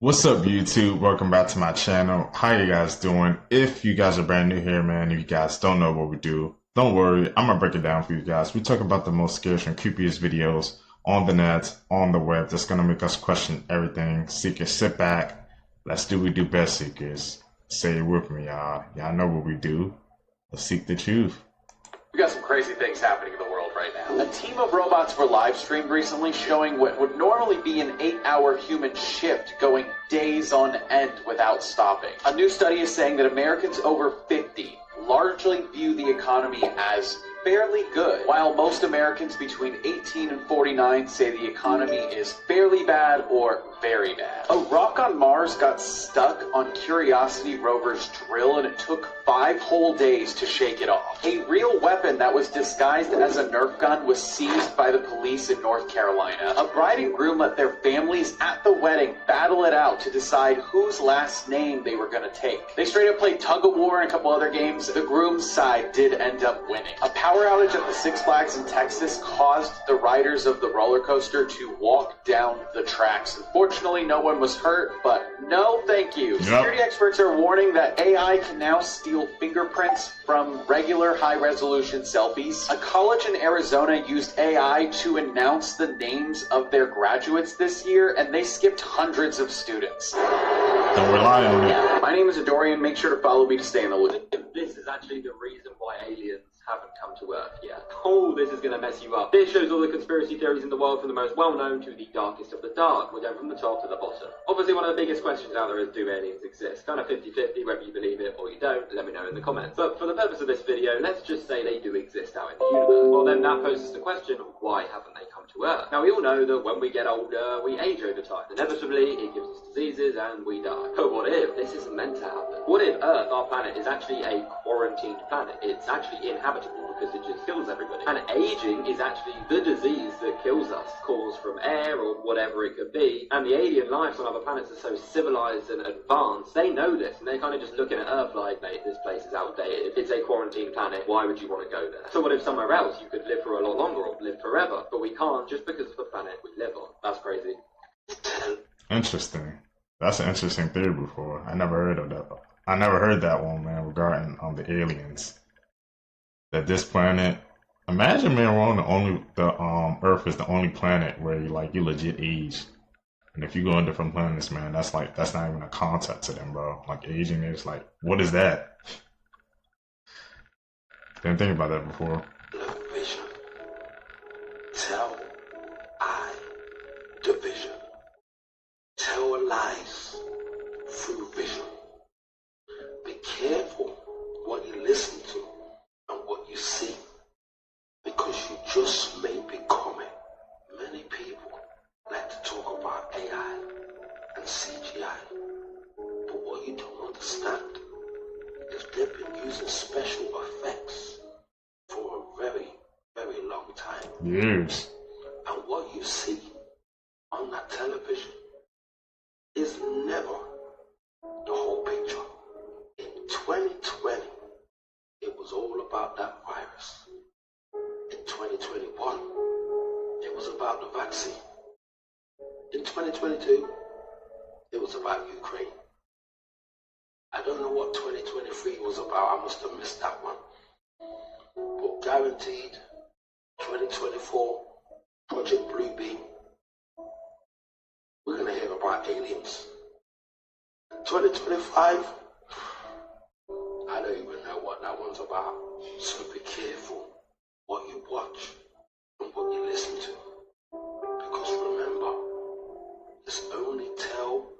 What's up, YouTube? Welcome back to my channel. How you guys doing? If you guys are brand new here, man, if you guys don't know what we do, don't worry. I'm gonna break it down for you guys. We talk about the most scariest and creepiest videos on the net, on the web. That's gonna make us question everything. Seekers, sit back. Let's do what we do best, Seekers. Say it with me, y'all. Y'all know what we do. Let's seek the truth. We got some crazy things happening in the world right now. A team of robots were live streamed recently showing what would normally be an 8-hour human shift going days on end without stopping. A new study is saying that Americans over 50 largely view the economy as fairly good, while most Americans between 18 and 49 say the economy is fairly bad or very bad. A rock on Mars got stuck on Curiosity rover's drill and it took 5 whole days to shake it off. A real weapon that was disguised as a Nerf gun was seized by the police in North Carolina. A bride and groom let their families at the wedding battle it out to decide whose last name they were going to take. They straight up played tug of war and a couple other games. The groom's side did end up winning. A power outage at the Six Flags in Texas caused the riders of the roller coaster to walk down the tracks. Unfortunately, no one was hurt, but no thank you. Yep. Security experts are warning that AI can now steal fingerprints from regular high-resolution selfies. A college in Arizona used AI to announce the names of their graduates this year, and they skipped hundreds of students. Don't rely on it. My name is Adorian. Make sure to follow me to stay in the loop. This is actually the reason why aliens haven't come to Earth yet. Oh, this is going to mess you up. This shows all the conspiracy theories in the world from the most well-known to the darkest of the dark. We're going from the top to the bottom. Obviously, one of the biggest questions out there is, do aliens exist? Kind of 50-50, whether you believe it or you don't, let me know in the comments. But for the purpose of this video, let's just say they do exist out in the universe. Well, then that poses the question, why haven't they come to Earth? Now, we all know that when we get older, we age over time. Inevitably, it gives us diseases and we die. But what if this isn't meant to happen? What if Earth, our planet, is actually a quarantined planet? It's actually inhabitable because it just kills everybody. And aging is actually the disease that kills us, caused from air or whatever it could be. And the alien lives on other planets are so civilized and advanced, they know this, and they're kind of just looking at Earth like, mate, this place is outdated. If it's a quarantine planet, why would you want to go there? So what if somewhere else you could live for a lot longer or live forever? But we can't just because of the planet we live on. That's crazy. Interesting. That's an interesting theory before. I never heard of that. I never heard that one, man, regarding the aliens. That this planet, imagine, man, we're on the Earth is the only planet where you legit age. And if you go on different planets, man, that's not even a concept to them, bro. Like aging is like, what is that? Didn't think about that before. Vision. Tell I division. Tell lies through vision. Be careful what you listen to and what you see, because you just may become it. Many people like to talk about AI and CGI, but what you don't understand is they've been using special effects for a very, very long time. Years. And what you see on that television is never the whole picture. In 2020, it was all about that virus. In 2021, it was about the vaccine. In 2022, it was about Ukraine. I don't know what 2023 was about. I must have missed that one. But guaranteed, 2024, Project Bluebeam, we're going to hear about aliens. 2025, I don't even know what that one's about. So be careful what you watch and what you listen to. Because remember, it's only tell,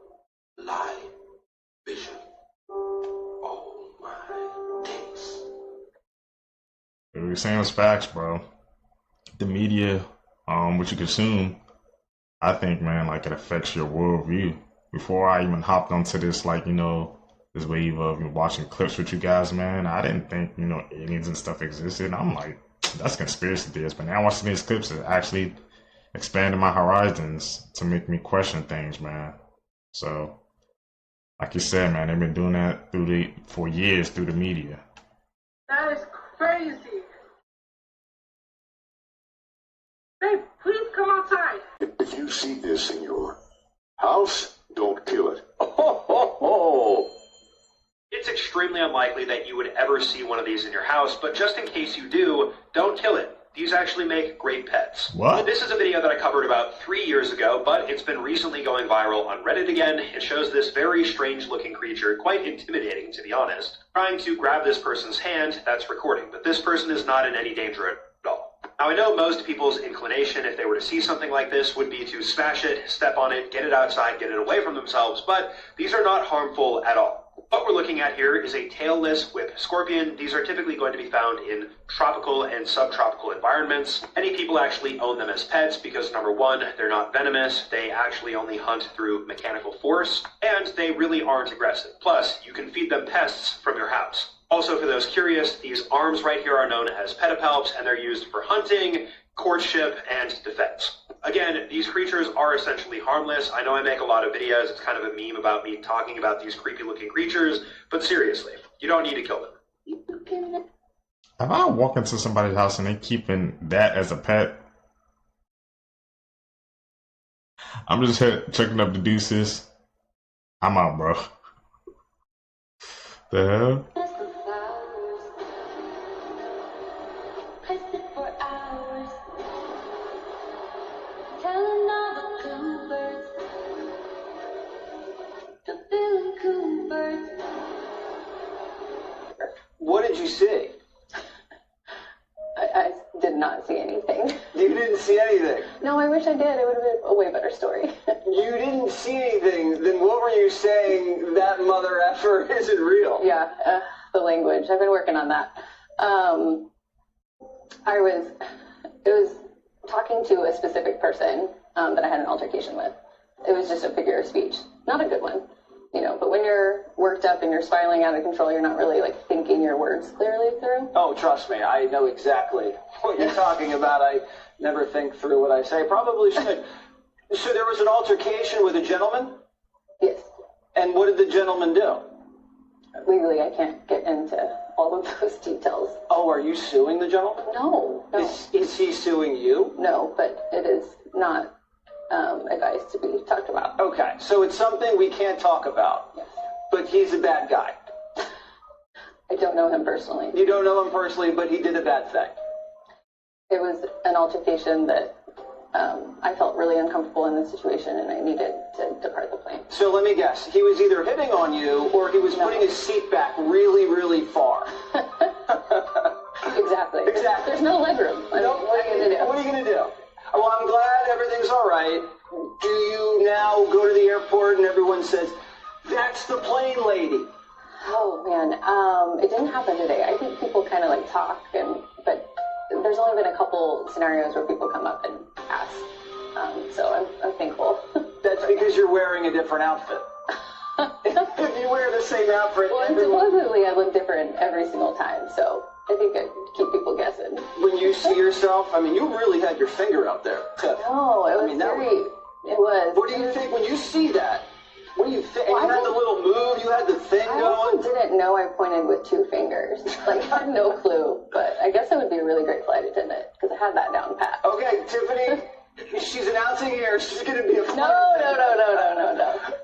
lie, vision. Oh my days. What you're saying is facts, bro. The media, what you consume, I think, man, like it affects your worldview. Before I even hopped onto this, this wave of watching clips with you guys, man, I didn't think, aliens and stuff existed. I'm like, that's conspiracy theories. But now watching these clips, it actually expanded my horizons to make me question things, man. So, like you said, man, they've been doing that for years through the media. That is crazy. Babe, please come outside. If you see this in your house, don't kill it. It's extremely unlikely that you would ever see one of these in your house, but just in case you do, don't kill it. These actually make great pets. What? This is a video that I covered about 3 years ago, but it's been recently going viral on Reddit again. It shows this very strange looking creature, quite intimidating to be honest, trying to grab this person's hand that's recording, but this person is not in any danger at all. Now I know most people's inclination, if they were to see something like this, would be to smash it, step on it, get it outside, get it away from themselves, but these are not harmful at all. What we're looking at here is a tailless whip scorpion. These are typically going to be found in tropical and subtropical environments. Many people actually own them as pets because, number one, they're not venomous, they actually only hunt through mechanical force, and they really aren't aggressive. Plus, you can feed them pests from your house. Also, for those curious, these arms right here are known as pedipalps, and they're used for hunting, courtship, and defense. Again, these creatures are essentially harmless. I know I make a lot of videos, it's kind of a meme about me talking about these creepy looking creatures, but seriously, you don't need to kill them. If I walk into somebody's house and they keeping that as a pet, I'm just checking up the deuces. I'm out, bro. The hell? What did you see? I did not see anything. You didn't see anything. No, I wish I did. It would have been a way better story. You didn't see anything. Then what were you saying? That mother effer isn't real. Yeah, the language. I've been working on that. It was talking to a specific person that I had an altercation with. It was just a figure of speech. Not a good one, you know, but when you're worked up and you're spiraling out of control, you're not really like thinking your words clearly through. Oh, trust me, I know exactly what you're talking about. I never think through what I say. Probably should. So there was an altercation with a gentleman? Yes. And what did the gentleman do? Legally, I can't get into all of those details. Oh, are you suing the gentleman? No. Is he suing you? No, but it is not advised to be talked about. Okay, so it's something we can't talk about. Yes. But he's a bad guy. I don't know him personally. You don't know him personally, but he did a bad thing. It was an altercation that I felt really uncomfortable in this situation, and I needed to depart the plane. So let me guess. He was either hitting on you, or he was putting his seat back really, really far. Exactly. Exactly. There's no legroom. I mean, what are you going to do? What are you going to do? Well, I'm glad everything's all right. Do you now go to the airport and everyone says, "That's the plane lady"? Oh, man. It didn't happen today. I think people kind of like talk, but there's only been a couple scenarios where people come up and ask. So I'm thankful. That's because you're wearing a different outfit. If you wear the same outfit, Well, and supposedly I look different every single time, so I think I keep people guessing. when you see yourself, I mean, you really had your finger out there. No, it was it was. What do you think when you see that? What do you think? Well, And you had the little move, you had the thing I also going. didn't know I pointed with 2 fingers. Like, I had no clue, but I guess I would be a really great flight attendant, because I had that down pat. Okay, Tiffany, she's announcing here she's going to be a flight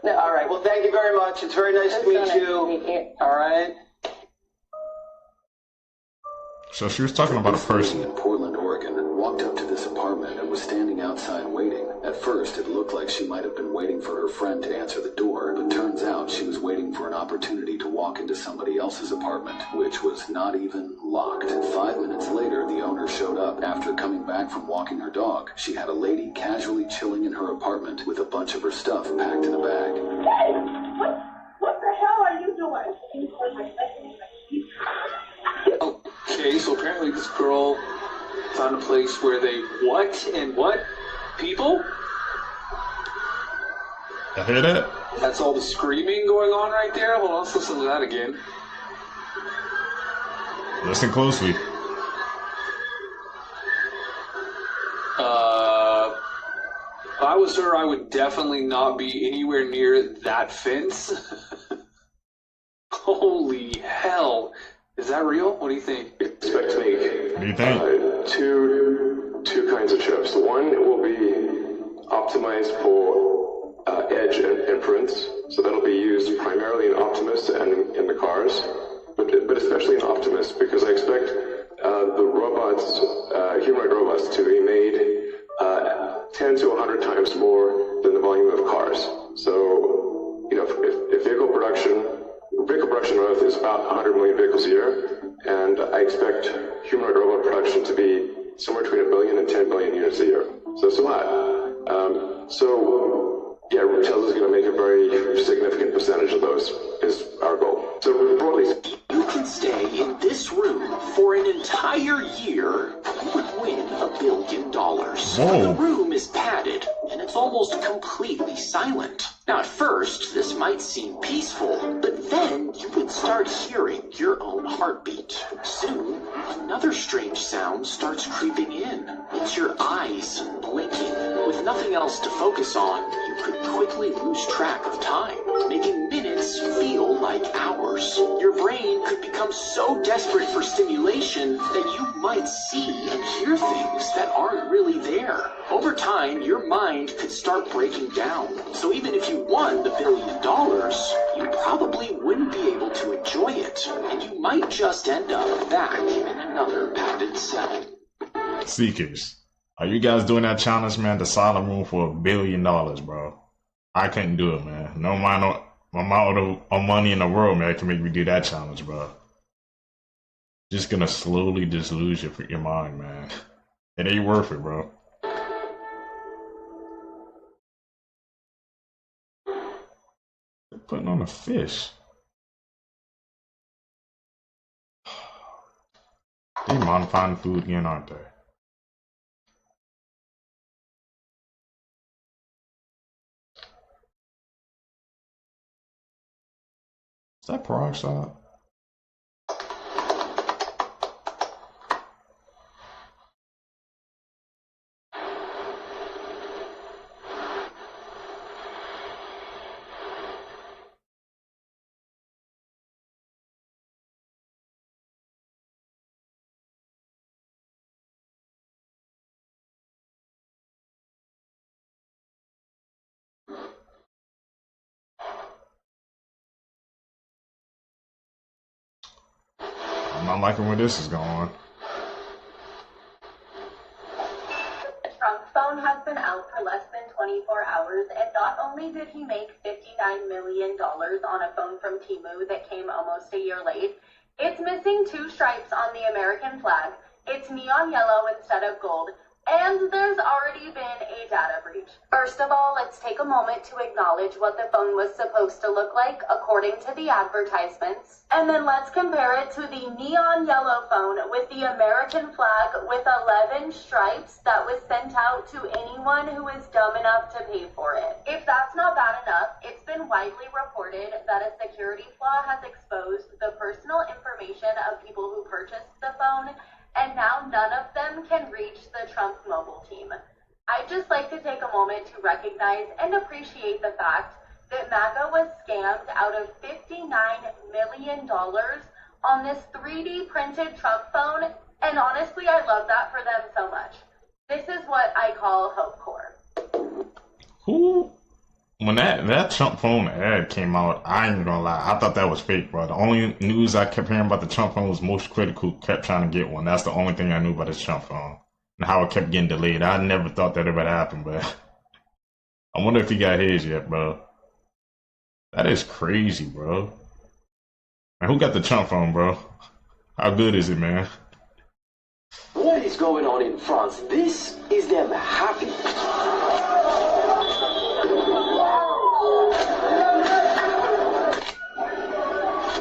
No. All right, well, thank you very much. It's very nice to meet you. All right. So she was talking about a person. In Portland, Oregon, walked up to this apartment and was standing outside waiting. At first, it looked like she might have been waiting for her friend to answer the door, but turns out she was waiting for an opportunity to walk into somebody else's apartment, which was not even locked. 5 minutes later, the owner showed up after coming back from walking her dog. She had a lady casually chilling in her apartment with a bunch of her stuff packed in a bag. Hey, what the hell are you doing? Okay, so apparently this girl found a place where they what? People? You hear that? That's all the screaming going on right there? Well, let's listen to that again. Listen closely. If I was her, I would definitely not be anywhere near that fence. Holy hell. Is that real? What do you think? Expect to make What do you think? two kinds of chips. One will be optimized for edge and inference, production on Earth is about 100 million vehicles a year, and I expect humanoid robot production to be somewhere between 1 billion and 10 billion units a year. So it's a lot. Tesla's going to make a very significant percentage of those, is our goal. So broadly, you can stay in this room for an entire year, you would win $1 billion. Whoa. The room is padded, and it's almost completely silent. Now, at first, this might seem peaceful, but then you would start hearing your own heartbeat. Soon, another strange sound starts creeping in. It's your eyes blinking. With nothing else to focus on, you could quickly lose track of time, making minutes feel like hours. Your brain could become so desperate for stimulation that you might see and hear things that aren't really there. Over time, your mind could start breaking down. So even if you won the $1 billion, you probably wouldn't be able to enjoy it, and you might just end up back in another padded cell. Seekers, are you guys doing that challenge, man? The silent room for $1 billion, bro. I couldn't do it, man. No amount of money in the world, man, can make me do that challenge, bro. Just gonna slowly just lose your mind, man. It ain't worth it, bro. They're putting on a fish. They modifying food again, aren't they? Is that peroxide? I'm not liking where this is going. The Trump phone has been out for less than 24 hours, and not only did he make $59 million on a phone from Temu that came almost a year late, it's missing 2 stripes on the American flag, it's neon yellow instead of gold, and there's already been a data breach. First of all, let's take a moment to acknowledge what the phone was supposed to look like according to the advertisements. And then let's compare it to the neon yellow phone with the American flag with 11 stripes that was sent out to anyone who is dumb enough to pay for it. If that's not bad enough, it's been widely reported that a security flaw has exposed the personal information of people who purchased the phone, and now none of them can reach the Trump mobile team. I'd just like to take a moment to recognize and appreciate the fact that MAGA was scammed out of $59 million on this 3D printed Trump phone, and honestly, I love that for them so much. This is what I call Hope Corps. Who? When that Trump phone ad came out, I ain't gonna lie, I thought that was fake, bro. The only news I kept hearing about the Trump phone was Most Critical kept trying to get one. That's the only thing I knew about this Trump phone. And how it kept getting delayed. I never thought that ever happened, but I wonder if he got his yet, bro. That is crazy, bro. Man, who got the Trump phone, bro? How good is it, man? What is going on in France? This is them happy.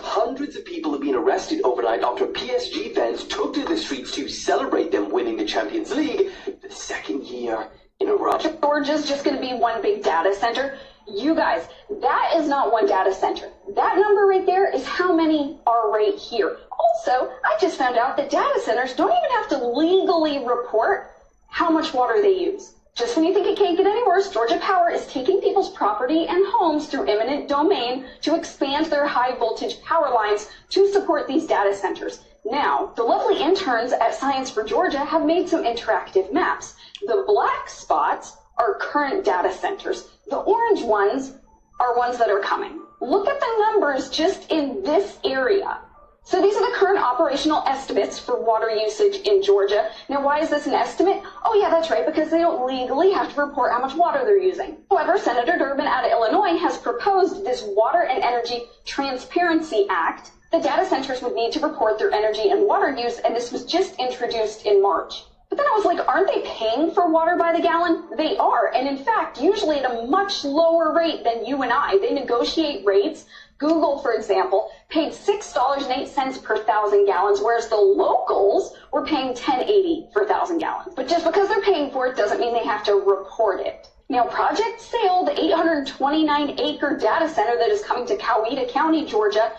Hundreds of people have been arrested overnight after PSG fans took to the streets to celebrate them winning the Champions League the 2nd year in a row. Georgia's just going to be one big data center. You guys, that is not one data center. That number right there is how many are right here. Also, I just found out that data centers don't even have to legally report how much water they use. Just when you think it can't get any worse, Georgia Power is taking people's property and homes through eminent domain to expand their high voltage power lines to support these data centers. Now, the lovely interns at Science for Georgia have made some interactive maps. The black spots are current data centers. The orange ones are ones that are coming. Look at the numbers just in this area. So these are the current operational estimates for water usage in Georgia. Now, why is this an estimate? Oh yeah, that's right, because they don't legally have to report how much water they're using. However, Senator Durbin out of Illinois has has proposed this Water and Energy Transparency Act. The data centers would need to report their energy and water use, and this was just introduced in March. But then I was like, aren't they paying for water by the gallon? They are, and in fact, usually at a much lower rate than you and I. They negotiate rates. Google, for example, paid $6.08 per 1,000 gallons, whereas the locals were paying $10.80 for 1,000 gallons. But just because they're paying for it doesn't mean they have to report it. Now, Project Sail, the 829-acre data center that is coming to Coweta County, Georgia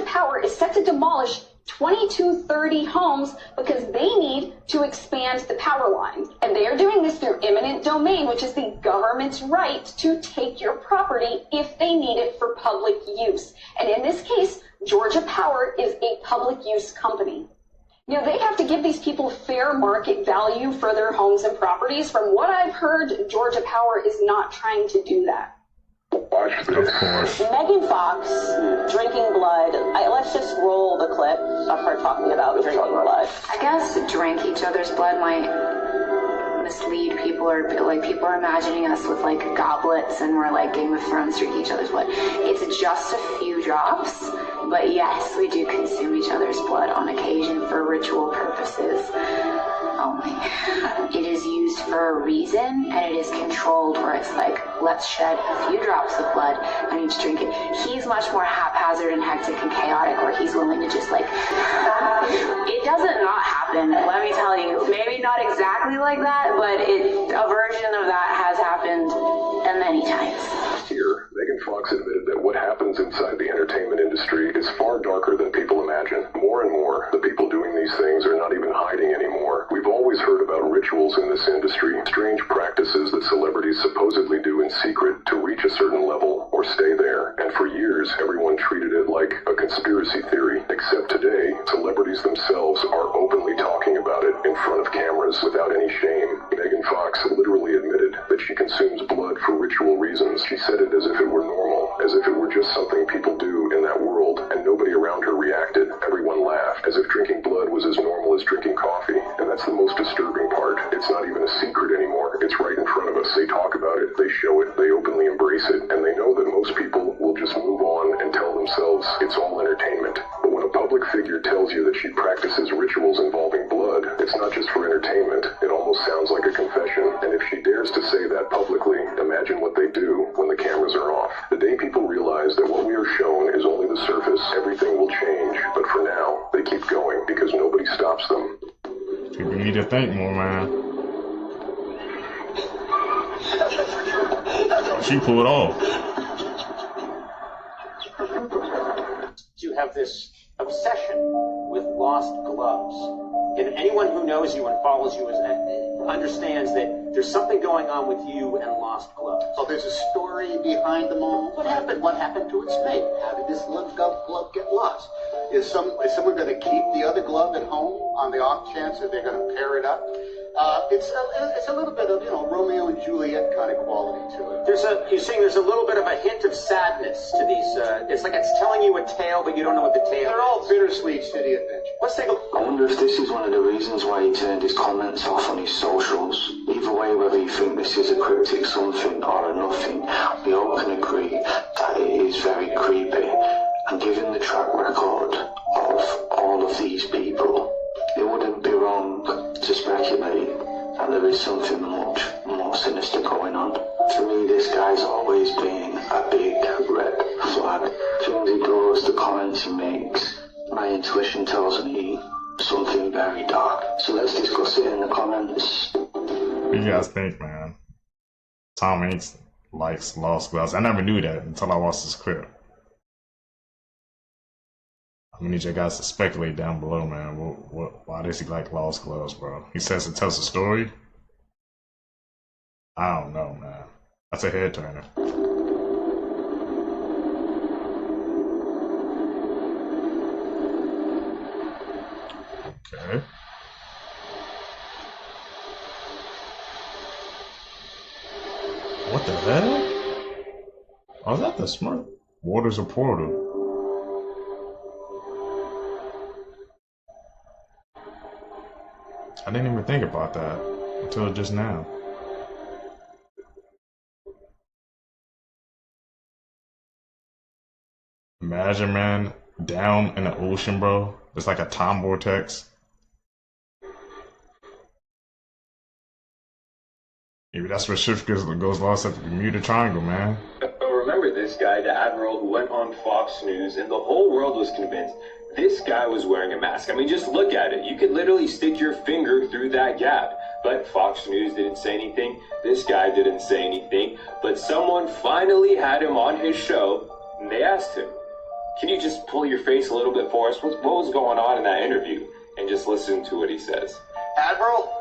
Power is set to demolish 2230 homes because they need to expand the power lines. And they are doing this through eminent domain, which is the government's right to take your property if they need it for public use. And in this case, Georgia Power is a public use company. You know, they have to give these people fair market value for their homes and properties. From what I've heard, Georgia Power is not trying to do that. Watch this. Of course. Megan Fox drinking blood. Let's just roll the clip of her talking about drinking blood. I guess drink each other's blood might mislead people, or like people are imagining us with like goblets and we're like Game of Thrones drinking each other's blood. It's just a few drops, but yes, we do consume each other's blood on occasion for ritual purposes only. It is used for a reason, and it is controlled where it's like, let's shed a few drops of blood and each drink it. He's much more haphazard and hectic and chaotic, where he's willing to just like, it doesn't not happen, let me tell you. Maybe not exactly like that, but a version of that has happened many times. Here, Megan Fox admitted that what happens inside the entertainment industry is far darker than people imagine. More and more, the people doing these things are not even hiding anymore. We've always heard about rituals in this industry, strange practices that celebrities supposedly do in secret to reach a certain level or stay there. And for years, everyone treated it like a conspiracy theory. Except today, celebrities themselves are openly talking about it in front of cameras without any shame. Megan Fox literally admitted that she consumes blood for ritual reasons. She said it as if it were normal, as if it were just something people do in that world, and nobody around her reacted. Everyone laughed, as if drinking blood was as normal as drinking coffee. And that's the most disturbing part. It's not even a secret anymore. It's right in front of us. They talk about it, they show it, they openly embrace it, and they know that most people will just move on and tell themselves it's all entertainment. But when a public figure tells you that she practices rituals involving blood, it's not just for entertainment. It almost sounds like a confession. And if she dares to say that publicly, imagine what they do when the cameras are off. The day people realize that what we are shown is only the surface, everything will change. But for now, they keep going because nobody stops them. People need to think more, man. She pulled off. You have this obsession with lost gloves. And anyone who knows you and follows you understands that there's something going on with you and lost gloves. So there's a story behind them all. What happened? What happened to its mate? How did this glove get lost? Is someone going to keep the other glove at home on the off chance that they're going to pair it up? It's a little bit of, Romeo and Juliet kind of quality to it. You're saying there's a little bit of a hint of sadness to these. It's like it's telling you a tale, but you don't know what the tale is. They're all bittersweet city adventures. Let's take a look. I wonder if this is one of the reasons why he turned his comments off on his socials. Either way, whether you think this is a cryptic something or a nothing, we all can agree that it is very creepy. And given the track record of all of these people, it wouldn't be wrong to speculate that there is something much more sinister going on. For me, this guy's always been a big red flag. Things he does, the comments he makes, my intuition tells me something very dark. So let's discuss it in the comments. What do you guys think, man? Tom Hanks likes lost gloves. I never knew that until I watched this clip. I need you guys to speculate down below, man. Why does he like lost gloves, bro? He says it tells a story. I don't know, man. That's a head turner. Okay. What the hell? Oh, is that the smart? Water's a portal. I didn't even think about that until just now. Imagine, man, down in the ocean, bro. It's like a time vortex. Maybe that's where shift goes lost at the Bermuda Triangle, man. Remember this guy, the admiral who went on Fox News, and the whole world was convinced this guy was wearing a mask. I mean, just look at it. You could literally stick your finger through that gap. But Fox News didn't say anything. This guy didn't say anything. But someone finally had him on his show, and they asked him, can you just pull your face a little bit for us? What was going on in that interview? And just listen to what he says. Admiral,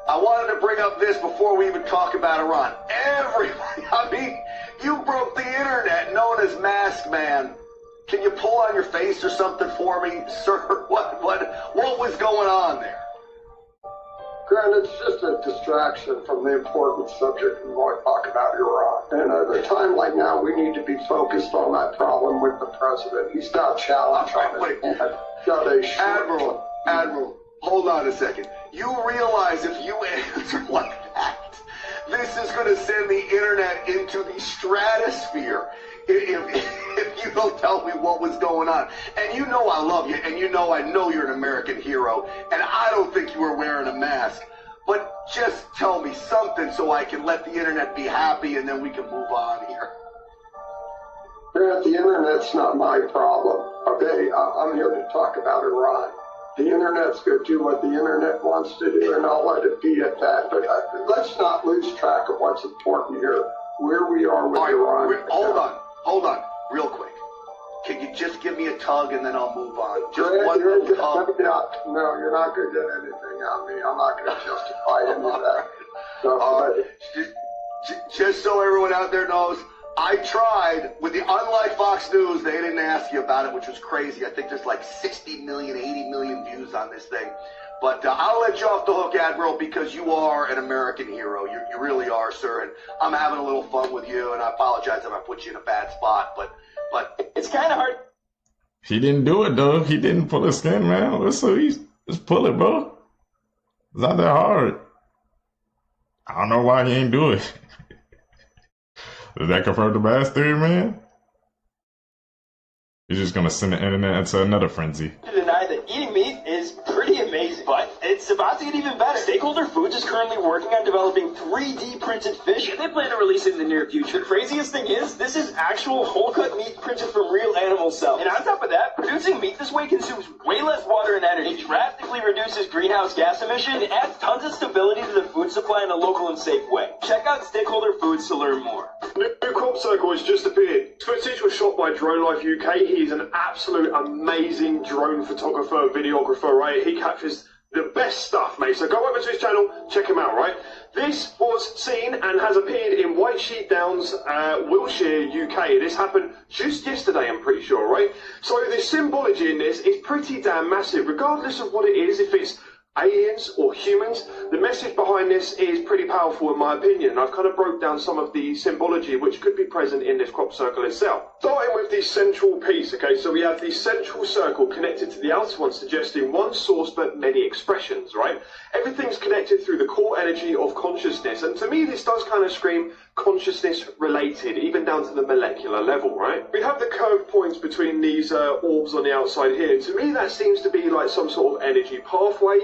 I wanted to bring up this before we even talk about Iran. Everybody, I mean, you broke the internet known as Mask Man. Can you pull on your face or something for me, sir? What was going on there? Grant, it's just a distraction from the important subject we want to talk about Iran. And at a time like now, we need to be focused on that problem with the president. He's got challenge on his Admiral, hold on a second. You realize if you answer like that, this is going to send the internet into the stratosphere if you don't tell me what was going on. And you know I love you, and I know you're an American hero, and I don't think you were wearing a mask. But just tell me something so I can let the internet be happy, and then we can move on here. Grant, the internet's not my problem. Okay, I'm here to talk about Iran. The internet's going to do what the internet wants to do, and I'll let it be at that. But let's not lose track of what's important here, where we are with Iran. Hold on, real quick. Can you just give me a tug and then I'll move on? Just Grant, one little tug. No, you're not going to get anything out of me. I'm not going to justify any of that. Just so everyone out there knows, I tried with unlike Fox News, they didn't ask you about it, which was crazy. I think there's like 60 million, 80 million views on this thing. But I'll let you off the hook, Admiral, because you are an American hero. You really are, sir. And I'm having a little fun with you, and I apologize if I put you in a bad spot, but it's kind of hard. He didn't do it, though. He didn't pull his skin, man. Just pull it, bro. It's not that hard. I don't know why he ain't do it. Does that confirm the mask theory, man? You're just gonna send the internet into another frenzy. To deny that eating meat is pretty amazing, but it's about to get even better. Stakeholder Foods is currently working on developing 3D printed fish, and they plan to release it in the near future. The craziest thing is, this is actual whole-cut meat printed from real animal cells. And on top of that, producing meat this way consumes way less water and energy. It drastically reduces greenhouse gas emission and adds tons of stability to the food supply in a local and safe way. Check out Stakeholder Foods to learn more. New crop circle has just appeared. Footage was shot by Drone Life UK. He's an absolute amazing drone photographer, videographer, right? He captures the best stuff, mate. So go over to his channel, check him out, right? This was seen and has appeared in White Sheep Downs, Wiltshire, UK. This happened just yesterday, I'm pretty sure, right? So the symbology in this is pretty damn massive, regardless of what it is, if it's aliens or humans. The message behind this is pretty powerful in my opinion. I've kind of broke down some of the symbology which could be present in this crop circle itself. Starting with the central piece, okay, so we have the central circle connected to the outer one, suggesting one source but many expressions, right? Everything's connected through the core energy of consciousness, and to me this does kind of scream consciousness related, even down to the molecular level, right? We have the curved points between these orbs on the outside here. To me that seems to be like some sort of energy pathway,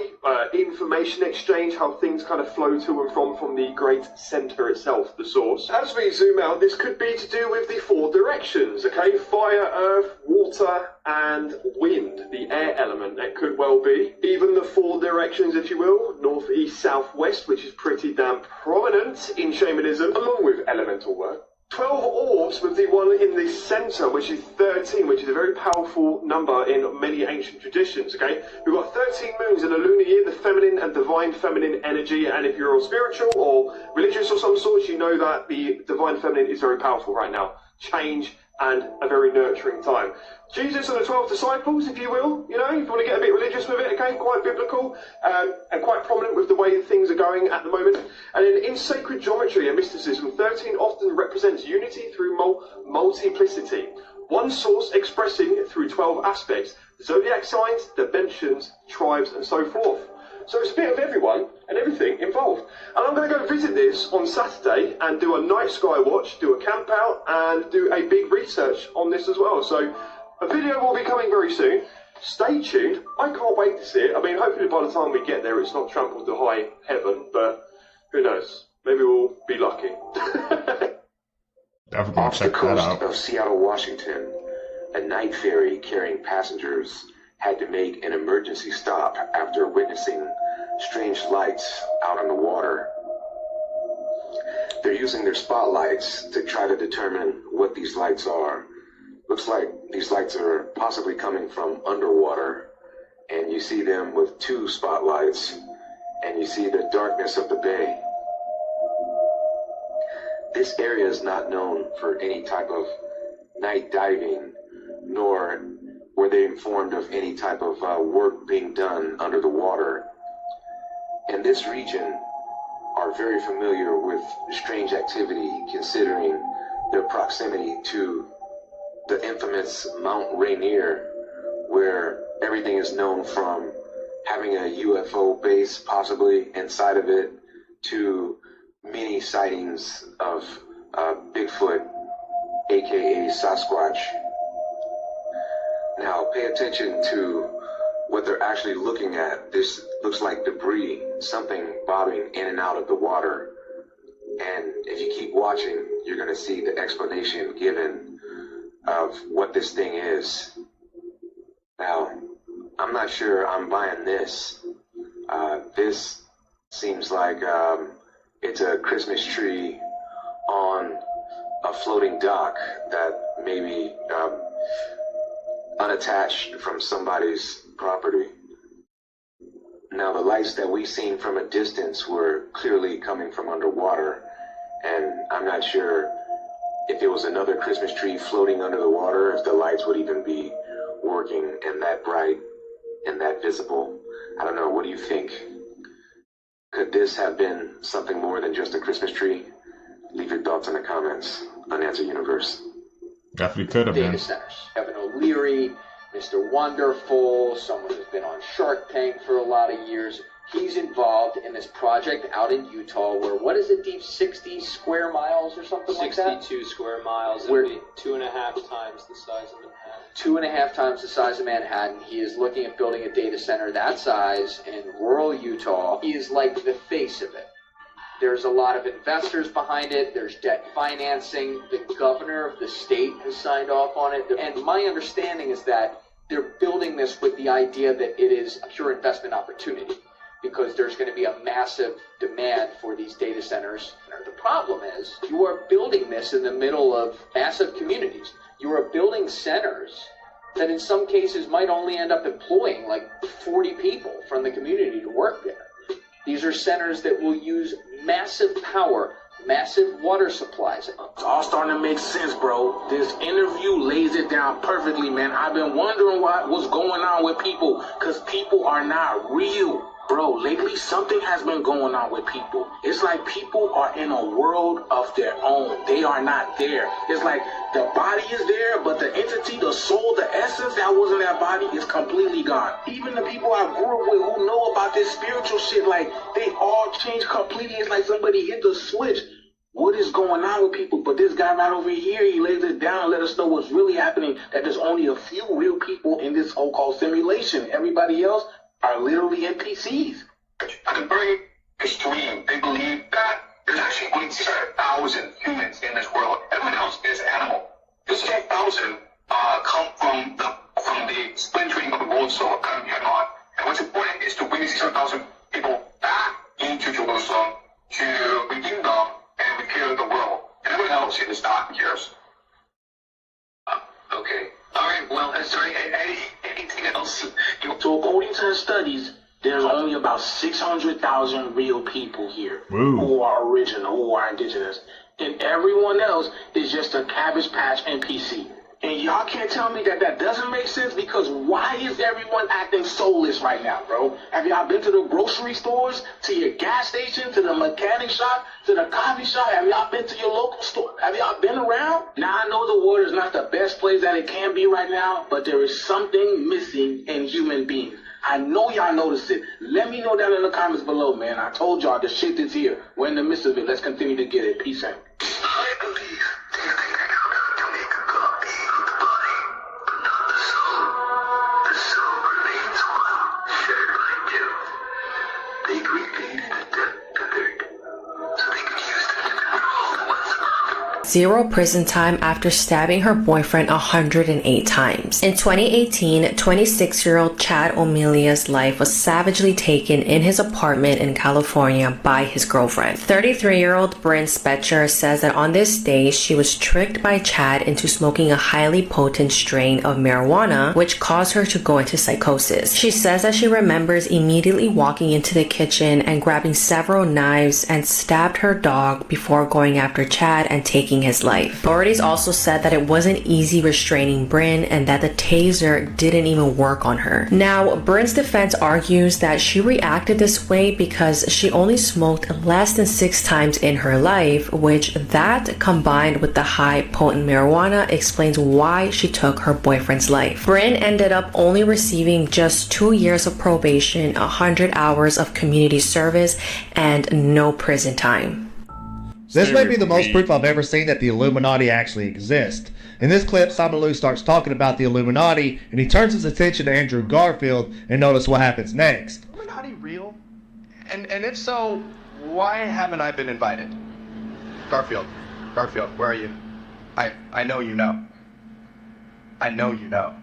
information exchange, how things kind of flow to and from the great center itself, the source. As we zoom out, this could be to do with the four directions, okay? Fire, earth, water, and wind, the air element, that could well be. Even the four directions, if you will, north, east, south, west, which is pretty damn prominent in shamanism, along with elemental work. 12 orbs with the one in the center, which is 13, which is a very powerful number in many ancient traditions, okay? We've got 13 moons in a lunar year, the feminine and divine feminine energy, and if you're all spiritual or religious or some sort, you know that the divine feminine is very powerful right now. Change and a very nurturing time. Jesus and the 12 disciples, if you will, you know, if you want to get a bit religious with it, okay, quite biblical, and quite prominent with the way things are going at the moment. And then in sacred geometry and mysticism, 13 often represents unity through multiplicity. One source expressing through 12 aspects, zodiac signs, dimensions, tribes, and so forth. So it's a bit of everyone and everything involved. And I'm going to go visit this on Saturday and do a night sky watch, do a camp out, and do a big research on this as well. So a video will be coming very soon. Stay tuned. I can't wait to see it. I mean, hopefully by the time we get there, it's not trampled to high heaven, but who knows? Maybe we'll be lucky. Definitely Off the check that coast out. of Seattle, Washington, a night ferry carrying passengers had to make an emergency stop after witnessing strange lights out on the water. They're using their spotlights to try to determine what these lights are. Looks like these lights are possibly coming from underwater, and you see them with two spotlights, and you see the darkness of the bay. This area is not known for any type of night diving, nor were they informed of any type of work being done under the water. And this region are very familiar with strange activity, considering their proximity to the infamous Mount Rainier, where everything is known from having a UFO base possibly inside of it to many sightings of Bigfoot, aka Sasquatch. Now pay attention to what they're actually looking at. This looks like debris, something bobbing in and out of the water. And if you keep watching, you're going to see the explanation given of what this thing is. Now, I'm not sure I'm buying this. This seems like it's a Christmas tree on a floating dock that maybe unattached from somebody's property. Now, the lights that we seen from a distance were clearly coming from underwater, and I'm not sure if it was another Christmas tree floating under the water, if the lights would even be working and that bright and that visible. I don't know. What do you think? Could this have been something more than just a Christmas tree? Leave your thoughts in the comments. Unanswered Universe. Definitely could have been. Data centers. Kevin O'Leary, Mr. Wonderful, someone who's been on Shark Tank for a lot of years. He's involved in this project out in Utah where, what is it, Deep? 60 square miles or something like that? 62 square miles. Where- It'd be 2.5 times the size of Manhattan. 2.5 times the size of Manhattan. He is looking at building a data center that size in rural Utah. He is like the face of it. There's a lot of investors behind it. There's debt financing. The governor of the state has signed off on it. And my understanding is that they're building this with the idea that it is a pure investment opportunity, because there's going to be a massive demand for these data centers. The problem is, you are building this in the middle of massive communities. You are building centers that in some cases might only end up employing like 40 people from the community to work there. These are centers that will use massive power, massive water supplies. It's all starting to make sense, bro. This interview lays it down perfectly, man. I've been wondering what's going on with people, because people are not real. Bro, lately something has been going on with people. It's like people are in a world of their own. They are not there. It's like the body is there, but the entity, the soul, the essence that was in that body is completely gone. Even the people I grew up with who know about this spiritual shit, like, they all changed completely. It's like somebody hit the switch. What is going on with people? But this guy right over here, he lays it down and let us know what's really happening, that there's only a few real people in this so-called simulation. Everybody else are literally NPCs. At the very extreme, they believe that there's actually only 6,000 humans in this world. Everyone else is animal. This 6,000 come from the splintering of the world soul coming here on. And what's important is to bring these 6,000 people back into Jerusalem to redeem them and repair the world. Everyone else is not yours. Okay. All right. Well, sorry. Anything else? So according to the studies, there's only about 600,000 real people here who are original, who are indigenous. And everyone else is just a Cabbage Patch NPC. And y'all can't tell me that that doesn't make sense, because why is everyone acting soulless right now, bro? Have y'all been to the grocery stores, to your gas station, to the mechanic shop, to the coffee shop? Have y'all been to your local store? Have y'all been around? Now, I know the world is not the best place that it can be right now, but there is something missing in human beings. I know y'all noticed it. Let me know down in the comments below, man. I told y'all the shit is here. We're in the midst of it. Let's continue to get it. Peace out. I believe they think they know how to make a copy of the body, but not the soul. The soul remains one, shared by two. They retain the dead tethered, so they could use that to control what's up. 0 prison time after stabbing her boyfriend 108 times. In 2018, 26-year-old Chad O'Melia's life was savagely taken in his apartment in California by his girlfriend. 33-year-old Bryn Spetcher says that on this day, she was tricked by Chad into smoking a highly potent strain of marijuana, which caused her to go into psychosis. She says that she remembers immediately walking into the kitchen and grabbing several knives and stabbed her dog before going after Chad and taking his life. Authorities also said that it wasn't easy restraining Bryn and that the taser didn't even work on her. Now, Bryn's defense argues that she reacted this way because she only smoked less than 6 times in her life, which that combined with the high potent marijuana explains why she took her boyfriend's life. Bryn ended up only receiving just 2 years of probation, 100 hours of community service, and no prison time. This may be the most proof I've ever seen that the Illuminati actually exist. In this clip, Simon Liu starts talking about the Illuminati, and he turns his attention to Andrew Garfield, and notice what happens next. Illuminati real? And if so, why haven't I been invited? Garfield, where are you? I know you know. I know you know.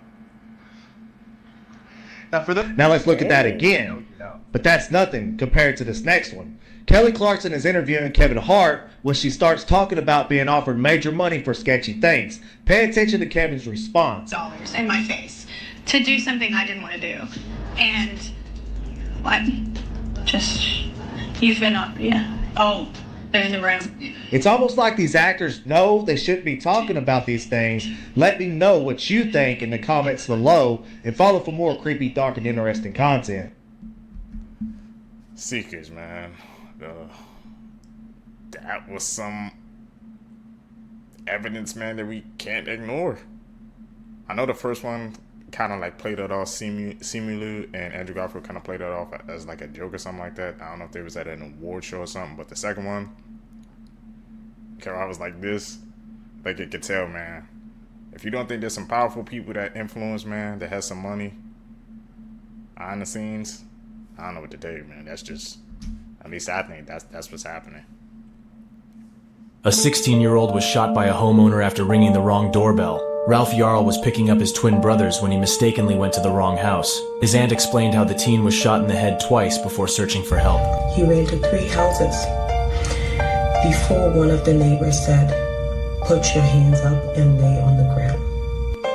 Now let's look at that again. But that's nothing compared to this next one. Kelly Clarkson is interviewing Kevin Hart when she starts talking about being offered major money for sketchy things. Pay attention to Kevin's response. Dollars in my face to do something I didn't want to do. And what? Just, you've been up, yeah. Oh, they're in the room. It's almost like these actors know they shouldn't be talking about these things. Let me know what you think in the comments below, and follow for more creepy, dark, and interesting content. Seekers, man. That was some evidence, man, that we can't ignore. I know the first one kind of like played it off, Simu and Andrew Garfield kind of played it off as like a joke or something like that. I don't know if they was at an award show or something, but the second one, I was like this, like it could tell, man. If you don't think there's some powerful people that influence, man, that has some money behind the scenes, I don't know what to tell you, man. That's just, at least I think that's what's happening. A 16-year-old was shot by a homeowner after ringing the wrong doorbell. Ralph Jarl was picking up his twin brothers when he mistakenly went to the wrong house. His aunt explained how the teen was shot in the head twice before searching for help. He ran to 3 houses before one of the neighbors said, "Put your hands up and lay on the ground."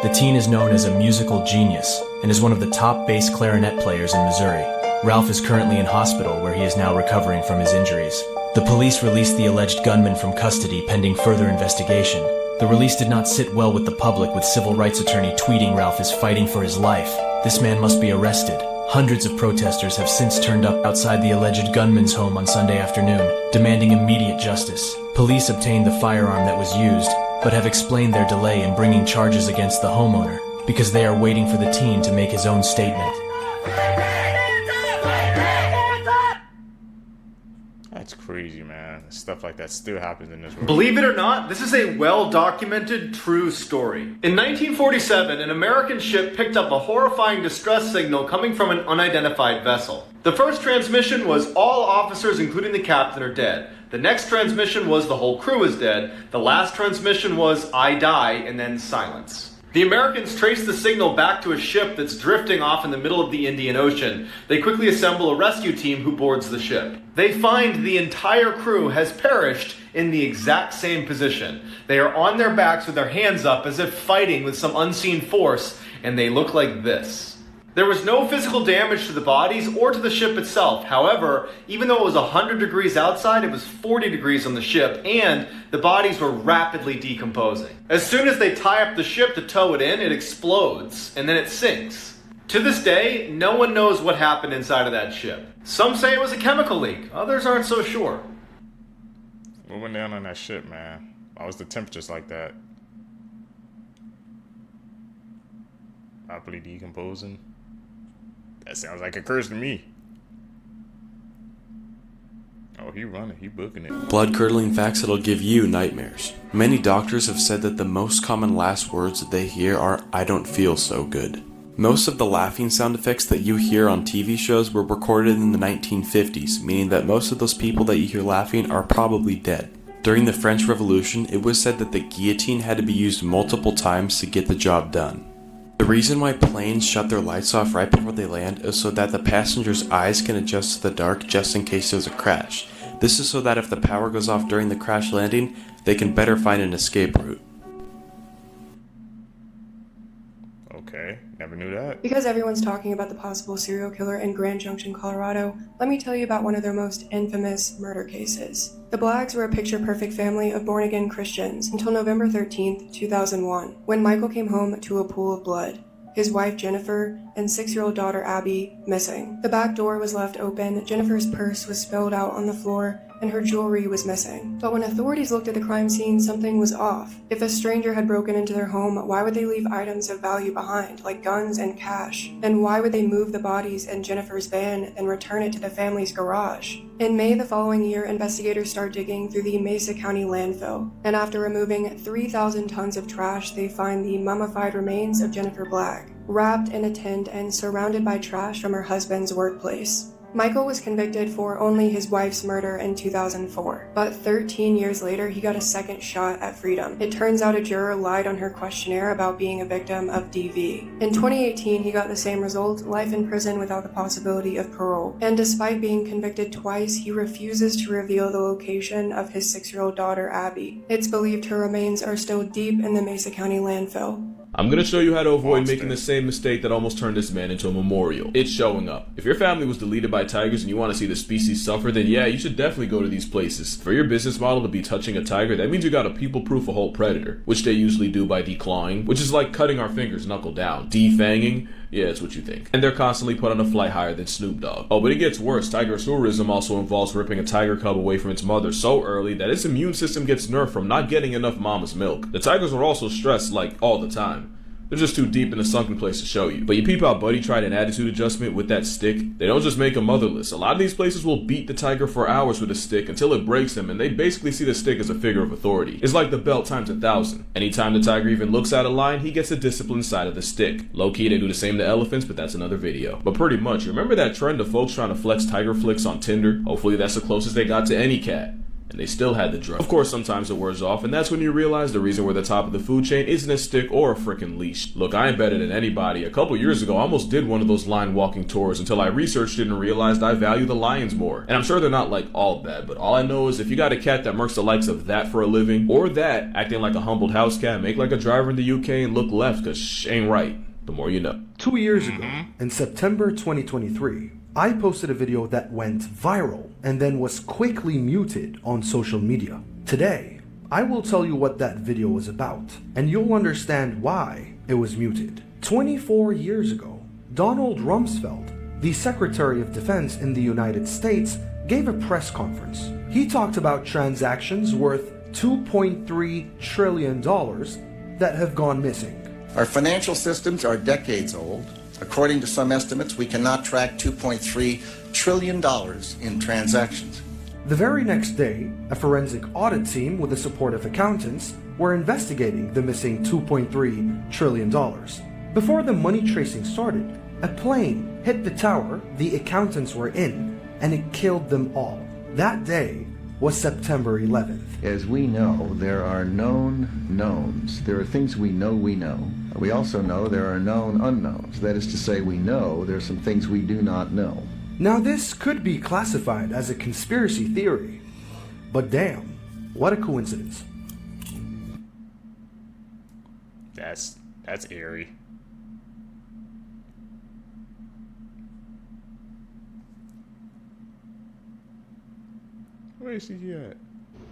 The teen is known as a musical genius and is one of the top bass clarinet players in Missouri. Ralph is currently in hospital where he is now recovering from his injuries. The police released the alleged gunman from custody pending further investigation. The release did not sit well with the public, with civil rights attorney tweeting Ralph is fighting for his life. This man must be arrested. Hundreds of protesters have since turned up outside the alleged gunman's home on Sunday afternoon, demanding immediate justice. Police obtained the firearm that was used, but have explained their delay in bringing charges against the homeowner because they are waiting for the teen to make his own statement. That's crazy, man. Stuff like that still happens in this world. Believe it or not, this is a well-documented, true story. In 1947, an American ship picked up a horrifying distress signal coming from an unidentified vessel. The first transmission was all officers, including the captain, are dead. The next transmission was the whole crew is dead. The last transmission was I die, and then silence. The Americans trace the signal back to a ship that's drifting off in the middle of the Indian Ocean. They quickly assemble a rescue team who boards the ship. They find the entire crew has perished in the exact same position. They are on their backs with their hands up as if fighting with some unseen force, and they look like this. There was no physical damage to the bodies or to the ship itself. However, even though it was 100 degrees outside, it was 40 degrees on the ship, and the bodies were rapidly decomposing. As soon as they tie up the ship to tow it in, it explodes, and then it sinks. To this day, no one knows what happened inside of that ship. Some say it was a chemical leak, others aren't so sure. What went down on that ship, man? Why was the temperatures like that? Rapidly decomposing. That sounds like a curse to me. Oh, he running, he booking it. Blood-curdling facts that'll give you nightmares. Many doctors have said that the most common last words that they hear are, "I don't feel so good." Most of the laughing sound effects that you hear on TV shows were recorded in the 1950s, meaning that most of those people that you hear laughing are probably dead. During the French Revolution, it was said that the guillotine had to be used multiple times to get the job done. The reason why planes shut their lights off right before they land is so that the passengers' eyes can adjust to the dark just in case there's a crash. This is so that if the power goes off during the crash landing, they can better find an escape route. Okay, never knew that. Because everyone's talking about the possible serial killer in Grand Junction, Colorado, let me tell you about one of their most infamous murder cases. The Blaggs were a picture-perfect family of born-again Christians until November 13th, 2001, when Michael came home to a pool of blood. His wife Jennifer and 6-year-old daughter Abby missing. The back door was left open, Jennifer's purse was spilled out on the floor, and her jewelry was missing. But when authorities looked at the crime scene, something was off. If a stranger had broken into their home, why would they leave items of value behind, like guns and cash? And why would they move the bodies in Jennifer's van and return it to the family's garage? In May the following year, investigators start digging through the Mesa County landfill, and after removing 3,000 tons of trash, they find the mummified remains of Jennifer Blagg, wrapped in a tent and surrounded by trash from her husband's workplace. Michael was convicted for only his wife's murder in 2004, but 13 years later he got a second shot at freedom. It turns out a juror lied on her questionnaire about being a victim of DV. In 2018 he got the same result, life in prison without the possibility of parole. And despite being convicted twice, he refuses to reveal the location of his 6-year-old daughter Abby. It's believed her remains are still deep in the Mesa County landfill. I'm gonna show you how to avoid making the same mistake that almost turned this man into a memorial. It's showing up. If your family was deleted by tigers and you want to see the species suffer, then yeah, you should definitely go to these places. For your business model to be touching a tiger, that means you gotta people-proof a whole predator, which they usually do by declawing, which is like cutting our fingers knuckle down. Defanging? Yeah, it's what you think. And they're constantly put on a flight higher than Snoop Dogg. Oh, but it gets worse. Tigersaurism also involves ripping a tiger cub away from its mother so early that its immune system gets nerfed from not getting enough mama's milk. The tigers are also stressed, like, all the time. They're just too deep in the sunken place to show you. But you peep out Buddy tried an attitude adjustment with that stick. They don't just make him motherless. A lot of these places will beat the tiger for hours with a stick until it breaks him, and they basically see the stick as a figure of authority. It's like the belt times 1,000. Anytime the tiger even looks out of line, he gets the discipline side of the stick. Low-key, they do the same to elephants, but that's another video. But pretty much, remember that trend of folks trying to flex tiger flicks on Tinder? Hopefully that's the closest they got to any cat. And they still had the drug. Of course, sometimes it wears off, and that's when you realize the reason we're the top of the food chain isn't a stick or a frickin' leash. Look, I ain't better than anybody. A couple years ago, I almost did one of those lion walking tours until I researched it and realized I value the lions more. And I'm sure they're not like all bad, but all I know is if you got a cat that murks the likes of that for a living, or that acting like a humbled house cat, make like a driver in the UK and look left, cause shh ain't right. The more you know. 2 years ago, in September 2023, I posted a video that went viral and then was quickly muted on social media. Today, I will tell you what that video was about, and you'll understand why it was muted. 24 years ago, Donald Rumsfeld, the Secretary of Defense in the United States, gave a press conference. He talked about transactions worth $2.3 trillion that have gone missing. Our financial systems are decades old. According to some estimates, we cannot track $2.3 trillion in transactions. The very next day, a forensic audit team with the support of accountants were investigating the missing $2.3 trillion. Before the money tracing started, a plane hit the tower the accountants were in, and it killed them all. That day was September 11th. As we know, there are known knowns. There are things we know we know. We also know there are known unknowns. That is to say, we know there are some things we do not know. Now this could be classified as a conspiracy theory, but damn, what a coincidence. That's eerie. Where is he at?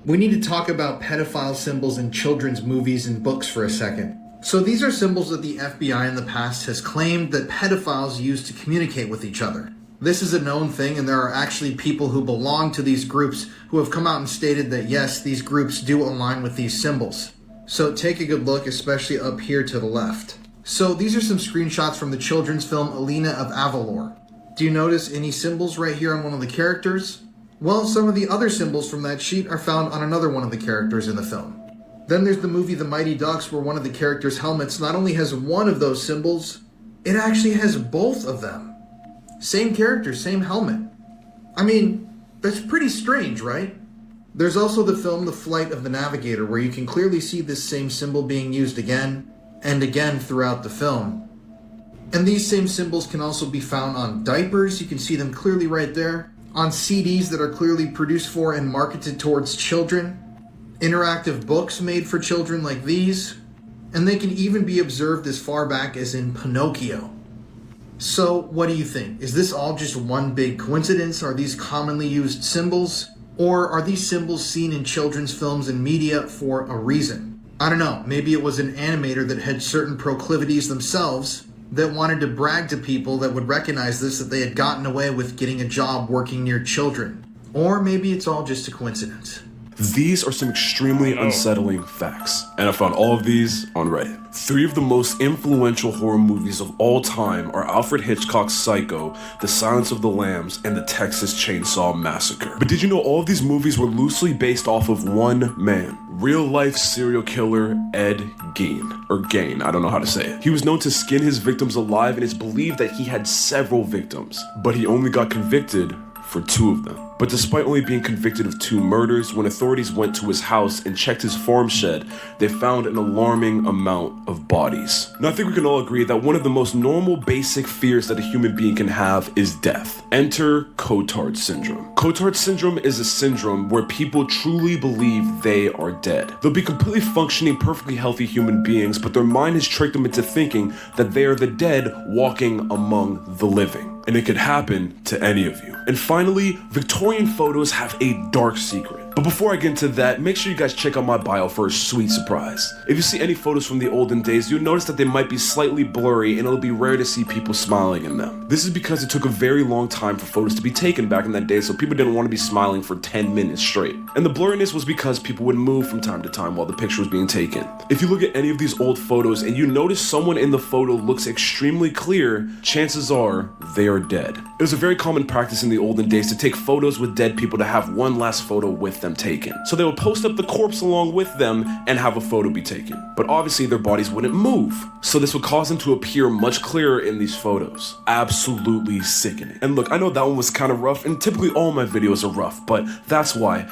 We need to talk about pedophile symbols in children's movies and books for a second. So these are symbols that the FBI in the past has claimed that pedophiles use to communicate with each other. This is a known thing, and there are actually people who belong to these groups who have come out and stated that yes, these groups do align with these symbols. So take a good look, especially up here to the left. So these are some screenshots from the children's film Alina of Avalor. Do you notice any symbols right here on one of the characters? Well, some of the other symbols from that sheet are found on another one of the characters in the film. Then there's the movie The Mighty Ducks, where one of the characters' helmets not only has one of those symbols, it actually has both of them. Same character, same helmet. I mean, that's pretty strange, right? There's also the film The Flight of the Navigator, where you can clearly see this same symbol being used again and again throughout the film. And these same symbols can also be found on diapers, you can see them clearly right there, on CDs that are clearly produced for and marketed towards children, interactive books made for children like these, and they can even be observed as far back as in Pinocchio. So, what do you think? Is this all just one big coincidence? Are these commonly used symbols? Or are these symbols seen in children's films and media for a reason? I don't know, maybe it was an animator that had certain proclivities themselves that wanted to brag to people that would recognize this, that they had gotten away with getting a job working near children. Or maybe it's all just a coincidence. These are some extremely unsettling facts, and I found all of these on Reddit. 3 of the most influential horror movies of all time are Alfred Hitchcock's Psycho, The Silence of the Lambs, and The Texas Chainsaw Massacre. But did you know all of these movies were loosely based off of one man? Real-life serial killer Ed Gein, or Gain, I don't know how to say it. He was known to skin his victims alive, and it's believed that he had several victims, but he only got convicted for 2 of them. But despite only being convicted of 2 murders, when authorities went to his house and checked his farm shed, they found an alarming amount of bodies. Now I think we can all agree that one of the most normal basic fears that a human being can have is death. Enter Cotard syndrome. Cotard syndrome is a syndrome where people truly believe they are dead. They'll be completely functioning, perfectly healthy human beings, but their mind has tricked them into thinking that they are the dead walking among the living. And it could happen to any of you. And finally, Victorian photos have a dark secret. But before I get into that, make sure you guys check out my bio for a sweet surprise. If you see any photos from the olden days, you'll notice that they might be slightly blurry and it'll be rare to see people smiling in them. This is because it took a very long time for photos to be taken back in that day, so people didn't want to be smiling for 10 minutes straight. And the blurriness was because people would move from time to time while the picture was being taken. If you look at any of these old photos and you notice someone in the photo looks extremely clear, chances are they are dead. It was a very common practice in the olden days to take photos with dead people to have one last photo with them taken. So they would post up the corpse along with them and have a photo be taken. But obviously their bodies wouldn't move, so this would cause them to appear much clearer in these photos. Absolutely sickening. And look, I know that one was kind of rough, and typically all my videos are rough, but that's why.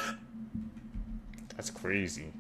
That's crazy.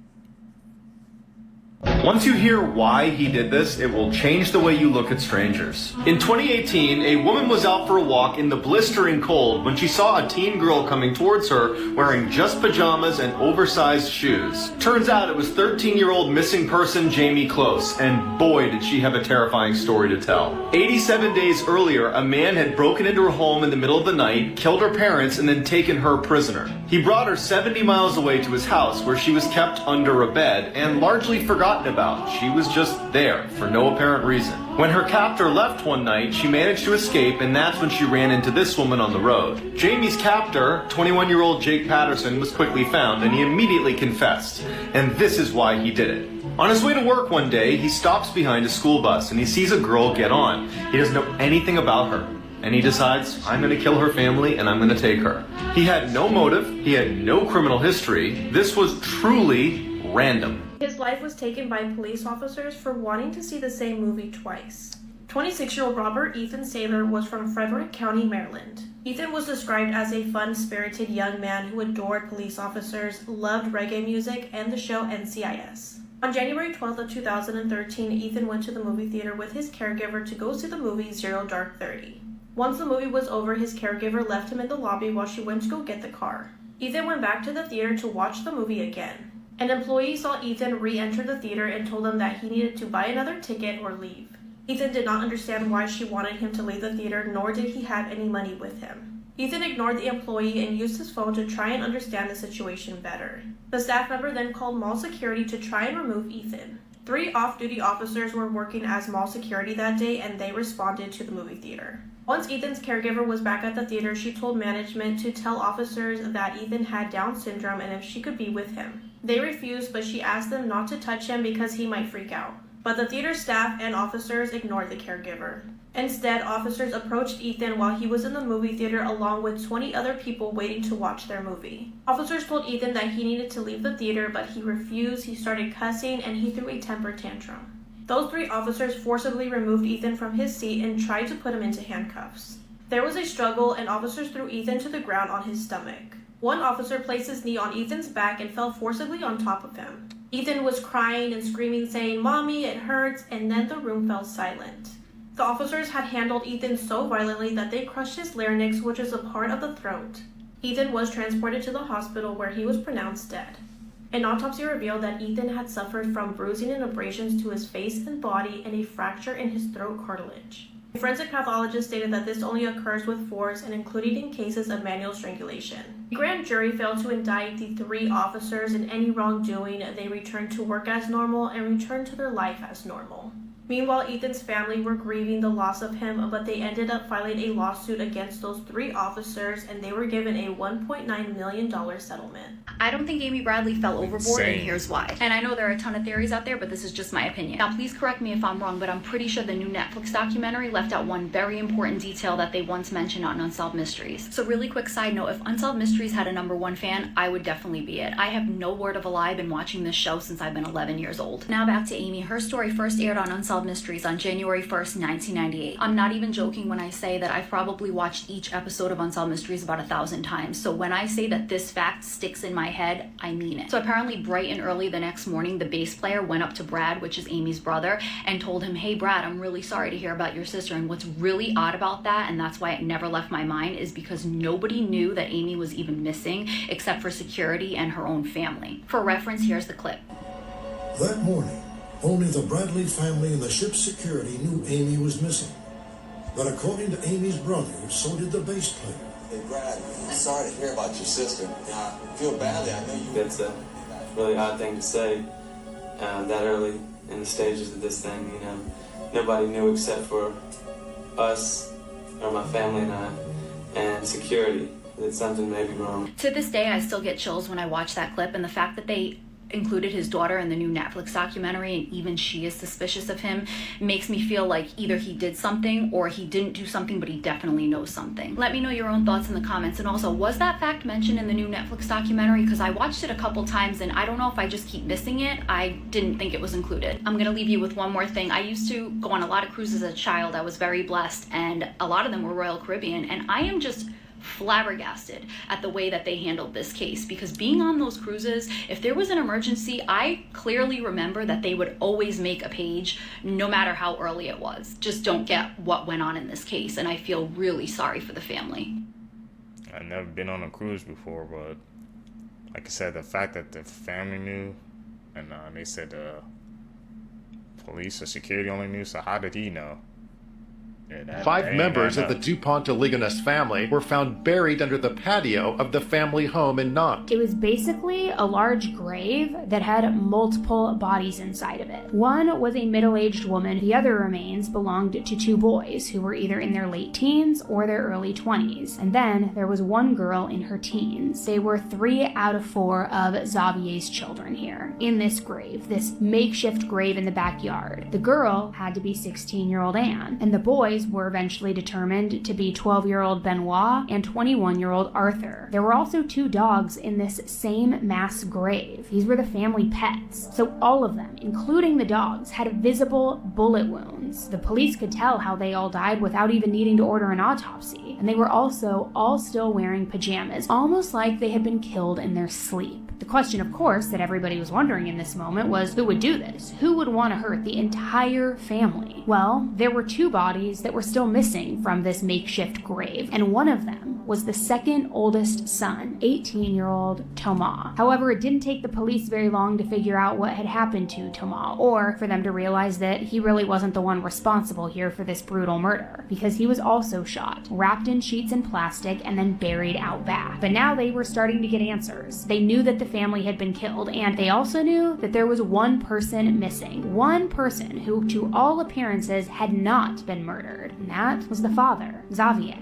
Once you hear why he did this, it will change the way you look at strangers. In 2018, a woman was out for a walk in the blistering cold when she saw a teen girl coming towards her wearing just pajamas and oversized shoes. Turns out it was 13-year-old missing person Jamie Close, and boy did she have a terrifying story to tell. 87 days earlier, a man had broken into her home in the middle of the night, killed her parents, and then taken her prisoner. He brought her 70 miles away to his house, where she was kept under a bed and largely forgotten about. She was just there for no apparent reason. When her captor left one night, she managed to escape, and that's when she ran into this woman on the road. Jamie's captor, 21-year-old Jake Patterson, was quickly found, and he immediately confessed. And this is why he did it. On his way to work one day, he stops behind a school bus and he sees a girl get on. He doesn't know anything about her, and he decides, I'm going to kill her family and I'm going to take her. He had no motive, he had no criminal history. This was truly random. His life was taken by police officers for wanting to see the same movie twice. 26-year-old Robert Ethan Saylor was from Frederick County, Maryland. Ethan was described as a fun-spirited young man who adored police officers, loved reggae music, and the show NCIS. On January 12th of 2013, Ethan went to the movie theater with his caregiver to go see the movie Zero Dark 30. Once the movie was over, his caregiver left him in the lobby while she went to go get the car. Ethan went back to the theater to watch the movie again. An employee saw Ethan re-enter the theater and told him that he needed to buy another ticket or leave. Ethan did not understand why she wanted him to leave the theater, nor did he have any money with him. Ethan ignored the employee and used his phone to try and understand the situation better. The staff member then called mall security to try and remove Ethan. 3 off-duty officers were working as mall security that day, and they responded to the movie theater. Once Ethan's caregiver was back at the theater, she told management to tell officers that Ethan had Down syndrome and if she could be with him. They refused, but she asked them not to touch him because he might freak out. But the theater staff and officers ignored the caregiver. Instead, officers approached Ethan while he was in the movie theater along with 20 other people waiting to watch their movie. Officers told Ethan that he needed to leave the theater, but he refused, he started cussing, and he threw a temper tantrum. Those 3 officers forcibly removed Ethan from his seat and tried to put him into handcuffs. There was a struggle, and officers threw Ethan to the ground on his stomach. One officer placed his knee on Ethan's back and fell forcibly on top of him. Ethan was crying and screaming, saying, "Mommy, it hurts," and then the room fell silent. The officers had handled Ethan so violently that they crushed his larynx, which is a part of the throat. Ethan was transported to the hospital where he was pronounced dead. An autopsy revealed that Ethan had suffered from bruising and abrasions to his face and body and a fracture in his throat cartilage. A forensic pathologist stated that this only occurs with force and included in cases of manual strangulation. The grand jury failed to indict the 3 officers in any wrongdoing. They returned to work as normal and returned to their life as normal. Meanwhile, Ethan's family were grieving the loss of him, but they ended up filing a lawsuit against those 3 officers, and they were given a $1.9 million settlement. I don't think Amy Bradley fell overboard, and Insane. here's why. And I know there are a ton of theories out there, but this is just my opinion. Now, please correct me if I'm wrong, but I'm pretty sure the new Netflix documentary left out one very important detail that they once mentioned on Unsolved Mysteries. So really quick side note, if Unsolved Mysteries had a #1 fan, I would definitely be it. I have no word of a lie, been watching this show since I've been 11 years old. Now back to Amy. Her story first aired on Unsolved Mysteries on January 1st, 1998. I'm not even joking when I say that I've probably watched each episode of Unsolved Mysteries about 1,000 times. So when I say that this fact sticks in my head, I mean it. So apparently bright and early the next morning, the bass player went up to Brad, which is Amy's brother, and told him, "Hey Brad, I'm really sorry to hear about your sister." And what's really odd about that, and that's why it never left my mind, is because nobody knew that Amy was even missing except for security and her own family. For reference, here's the clip. That morning, only the Bradley family and the ship's security knew Amy was missing. But according to Amy's brother, so did the bass player. Hey Brad, I'm sorry to hear about your sister. I feel badly, I know you. That's a really odd thing to say that early in the stages of this thing, you know. Nobody knew except for us, or my family and I, and security, that something may be wrong. To this day, I still get chills when I watch that clip, and the fact that they included his daughter in the new Netflix documentary and even she is suspicious of him makes me feel like either he did something or he didn't do something, but he definitely knows something. Let me know your own thoughts in the comments. And also, was that fact mentioned in the new Netflix documentary? Because I watched it a couple times and I don't know if I just keep missing it. I didn't think it was included. I'm gonna leave you with one more thing. I used to go on a lot of cruises as a child. I was very blessed, and a lot of them were Royal Caribbean, and I am just flabbergasted at the way that they handled this case, because being on those cruises, if there was an emergency, I clearly remember that they would always make a page no matter how early it was. Just don't get what went on in this case, and I feel really sorry for the family. I've never been on a cruise before, but like I said, the fact that the family knew, and they said the police or security only knew, so how did he know? Yeah, 5 members of the DuPont de Ligonnès family were found buried under the patio of the family home in Nantes. It was basically a large grave that had multiple bodies inside of it. One was a middle-aged woman. The other remains belonged to 2 boys who were either in their late teens or their early 20s. And then there was one girl in her teens. They were 3 out of 4 of Xavier's children here in this grave, this makeshift grave in the backyard. The girl had to be 16-year-old Anne, and the boys were eventually determined to be 12-year-old Benoit and 21-year-old Arthur. There were also 2 dogs in this same mass grave. These were the family pets. So all of them, including the dogs, had visible bullet wounds. The police could tell how they all died without even needing to order an autopsy. And they were also all still wearing pajamas, almost like they had been killed in their sleep. The question, of course, that everybody was wondering in this moment was, who would do this? Who would want to hurt the entire family? Well, there were 2 bodies that were still missing from this makeshift grave, and one of them was the second oldest son, 18-year-old Thomas. However, it didn't take the police very long to figure out what had happened to Thomas, or for them to realize that he really wasn't the one responsible here for this brutal murder, because he was also shot, wrapped in sheets and plastic, and then buried out back. But now they were starting to get answers. They knew that the family had been killed, and they also knew that there was one person missing. One person who, to all appearances, had not been murdered. And that was the father, Xavier.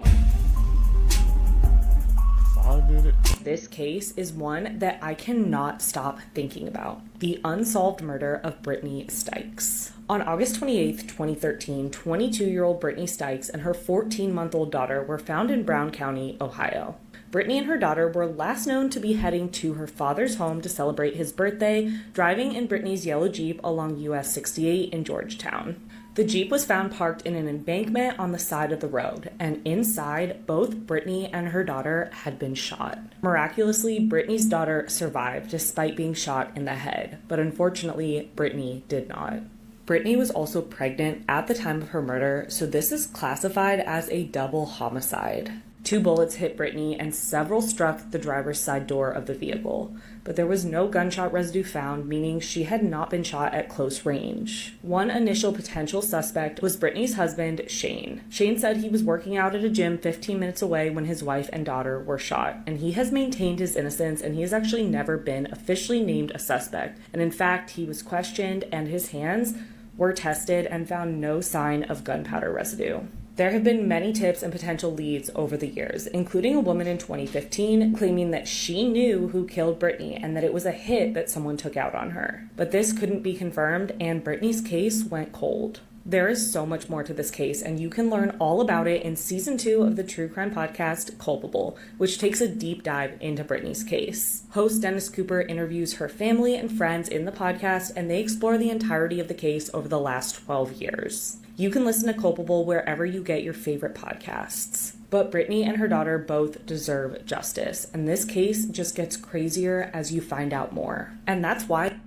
Father did it? This case is one that I cannot stop thinking about. The unsolved murder of Brittany Stykes. On August 28, 2013, 22-year-old Brittany Stykes and her 14-month-old daughter were found in Brown County, Ohio. Brittany and her daughter were last known to be heading to her father's home to celebrate his birthday, driving in Brittany's yellow Jeep along US 68 in Georgetown. The Jeep was found parked in an embankment on the side of the road, and inside, both Brittany and her daughter had been shot. Miraculously, Brittany's daughter survived despite being shot in the head, but unfortunately, Brittany did not. Brittany was also pregnant at the time of her murder, so this is classified as a double homicide. 2 bullets hit Brittany and several struck the driver's side door of the vehicle, but there was no gunshot residue found, meaning she had not been shot at close range. One initial potential suspect was Brittany's husband, Shane. Shane said he was working out at a gym 15 minutes away when his wife and daughter were shot, and he has maintained his innocence, and he has actually never been officially named a suspect. And in fact, he was questioned and his hands were tested and found no sign of gunpowder residue. There have been many tips and potential leads over the years, including a woman in 2015 claiming that she knew who killed Brittany and that it was a hit that someone took out on her. But this couldn't be confirmed, and Brittany's case went cold. There is so much more to this case, and you can learn all about it in Season 2 of the true crime podcast, Culpable, which takes a deep dive into Brittany's case. Host Dennis Cooper interviews her family and friends in the podcast, and they explore the entirety of the case over the last 12 years. You can listen to Culpable wherever you get your favorite podcasts. But Brittany and her daughter both deserve justice, and this case just gets crazier as you find out more. And that's why...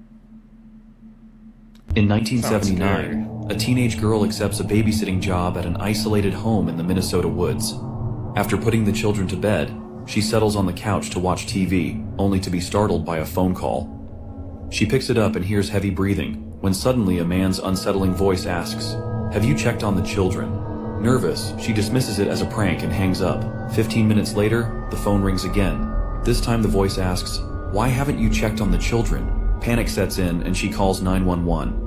In 1979, a teenage girl accepts a babysitting job at an isolated home in the Minnesota woods. After putting the children to bed, she settles on the couch to watch TV, only to be startled by a phone call. She picks it up and hears heavy breathing, when suddenly a man's unsettling voice asks, "Have you checked on the children?" Nervous, she dismisses it as a prank and hangs up. 15 minutes later, the phone rings again. This time the voice asks, "Why haven't you checked on the children?" Panic sets in and she calls 911.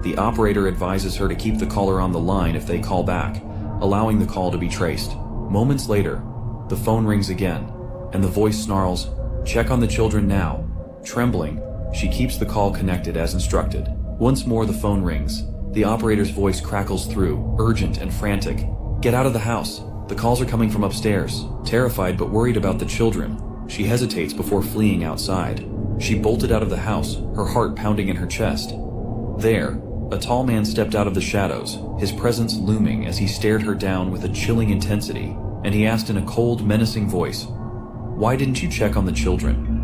The operator advises her to keep the caller on the line if they call back, allowing the call to be traced. Moments later, the phone rings again, and the voice snarls, "Check on the children now." Trembling, she keeps the call connected as instructed. Once more the phone rings. The operator's voice crackles through, urgent and frantic. "Get out of the house. The calls are coming from upstairs." Terrified but worried about the children, she hesitates before fleeing outside. She bolted out of the house, her heart pounding in her chest. There, a tall man stepped out of the shadows, his presence looming as he stared her down with a chilling intensity, and he asked in a cold, menacing voice, "Why didn't you check on the children?"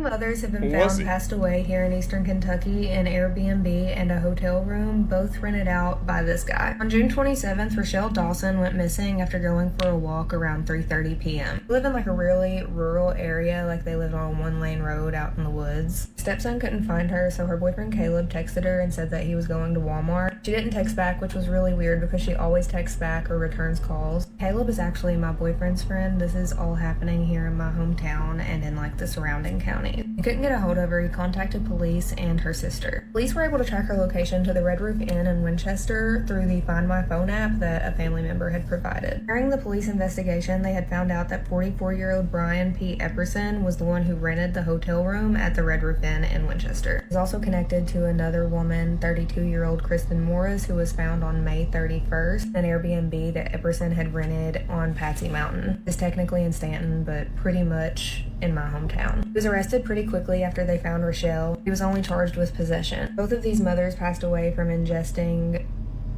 Others have been found passed away here in eastern Kentucky in Airbnb and a hotel room, both rented out by this guy. On June 27th, Rochelle Dawson went missing after going for a walk around 3:30 p.m. They live in like a really rural area, like they lived on a one-lane road out in the woods. Stepson couldn't find her, so her boyfriend Caleb texted her and said that he was going to Walmart. She didn't text back, which was really weird because she always texts back or returns calls. Caleb is actually my boyfriend's friend. This is all happening here in my hometown and in like the surrounding counties. He couldn't get a hold of her. He contacted police and her sister. Police were able to track her location to the Red Roof Inn in Winchester through the Find My Phone app that a family member had provided. During the police investigation, they had found out that 44-year-old Brian P. Epperson was the one who rented the hotel room at the Red Roof Inn in Winchester. He was also connected to another woman, 32-year-old Kristen Morris, who was found on May 31st, an Airbnb that Epperson had rented on Patsy Mountain. It's technically in Stanton, but pretty much in my hometown. He was arrested pretty quickly after they found Rochelle. He was only charged with possession. Both of these mothers passed away from ingesting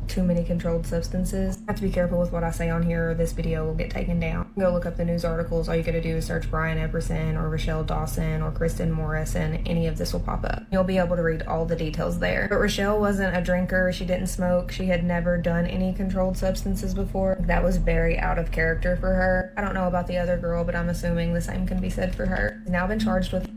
too many controlled substances. I have to be careful with what I say on here or this video will get taken down. Go look up the news articles. All you gotta do is search Brian Epperson or Rochelle Dawson or Kristen Morris and any of this will pop up. You'll be able to read all the details there. But Rochelle wasn't a drinker. She didn't smoke. She had never done any controlled substances before. That was very out of character for her. I don't know about the other girl, but I'm assuming the same can be said for her. She's now been charged with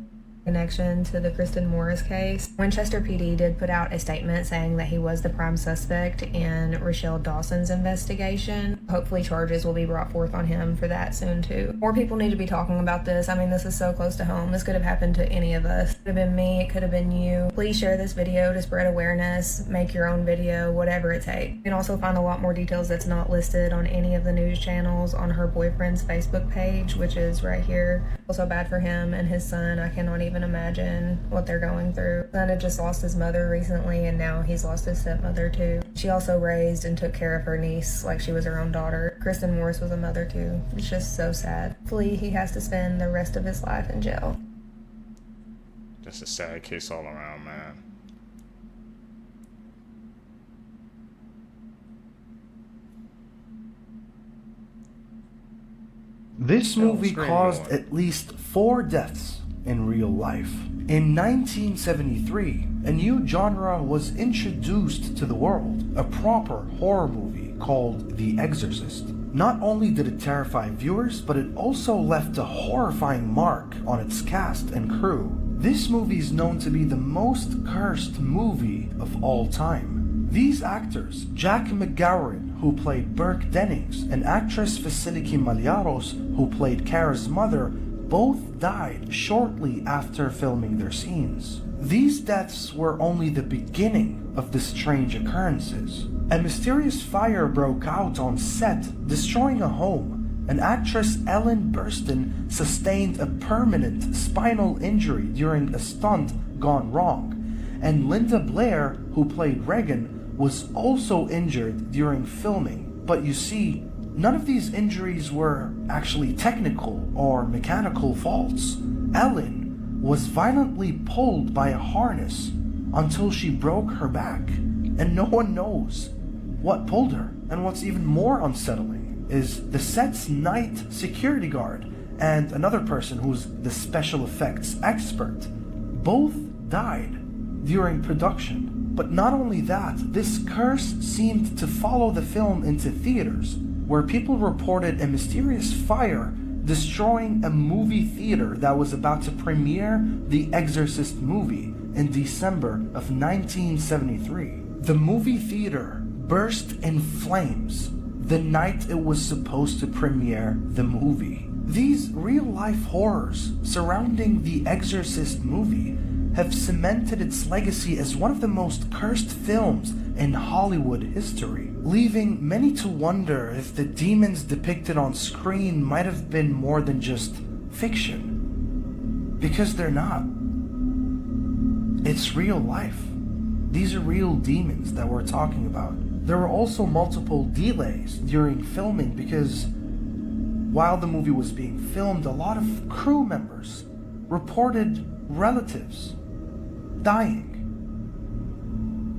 connection to the Kristen Morris case. Winchester PD did put out a statement saying that he was the prime suspect in Rochelle Dawson's investigation. Hopefully charges will be brought forth on him for that soon too. More people need to be talking about this. I mean, this is so close to home. This could have happened to any of us. It could have been me, it could have been you. Please share this video to spread awareness, make your own video, whatever it takes. You can also find a lot more details that's not listed on any of the news channels on her boyfriend's Facebook page, which is right here. Also bad for him and his son. I cannot even imagine what they're going through. His son had just lost his mother recently, and now he's lost his stepmother too. She also raised and took care of her niece like she was her own daughter. Kristen Morris was a mother too. It's just so sad. Hopefully he has to spend the rest of his life in jail. Just a sad case all around, man. This movie caused at least 4 deaths in real life. In 1973, a new genre was introduced to the world, a proper horror movie called The Exorcist. Not only did it terrify viewers, but it also left a horrifying mark on its cast and crew. This movie is known to be the most cursed movie of all time. These actors, Jack McGowan, who played Burke Dennings, and actress Vasiliki Maliaros, who played Kara's mother, both died shortly after filming their scenes. These deaths were only the beginning of the strange occurrences. A mysterious fire broke out on set, destroying a home, and actress Ellen Burstyn sustained a permanent spinal injury during a stunt gone wrong, and Linda Blair, who played Regan, was also injured during filming. But you see, none of these injuries were actually technical or mechanical faults. Ellen was violently pulled by a harness until she broke her back, and no one knows what pulled her. And what's even more unsettling is the set's night security guard and another person who's the special effects expert both died during production. But not only that, this curse seemed to follow the film into theaters, where people reported a mysterious fire destroying a movie theater that was about to premiere The Exorcist movie in December of 1973. The movie theater burst in flames the night it was supposed to premiere the movie. These real-life horrors surrounding The Exorcist movie have cemented its legacy as one of the most cursed films in Hollywood history, leaving many to wonder if the demons depicted on screen might have been more than just fiction. Because they're not. It's real life. These are real demons that we're talking about. There were also multiple delays during filming because while the movie was being filmed, a lot of crew members reported relatives dying.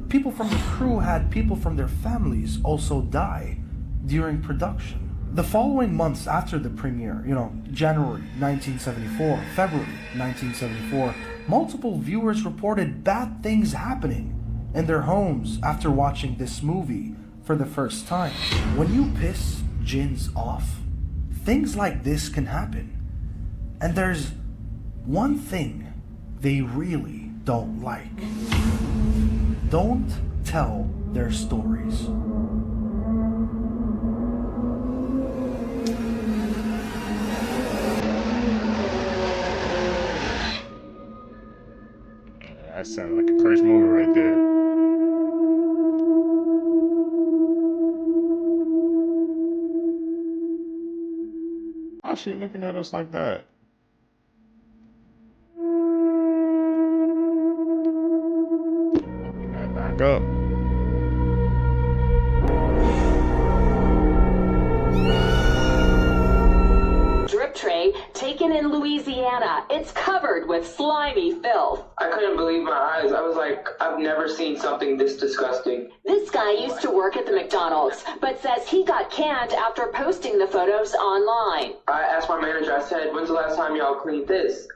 People from the crew had people from their families also die during production. The following months after the premiere, January 1974, February 1974, multiple viewers reported bad things happening in their homes after watching this movie for the first time. When you piss jinns off, things like this can happen. And there's one thing they really don't like. Don't tell their stories. That sounds like a cursed movie right there. Why is she looking at us like that? Back up. Drip tray taken in Louisiana. It's covered with slimy filth. I couldn't believe my eyes. I was like, I've never seen something this disgusting. This guy used to work at the McDonald's, but says he got canned after posting the photos online. I asked my manager, I said, when's the last time y'all cleaned this?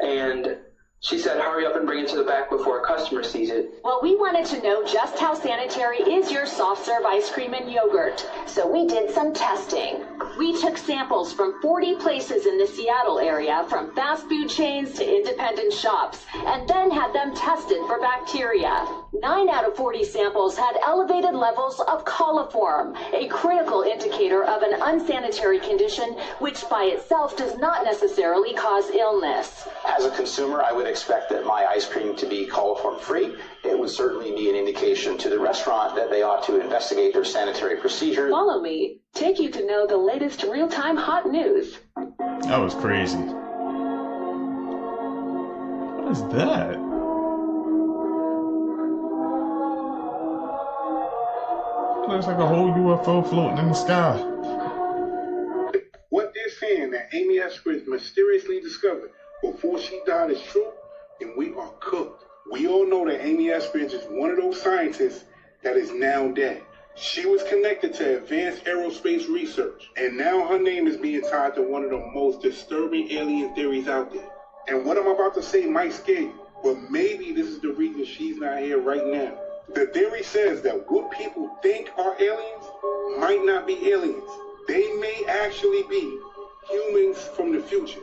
And she said, hurry up and bring it to the back before a customer sees it. Well, we wanted to know just how sanitary is your soft serve ice cream and yogurt, so we did some testing. We took samples from 40 places in the Seattle area, from fast food chains to independent shops, and then had them tested for bacteria. 9 out of 40 samples had elevated levels of coliform, a critical indicator of an unsanitary condition which by itself does not necessarily cause illness. As a consumer, I would expect that my ice cream to be coliform-free. It would certainly be an indication to the restaurant that they ought to investigate their sanitary procedures. Follow me. Take you to know the latest real-time hot news. That was crazy. What is that? Looks like a whole UFO floating in the sky. What they're saying that Amy Esperance mysteriously discovered before she died is true, and we are cooked. We all know that Amy Esperance is one of those scientists that is now dead. She was connected to advanced aerospace research, and now her name is being tied to one of the most disturbing alien theories out there. And what I'm about to say might scare you, but maybe this is the reason she's not here right now. The theory says that what people think are aliens might not be aliens. They may actually be humans from the future.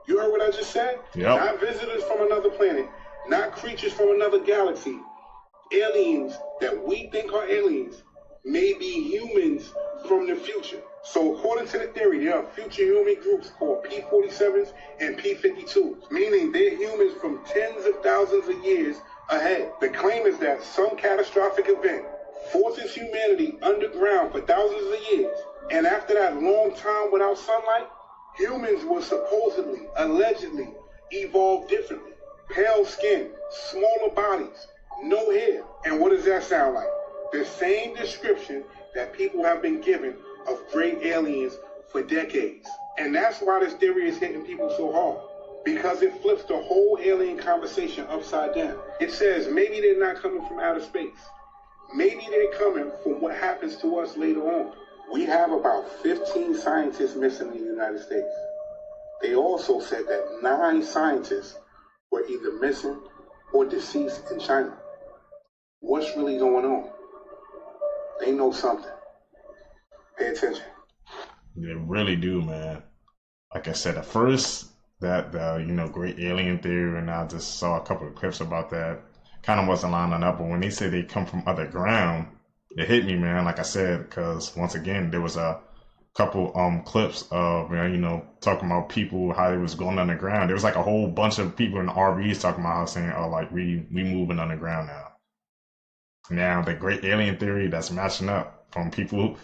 You heard what I just said? Yep. Not visitors from another planet, not creatures from another galaxy. Aliens that we think are aliens may be humans from the future. So according to the theory, there are future human groups called P-47s and P-52s, meaning they're humans from tens of thousands of years ahead. The claim is that some catastrophic event forces humanity underground for thousands of years, and after that long time without sunlight, humans will supposedly, allegedly, evolve differently. Pale skin, smaller bodies, no hair. And what does that sound like? The same description that people have been given of great aliens for decades. And that's why this theory is hitting people so hard, because it flips the whole alien conversation upside down. It says maybe they're not coming from outer space. Maybe they're coming from what happens to us later on. We have about 15 scientists missing in the United States. They also said that 9 scientists were either missing or deceased in China. What's really going on? They know something. Pay attention. They really do, man. Like I said, at first, that great alien theory, and I just saw a couple of clips about that, kind of wasn't lining up. But when they say they come from other ground, it hit me, man. Like I said, because once again, there was a couple clips of talking about people, how they was going underground. There was like a whole bunch of people in the RVs talking about how saying, "Oh, like we moving underground now." Now the great alien theory that's matching up from people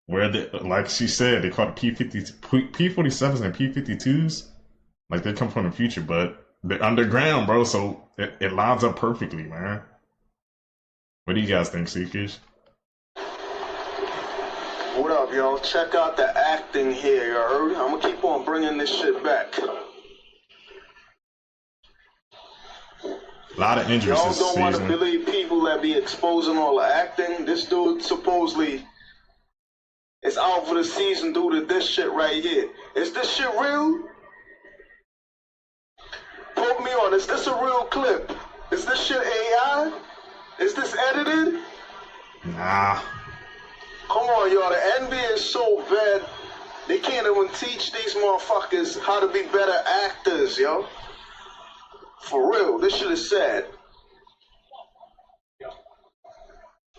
where they, like she said, they call it P-47s and P-52s. Like they come from the future, but they're underground, bro. So it lines up perfectly, man. What do you guys think, Seafish? What up, y'all? Check out the acting here, you heard? I'm gonna keep on bringing this shit back. A lot of injuries Y'all this don't want to season. believe people that be exposing all the acting. This dude supposedly is out for the season due to this shit right here. Is this shit real? Put me on. Is this a real clip? Is this shit AI? Is this edited? Nah. Come on, y'all. The NBA is so bad, they can't even teach these motherfuckers how to be better actors, yo. For real, this shit is sad.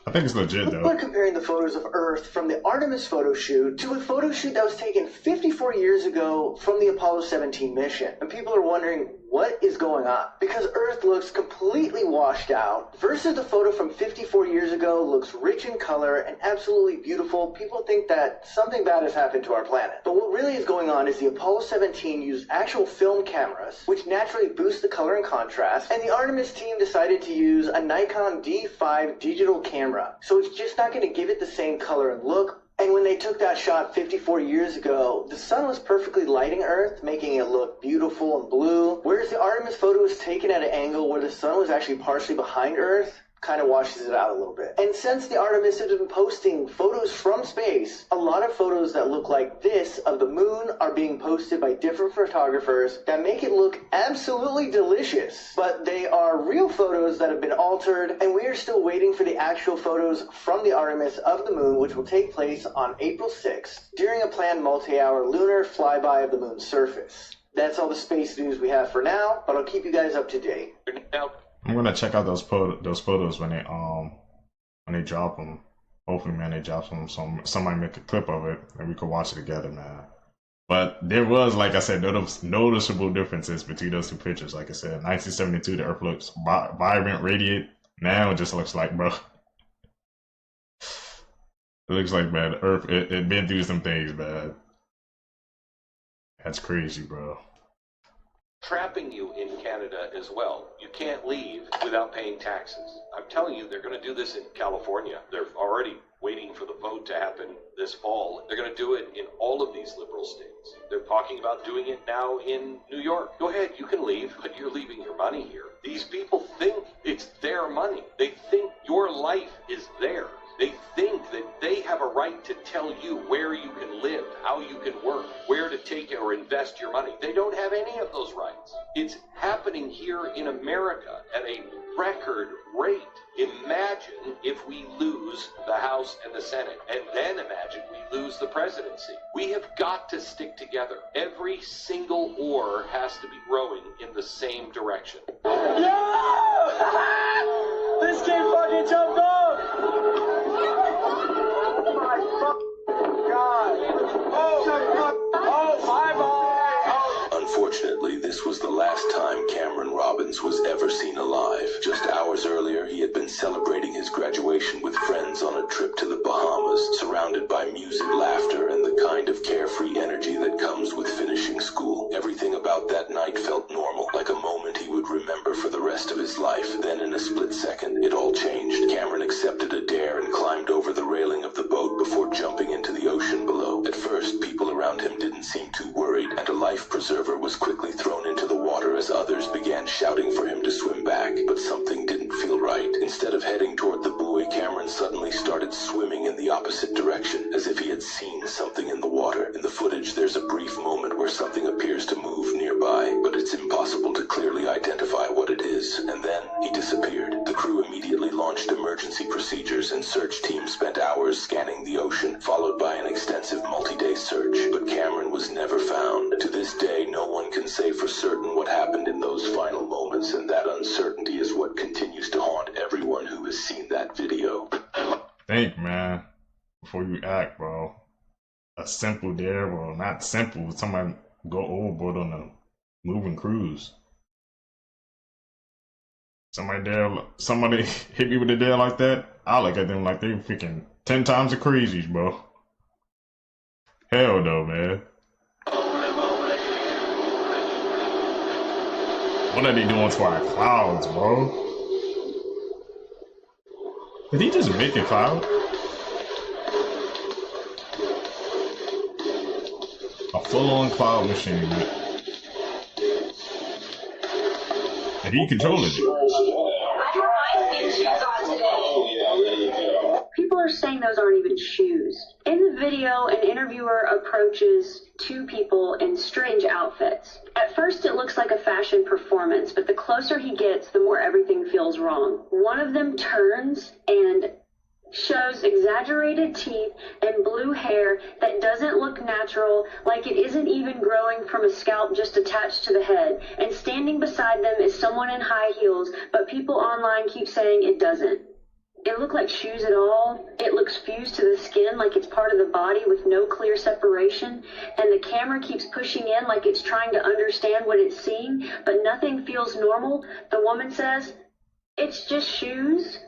I think it's legit, People though. are comparing the photos of Earth from the Artemis photo shoot to a photo shoot that was taken 54 years ago from the Apollo 17 mission. And people are wondering, what is going on? Because Earth looks completely washed out, versus the photo from 54 years ago looks rich in color and absolutely beautiful. People think that something bad has happened to our planet. But what really is going on is the Apollo 17 used actual film cameras, which naturally boost the color and contrast, and the Artemis team decided to use a Nikon D5 digital camera. So it's just not going to give it the same color and look. And when they took that shot 54 years ago, the sun was perfectly lighting Earth, making it look beautiful and blue, whereas the Artemis photo was taken at an angle where the sun was actually partially behind Earth. kind of washes it out a little bit. And since the Artemis has been posting photos from space, a lot of photos that look like this of the moon are being posted by different photographers that make it look absolutely delicious. But they are real photos that have been altered, and we are still waiting for the actual photos from the Artemis of the moon, which will take place on April 6th during a planned multi-hour lunar flyby of the moon's surface. That's all the space news we have for now, but I'll keep you guys up to date. I'm gonna check out those photos when they drop them. Hopefully, man, they drop them. Somebody make a clip of it and we can watch it together, man. But there was, like I said, noticeable differences between those two pictures. Like I said, 1972, the Earth looks vibrant, radiant. Now it just looks like, bro. It looks like, man, the Earth it been through some things, man. That's crazy, bro. Trapping you in Canada as well. You can't leave without paying taxes. I'm telling you, they're going to do this in California. They're already waiting for the vote to happen this fall. They're going to do it in all of these liberal states. They're talking about doing it now in New York. Go ahead, you can leave, but you're leaving your money here. These people think it's their money. They think your life is theirs. They think that they have a right to tell you where you can live, how you can work, where to take or invest your money. They don't have any of those rights. It's happening here in America at a record rate. Imagine if we lose the House and the Senate, and then imagine we lose the presidency. We have got to stick together. Every single oar has to be rowing in the same direction. No! This kid fucking jumped off! Oh my God! Oh, bye-bye! Unfortunately, this was the last time Cameron Robbins was ever seen alive. Just hours earlier, he had been celebrating his graduation with friends on a trip to the Bahamas, surrounded by music, laughter, and the kind of carefree energy that comes with finishing school. Everything about that night felt normal, like a moment he would remember for the rest of his life. Then in a split second, it all changed. Cameron accepted a dare and climbed over the railing of the boat before jumping into the ocean below. At first, people around him didn't seem too worried, and a life preserver was quickly thrown into the water as others began shouting for him to swim back. But something didn't feel right. Instead of heading toward the buoy, Cameron suddenly started swimming in the opposite direction, as if he had seen something in the water. In the footage, there's a brief moment where something appears to move nearby, but it's impossible to clearly identify what it is, and then he disappeared. The crew immediately launched emergency procedures, and search teams spent hours scanning the ocean, followed by an extensive multi-day search. But Cameron was never found. To this day, no one can say for certain what happened in those final moments, and that uncertainty is what continues to haunt everyone who has seen that video. Think, man, before you act, bro. A simple dare, well, not simple. Somebody go overboard on a moving cruise. Somebody hit me with a dare like that. I look at them like they freaking 10 times the crazies, bro. Hell no, man. What are they doing to our clouds, bro? Did he just make a cloud? A full-on cloud machine. And he controlling it. People are saying those aren't even shoes. In the video, an interviewer approaches two people in strange outfits. At first, it looks like a fashion performance, but the closer he gets, the more everything feels wrong. One of them turns and shows exaggerated teeth and blue hair that doesn't look natural, like it isn't even growing from a scalp just attached to the head. And standing beside them is someone in high heels, but people online keep saying it doesn't. It looked like shoes at all. It looks fused to the skin like it's part of the body with no clear separation. And the camera keeps pushing in like it's trying to understand what it's seeing, but nothing feels normal. The woman says, "It's just shoes,"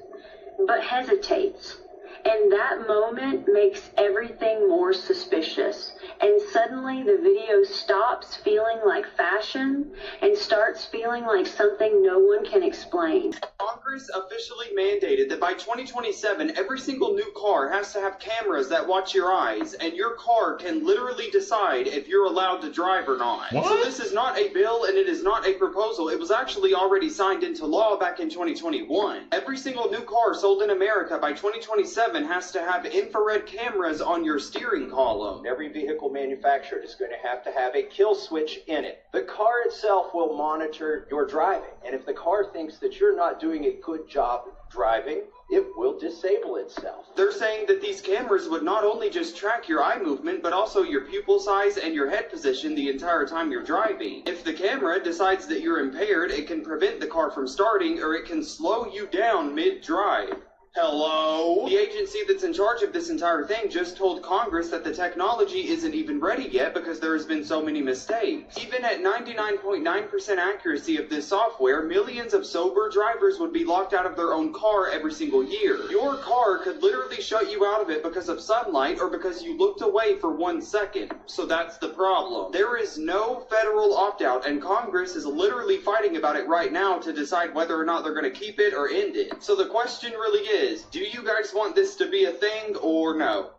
but hesitates. And that moment makes everything more suspicious. and suddenly the video stops feeling like fashion and starts feeling like something no one can explain. Congress officially mandated that by 2027, every single new car has to have cameras that watch your eyes, and your car can literally decide if you're allowed to drive or not. What? So this is not a bill and it is not a proposal. It was actually already signed into law back in 2021. Every single new car sold in America by 2027 has to have infrared cameras on your steering column. Every vehicle manufactured is going to have a kill switch in it. The car itself will monitor your driving, and if the car thinks that you're not doing a good job driving, it will disable itself. They're saying that these cameras would not only just track your eye movement, but also your pupil size and your head position the entire time you're driving. If the camera decides that you're impaired, it can prevent the car from starting, or it can slow you down mid-drive. Hello? The agency that's in charge of this entire thing just told Congress that the technology isn't even ready yet because there has been so many mistakes. Even at 99.9% accuracy of this software, millions of sober drivers would be locked out of their own car every single year. Your car could literally shut you out of it because of sunlight or because you looked away for 1 second. So that's the problem. There is no federal opt-out, and Congress is literally fighting about it right now to decide whether or not they're going to keep it or end it. So the question really is, do you guys want this to be a thing or no?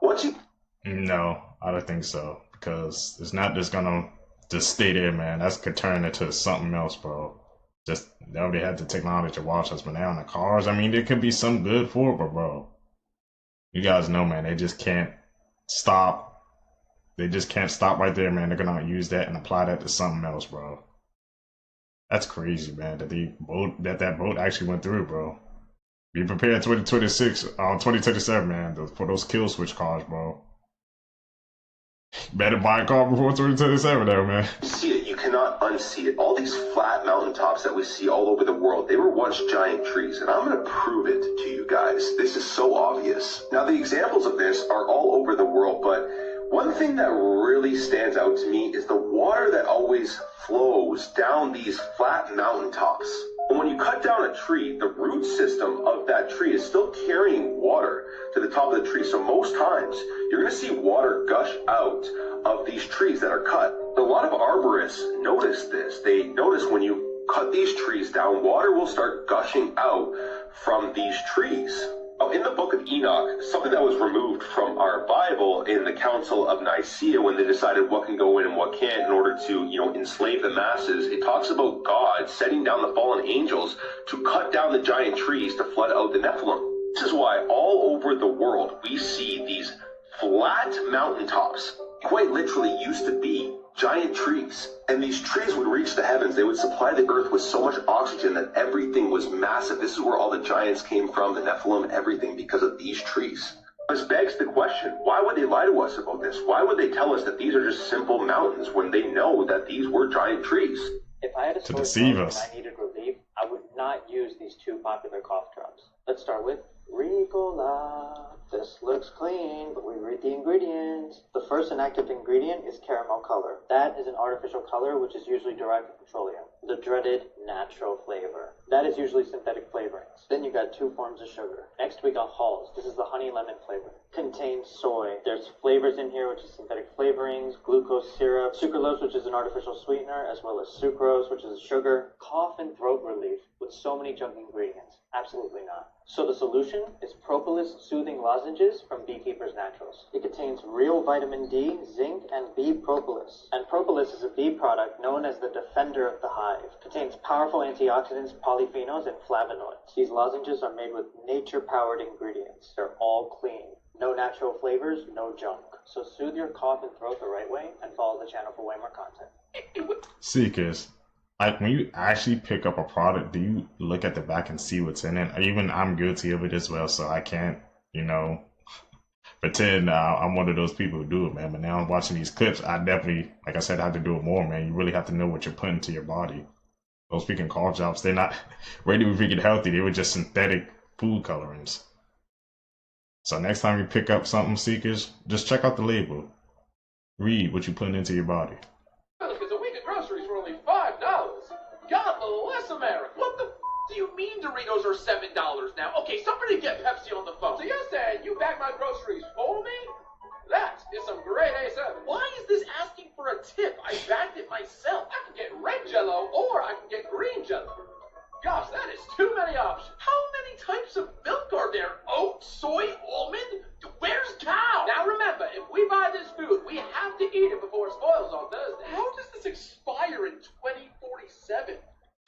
No, I don't think so. Because it's not just gonna just stay there, man. That could turn into something else, bro. Just, they already had the technology to watch us, but now in the cars, I mean, there could be some good for it, but bro, you guys know, man, they just can't stop. They just can't stop right there, man. They're gonna use that and apply that to something else, bro. That's crazy, man, that vote actually went through, bro. Be prepared 2027, man, for those kill switch cars, bro. Better buy a car before 2027, though, man. You see it, you cannot unsee it. All these flat mountaintops that we see all over the world, they were once giant trees, and I'm going to prove it to you guys. This is so obvious. Now, the examples of this are all over the world, but one thing that really stands out to me is the water that always flows down these flat mountaintops. And when you cut down a tree, the root system of that tree is still carrying water to the top of the tree. So most times, you're going to see water gush out of these trees that are cut. A lot of arborists notice this. They notice when you cut these trees down, water will start gushing out from these trees. In the book of Enoch, something that was removed from our Bible in the Council of Nicaea when they decided what can go in and what can't in order to, enslave the masses, it talks about God setting down the fallen angels to cut down the giant trees to flood out the Nephilim. This is why all over the world we see these flat mountaintops quite literally used to be giant trees. And these trees would reach the heavens. They would supply the earth with so much oxygen that everything was massive. This is where all the giants came from, the Nephilim, everything, because of these trees. This begs the question, why would they lie to us about this? Why would they tell us that these are just simple mountains when they know that these were giant trees? If I had a To deceive us. and I needed relief, I would not use these two popular cough drops. Let's start with Ricola. This looks clean, but we read the ingredients. The first and active ingredient is caramel color. That is an artificial color which is usually derived from petroleum. The dreaded natural flavor. That is usually synthetic flavorings. Then you got 2 forms of sugar. Next we got Halls. This is the honey lemon flavor. Contains soy. There's flavors in here which is synthetic flavorings, glucose syrup, sucralose which is an artificial sweetener, as well as sucrose which is sugar. Cough and throat relief with so many junk ingredients. Absolutely not. So the solution is Propolis Soothing Lozenges from Beekeepers Naturals. It contains real vitamin D, zinc, and bee propolis. And propolis is a bee product known as the defender of the hive. Contains powerful antioxidants, polyphenols, and flavonoids. These lozenges are made with nature-powered ingredients. They're all clean. No natural flavors, no junk. So soothe your cough and throat the right way and follow the channel for way more content. Seekers, like when you actually pick up a product, do you look at the back and see what's in it? Even I'm guilty of it as well, so I can't, pretend I'm one of those people who do it, man. But now I'm watching these clips, I definitely, like I said, I have to do it more, man. You really have to know what you're putting into your body. Those freaking cough drops, they're not ready to be freaking healthy. They were just synthetic food colorings. So next time you pick up something, Seekers, just check out the label. Read what you're putting into your body. Because a week of groceries for only $5. God bless America. What the do you mean Doritos are $7 now? Okay, somebody get Pepsi on the phone. So you're saying you bag my groceries for me? That is some grade A service. Why is this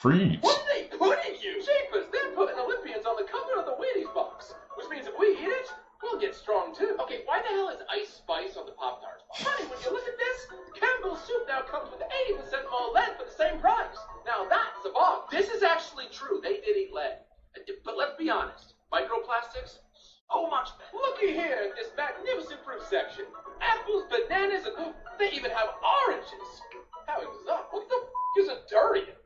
Freeze. What are they putting you? Jeepers, they're putting Olympians on the cover of the Wheaties box. Which means if we eat it, we'll get strong too. Okay, why the hell is Ice Spice on the Pop-Tarts box? Honey, when you look at this, Campbell's soup now comes with 80% more lead for the same price. Now that's a bomb. This is actually true. They did eat lead. But let's be honest. Microplastics? So much better. Looky here at this magnificent fruit section. Apples, bananas, and they even have oranges. How exotic. What the is a durian?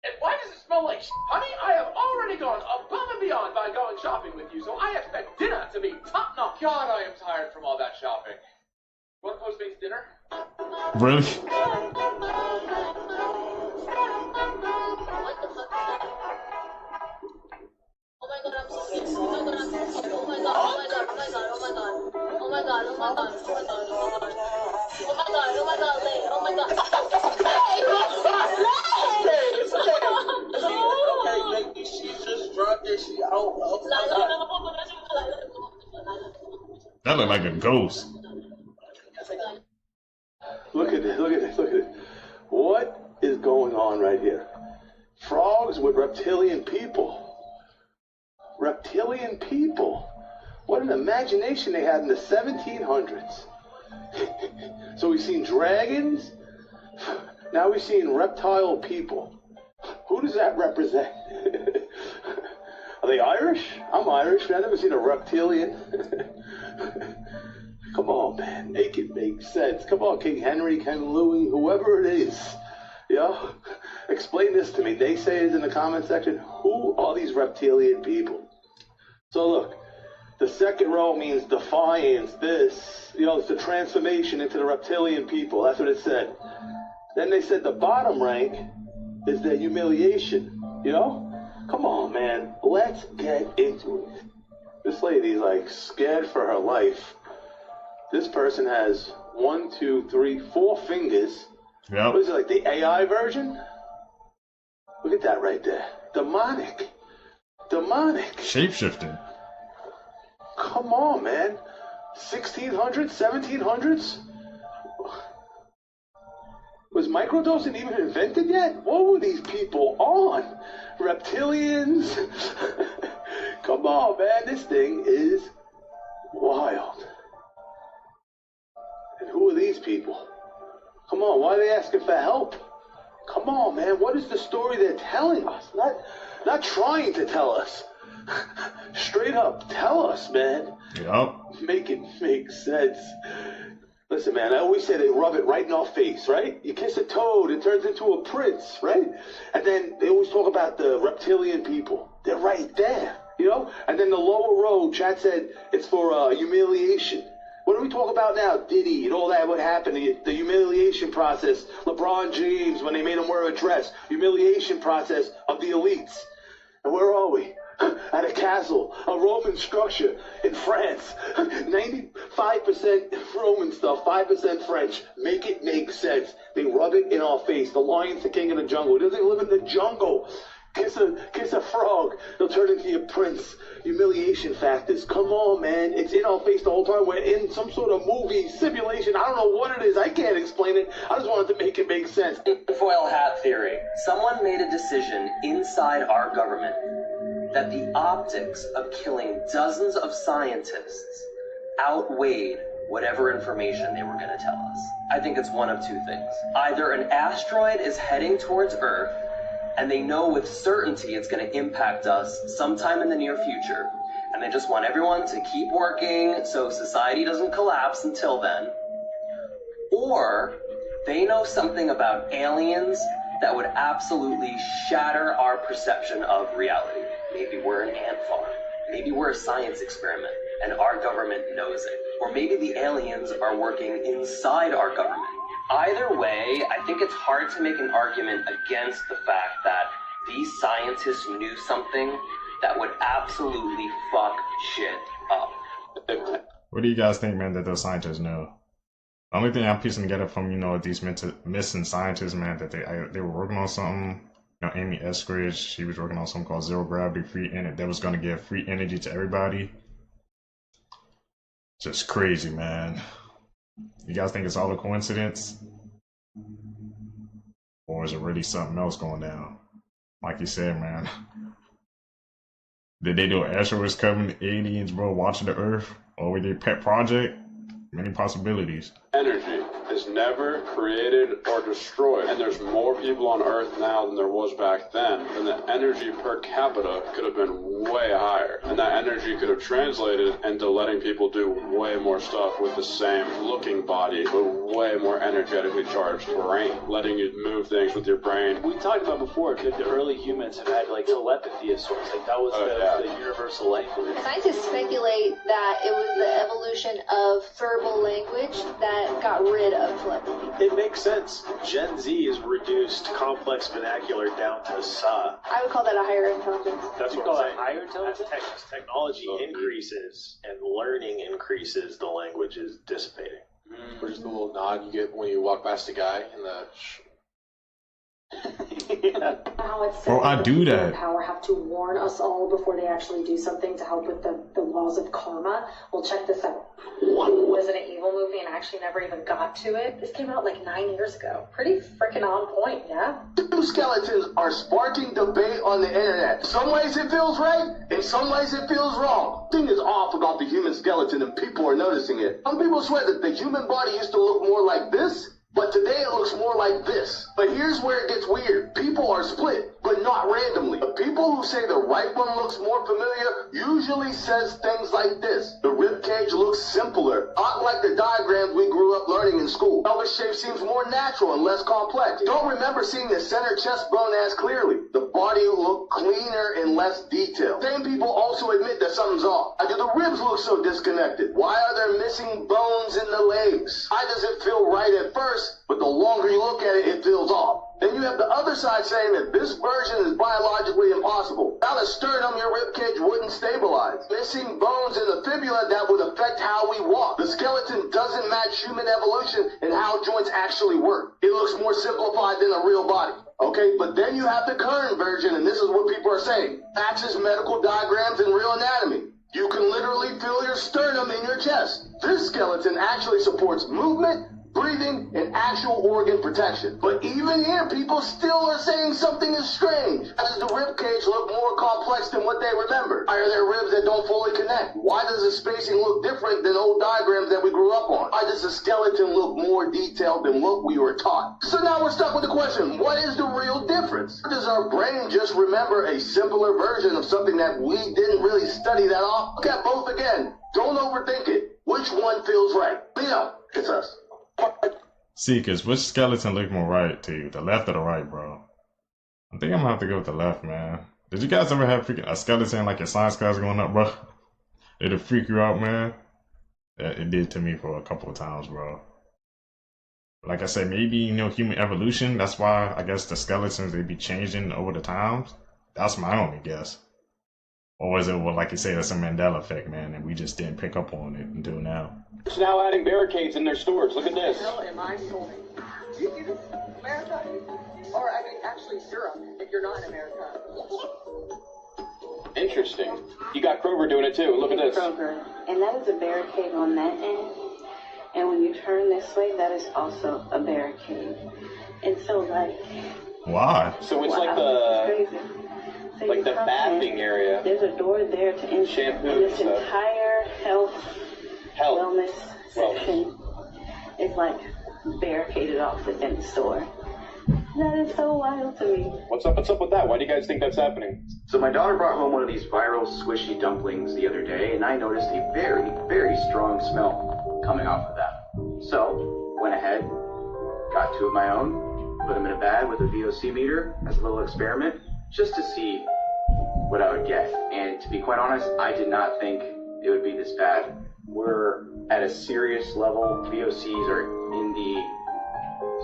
And why does it smell like Honey, I have already gone above and beyond by going shopping with you, so I expect dinner to be top-notch. God, I am tired from all that shopping. Want Postmates dinner? Really? That looked like a ghost. Look at this, look at this, look at this. What is going on right here? Frogs with reptilian people. Reptilian people. What an imagination they had in the 1700s. So we've seen dragons. Now we've seen reptile people. Who does that represent? Are they Irish? I'm Irish. I've never seen a reptilian. Come on, man. Make it make sense. Come on, King Henry, King Louis, whoever it is. Yeah? Explain this to me. They say it in the comment section. Who are these reptilian people? So look, the second row means defiance. This, it's the transformation into the reptilian people. That's what it said. Then they said the bottom rank is their humiliation. Come on, man. Let's get into it. This lady's like scared for her life. This person has 1, 2, 3, 4 fingers. Yep. What is it, like the AI version? Look at that right there. Demonic. Shapeshifting. Come on, man. 1600s, 1700s? Was microdosing even invented yet? What were these people on? Reptilians? Come on, man. This thing is wild. And who are these people? Come on, why are they asking for help? Come on, man. What is the story they're telling us? Not trying to tell us. Straight up, tell us, man. Yep. Make it make sense. Listen, man, I always say they rub it right in our face, right? You kiss a toad, it turns into a prince, right? And then they always talk about the reptilian people. They're right there, And then the lower row, chat said it's for humiliation. What do we talk about now? Diddy and all that, what happened, the humiliation process. LeBron James, when they made him wear a dress. Humiliation process of the elites. And where are we? At a castle, a Roman structure in France. 95% Roman stuff, 5% French. Make it make sense. They rub it in our face. The lion's the king of the jungle. He doesn't live in the jungle. Kiss a frog. They'll turn into your prince. Humiliation factors. Come on, man. It's in our face the whole time. We're in some sort of movie, simulation. I don't know what it is. I can't explain it. I just wanted to make it make sense. Foil hat theory. Someone made a decision inside our government that the optics of killing dozens of scientists outweighed whatever information they were going to tell us. I think it's one of two things. Either an asteroid is heading towards Earth, and they know with certainty it's going to impact us sometime in the near future, and they just want everyone to keep working so society doesn't collapse until then. Or they know something about aliens that would absolutely shatter our perception of reality. Maybe we're an ant farm. Maybe we're a science experiment, and our government knows it. Or maybe the aliens are working inside our government. Either way, I think it's hard to make an argument against the fact that these scientists knew something that would absolutely fuck shit up. What do you guys think, man, that those scientists know? The only thing I'm piecing together from, these missing scientists, man, that they were working on something. Amy Eskridge, she was working on something called Zero Gravity Free Energy that was going to give free energy to everybody. Just crazy, man. You guys think it's all a coincidence? Or is it really something else going down? like you said, man. Did they do asteroids coming, aliens, bro, watching the Earth, or with their pet project? Many possibilities. Energy is never created or destroyed, and there's more people on Earth now than there was back then, and the energy per capita could have been way higher, and that energy could have translated into letting people do way more stuff with the same looking body, but way more energetically charged brain, letting you move things with your brain. We talked about before, could the early humans have had like telepathy of sorts? Like that was the universal language. Scientists speculate that it was the evolution of verbal language that got rid of telepathy. It makes sense. Gen Z has reduced complex vernacular down to sa. I would call that a higher intelligence. That's what I'm saying. Higher intelligence? As technology increases and learning increases, the language is dissipating. Or just the little nod you get when you walk past a guy in the... How it's Bro, I do that. Power have to warn us all before they actually do something to help with the laws of karma. Well, check this out. Was it an evil movie and I actually never even got to it? This came out like 9 years ago. Pretty freaking on point, yeah? Two skeletons are sparking debate on the internet. Some ways it feels right, in some ways it feels wrong. Thing is off about the human skeleton and people are noticing it. Some people swear that the human body used to look more like this, but today it looks more like this. But here's where it gets weird. People are split, but not randomly. The people who say the right one looks more familiar usually says things like this. The rib cage looks simpler, not like the diagrams we grew up learning in school. Pelvis shape seems more natural and less complex. Don't remember seeing the center chest bone as clearly. The body looked cleaner and less detailed. Same people also admit that something's off. Why do the ribs look so disconnected? Why are there missing bones in the legs? Why does it feel right at first, but the longer you look at it, it feels off? Then you have the other side saying that this version is biologically impossible. Without a sternum, your ribcage wouldn't stabilize. Missing bones in the fibula that would affect how we walk. The skeleton doesn't match human evolution and how joints actually work. It looks more simplified than a real body. Okay, but then you have the current version, and this is what people are saying. Matches medical diagrams and real anatomy. You can literally feel your sternum in your chest. This skeleton actually supports movement, breathing, and actual organ protection. But even here, people still are saying something is strange. How does the rib cage look more complex than what they remember? Why are there ribs that don't fully connect? Why does the spacing look different than old diagrams that we grew up on? Why does the skeleton look more detailed than what we were taught? So now we're stuck with the question, what is the real difference? Or does our brain just remember a simpler version of something that we didn't really study that off? Look at both again. Don't overthink it. Which one feels right? It's us. See, because which skeleton look more right to you? The left or the right, bro? I think I'm gonna have to go with the left, man. Did you guys ever have a skeleton like your science class going up, bro? Did it freak you out, man? It did to me for a couple of times, bro. Like I said, maybe, you know, human evolution. That's why I guess the skeletons, they be changing over the times. That's my only guess. Or is it, well, like you say, that's a Mandela effect, man, and we just didn't pick up on it until now. It's now adding barricades in their stores. Look at this. What the hell am I sold? Do you see this? America? Or, I mean, actually, Europe, if you're not in America. Interesting. You got Kroger doing it too. Look at this. Kroger. And that is a barricade on that end. And when you turn this way, that is also a barricade. And so, like... Why? So it's like the... So like the bathing area. There's a door there to enter. Shampoo and this stuff. Entire health, wellness section is like barricaded off within the store. That is so wild to me. What's up with that? Why do you guys think that's happening? So my daughter brought home one of these viral squishy dumplings the other day, and I noticed a very, very strong smell coming off of that. So, went ahead, got two of my own, put them in a bag with a VOC meter as a little experiment, just to see what I would get. And to be quite honest, I did not think it would be this bad. We're at a serious level. VOCs are in the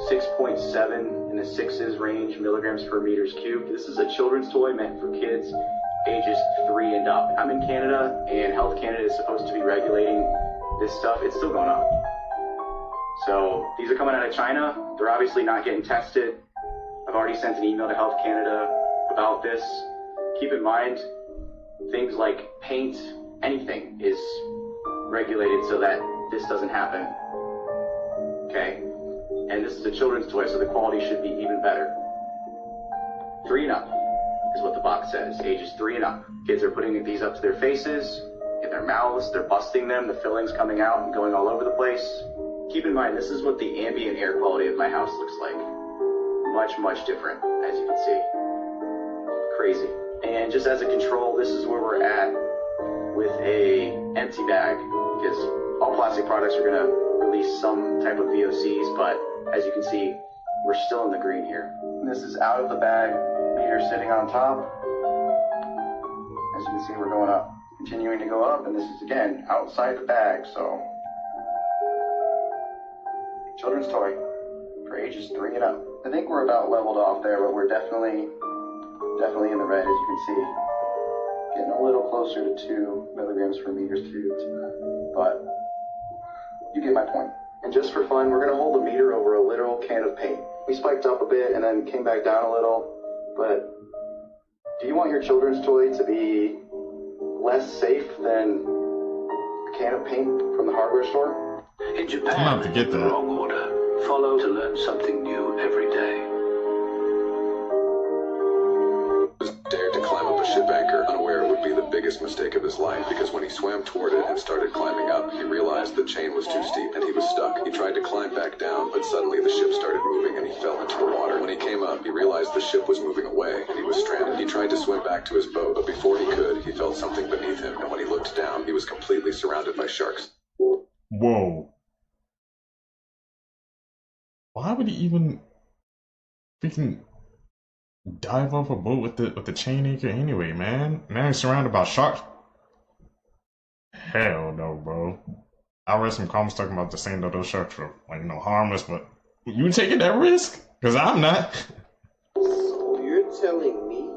6.7 in the 6s range, milligrams per meters cubed. This is a children's toy meant for kids ages 3 and up. I'm in Canada, and Health Canada is supposed to be regulating this stuff. It's still going on. So these are coming out of China. They're obviously not getting tested. I've already sent an email to Health Canada about this. Keep in mind, things like paint, anything is regulated so that this doesn't happen. Okay? And this is a children's toy, so the quality should be even better. 3 and up. is what the box says, ages 3 and up. Kids are putting these up to their faces, in their mouths, they're busting them, the fillings coming out and going all over the place. Keep in mind, this is what the ambient air quality of my house looks like. Much, much different, as you can see. Crazy. And just as a control, this is where we're at with a empty bag, because all plastic products are gonna release some type of VOCs, but as you can see, we're still in the green here. And this is out of the bag, meter sitting on top. As you can see, we're going up, continuing to go up, and this is again outside the bag, so. Children's toy for ages 3 and up. I think we're about leveled off there, but we're definitely in the red, as you can see. Getting a little closer to 2 milligrams per meters cubed, but you get my point. And just for fun, we're gonna hold the meter over a literal can of paint. We spiked up a bit and then came back down a little, but do you want your children's toy to be less safe than a can of paint from the hardware store? In Japan, I'm about to get that. wrong order. Follow to learn something new every day. Dared to climb up a ship anchor, unaware it would be the biggest mistake of his life, because when he swam toward it and started climbing up, he realized the chain was too steep and he was stuck. He tried to climb back down, but suddenly the ship started moving and he fell into the water. When he came up, he realized the ship was moving away and he was stranded. He tried to swim back to his boat, but before he could, he felt something beneath him, and when he looked down, he was completely surrounded by sharks. Whoa. Why would he even freaking dive off a boat with the chain anchor anyway, man? Now he's surrounded by sharks. Hell no, bro. I read some comments talking about the saying that those sharks are like, you know, harmless, but you taking that risk? Because I'm not. So you're telling me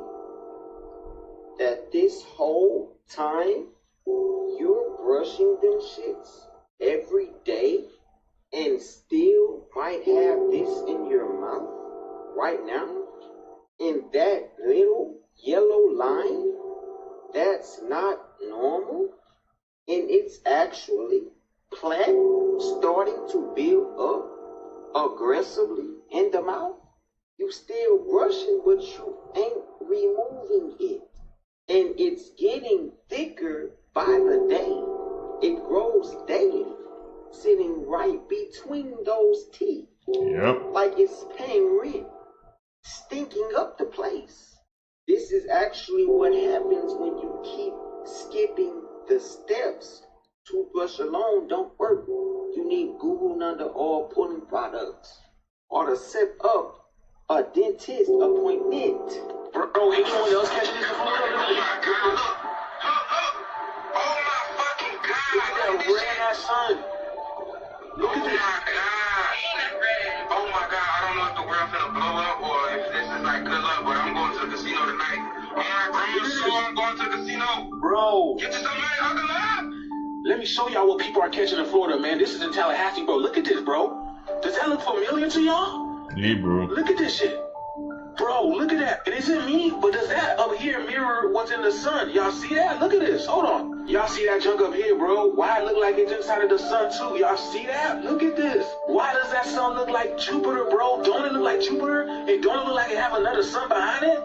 that this whole time you're brushing them shits every day and still might have this in your mouth right now? In that little yellow line? That's not normal? And it's actually plaque starting to build up aggressively in the mouth? You still brushing, but you ain't removing it. And it's getting thicker by the day. It grows daily, sitting right between those teeth. Yep. Like it's paying rent, stinking up the place. This is actually what happens when you keep skipping the steps. Toothbrush alone don't work. You need Google under all pulling products, or to set up a dentist appointment. Bro, anyone else catching this before? Look at that red-ass sun. Look at this. Oh my god, I don't know if the world finna blow up or if this is like good luck, but I'm going to the casino tonight. Oh my grandma's sure I'm going to the casino. Bro. Get you some money, Uncle Up. Let me show y'all what people are catching in Florida, man. This is in Tallahassee, bro. Look at this, bro. Does that look familiar to y'all? Yeah, bro. Look at this shit. Bro, look at that. It isn't me, but does that up here mirror what's in the sun? Y'all see that? Look at this. Hold on. Y'all see that junk up here, bro? Why it look like it's inside of the sun, too? Y'all see that? Look at this. Why does that sun look like Jupiter, bro? Don't it look like Jupiter? And don't it look like it have another sun behind it?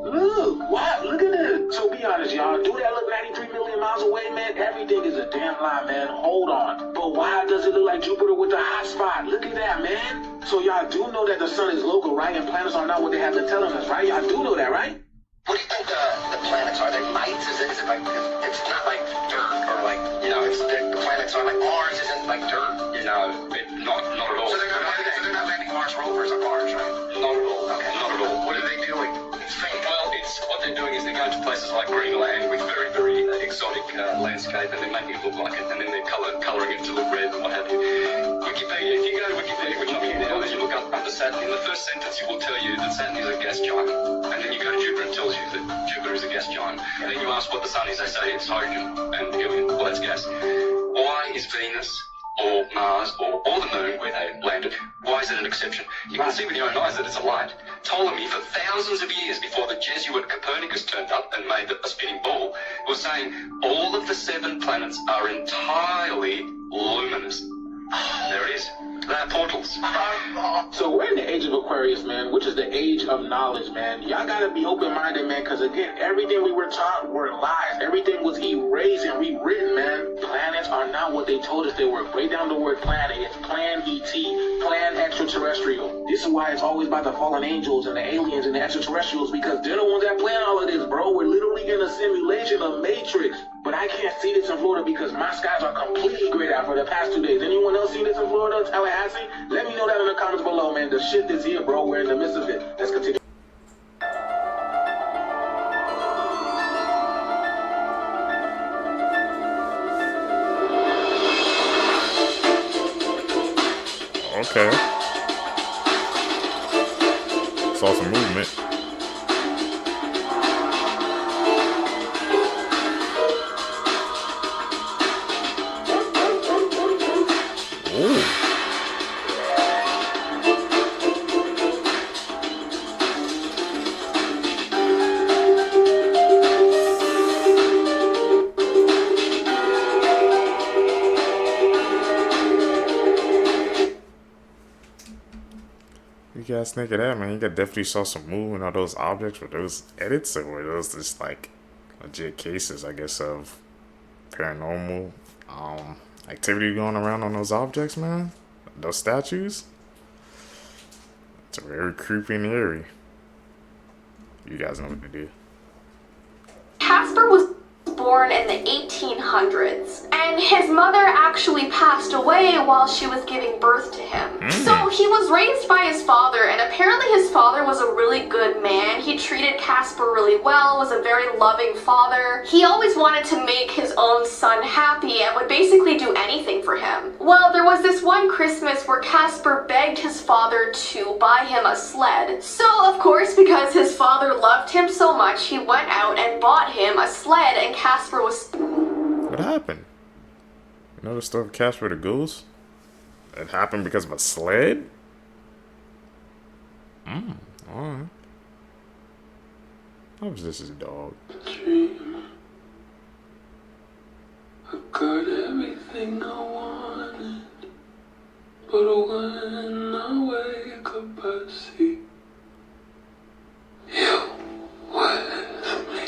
Look. Why? Look at this. So be honest, y'all. Do that look 93 million miles away, man? Everything is a damn lie, man. Hold on. But why does it look like Jupiter with the hot spot? Look at that, man. So y'all do know that the sun is local, right? And planets are not what they have been telling us, right? Y'all do know that, right? What do you think the planets are? They lights? Is it like, it's not like dirt or like, you know, it's the planets are like Mars isn't like dirt? You know, not at all. So they're not landing Mars rovers on Mars, right? Not at all. Okay, not at all. What are they doing? Well, what they're doing is they're going to places like Greenland with very, very exotic landscape, and they're making it look like it, and then they're colouring it to look red and what have you. Wikipedia, if you go to Wikipedia, which I'm here now, and you look up under Saturn, in the first sentence it will tell you that Saturn is a gas giant. And then you go to Jupiter and it tells you that Jupiter is a gas giant. And then you ask what the sun is, they say it's hydrogen and helium. Well, that's gas. Why is Venus or Mars or the moon where they landed, why is it an exception? You can see with your own eyes that it's a light. Ptolemy, for thousands of years before the Jesuit Copernicus turned up and made a spinning ball, was saying all of the 7 planets are entirely luminous. There it is. is. They're portals. So we're in the age of Aquarius, man, which is the age of knowledge, man. Y'all gotta be open-minded, man, because again, everything we were taught were lies. Everything was erased and rewritten, man. Planets are not what they told us they were. Break down the word planet. It's plan ET, plan extraterrestrial. This is why it's always by the fallen angels and the aliens and the extraterrestrials, because they're the ones that plan all of this, bro. We're literally in a simulation of Matrix. But I can't see this in Florida because my skies are completely grayed out for the past 2 days. Anyone else see this in Florida, Tallahassee? Let me know that in the comments below, man. The shit is here, bro. We're in the midst of it. Let's continue. Okay. Saw some movement. Ooh. You guys think of that, man? You definitely saw some movement on those objects. Were those edits or were those just like legit cases, I guess, of paranormal activity going around on those objects, man? Those statues? It's very creepy and eerie. You guys know what to do. Casper was born in the 1800s, and his mother actually passed away while she was giving birth to him. So he was raised by his father, and apparently his father was a really good man. He treated Casper really well, was a very loving father. He always wanted to make his own son happy and would basically do anything for him. Well, there was this one Christmas where Casper begged his father to buy him a sled. So, of course, because his father loved him so much, he went out and bought him a sled, and Casper was... What happened? You know the story of Casper the Goose? It happened because of a sled? Alright. How was this his dog? Dream. I got everything I wanted, but when I wake up I see you with me.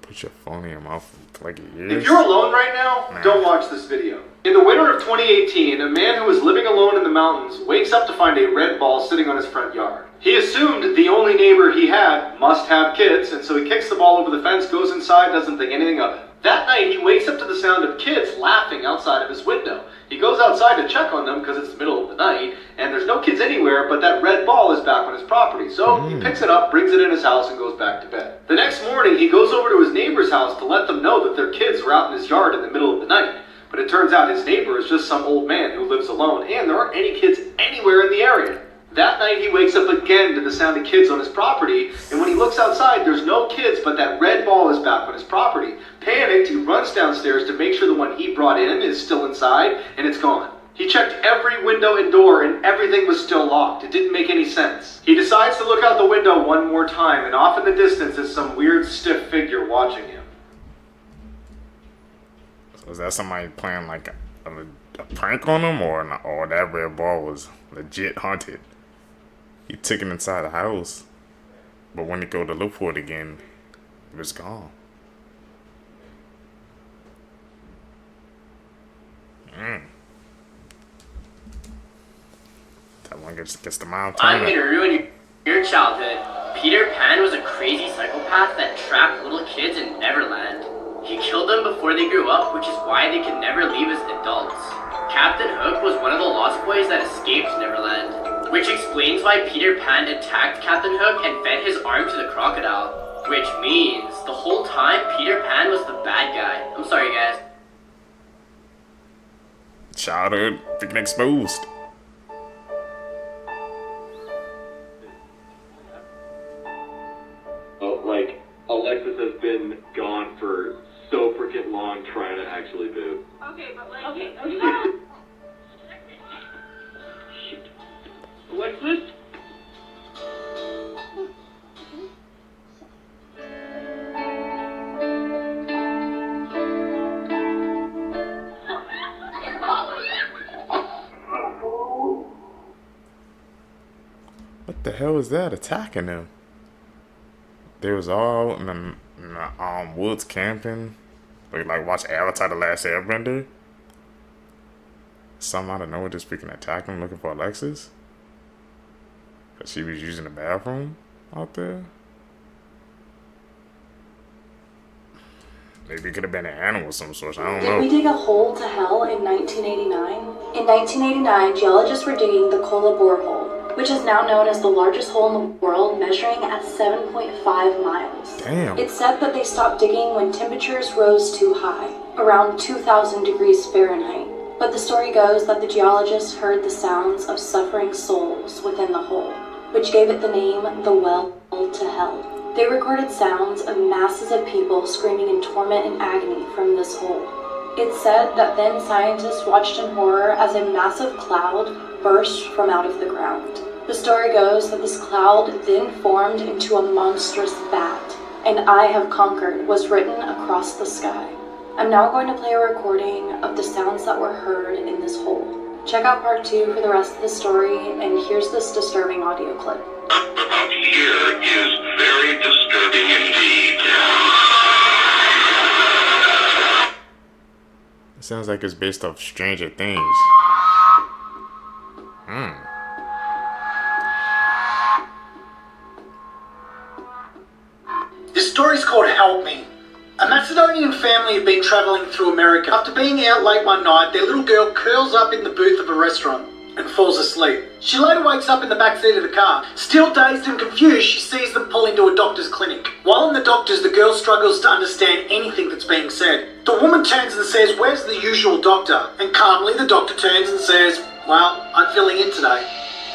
Put your phone in your mouth and plug your If ears. you're alone right now, don't watch this video. In the winter of 2018, a man who was living alone in the mountains wakes up to find a red ball sitting on his front yard. He assumed the only neighbor he had must have kids, and so he kicks the ball over the fence, goes inside, doesn't think anything of it. That night, he wakes up to the sound of kids laughing outside of his window. He goes outside to check on them because it's the middle of the night, and there's no kids anywhere, but that red ball is back on his property. So he picks it up, brings it in his house, and goes back to bed. The next morning, he goes over to his neighbor's house to let them know that their kids were out in his yard in the middle of the night. But it turns out his neighbor is just some old man who lives alone, and there aren't any kids anywhere in the area. That night, he wakes up again to the sound of kids on his property, and when he looks outside, there's no kids, but that red ball is back on his property. Panicked, he runs downstairs to make sure the one he brought in is still inside, and it's gone. He checked every window and door, and everything was still locked. It didn't make any sense. He decides to look out the window one more time, and off in the distance is some weird, stiff figure watching him. So is that somebody playing like a prank on him, or that red ball was legit haunted? He took it inside the house, but when he go to look for it again, it was gone. That one gets the mile I'm timer. gonna ruin your childhood. Peter Pan was a crazy psychopath that trapped little kids in Neverland. He killed them before they grew up, which is why they could never leave as adults. Captain Hook was one of the Lost Boys that escaped Neverland, which explains why Peter Pan attacked Captain Hook and fed his arm to the crocodile. Which means, the whole time, Peter Pan was the bad guy. I'm sorry, guys. Childhood freaking exposed. Like, Alexis has been gone for so freaking long trying to actually move. Okay, but like... Okay. Shoot. Alexis? The hell is that attacking them? They was all in the woods camping. Like watch Avatar: The Last Airbender. Some out of nowhere just freaking attack him looking for Alexis. Cause she was using the bathroom out there. Maybe it could have been an animal of some sort. I don't know. Did we dig a hole to hell in 1989? In 1989, geologists were digging the Kola borehole, which is now known as the largest hole in the world, measuring at 7.5 miles. Damn. It's said that they stopped digging when temperatures rose too high, around 2,000 degrees Fahrenheit. But the story goes that the geologists heard the sounds of suffering souls within the hole, which gave it the name the Well to Hell. They recorded sounds of masses of people screaming in torment and agony from this hole. It's said that then scientists watched in horror as a massive cloud burst from out of the ground. The story goes that this cloud then formed into a monstrous bat, and "I have conquered" was written across the sky. I'm now going to play a recording of the sounds that were heard in this hole. Check out part 2 for the rest of the story, and here's this disturbing audio clip. Here is very disturbing indeed. It sounds like it's based off Stranger Things. This story's called Help Me. A Macedonian family had been travelling through America. After being out late one night, their little girl curls up in the booth of a restaurant and falls asleep. She later wakes up in the back seat of the car. Still dazed and confused, she sees them pull into a doctor's clinic. While in the doctor's, the girl struggles to understand anything that's being said. The woman turns and says, "Where's the usual doctor?" And calmly, the doctor turns and says, "Well, I'm filling in today."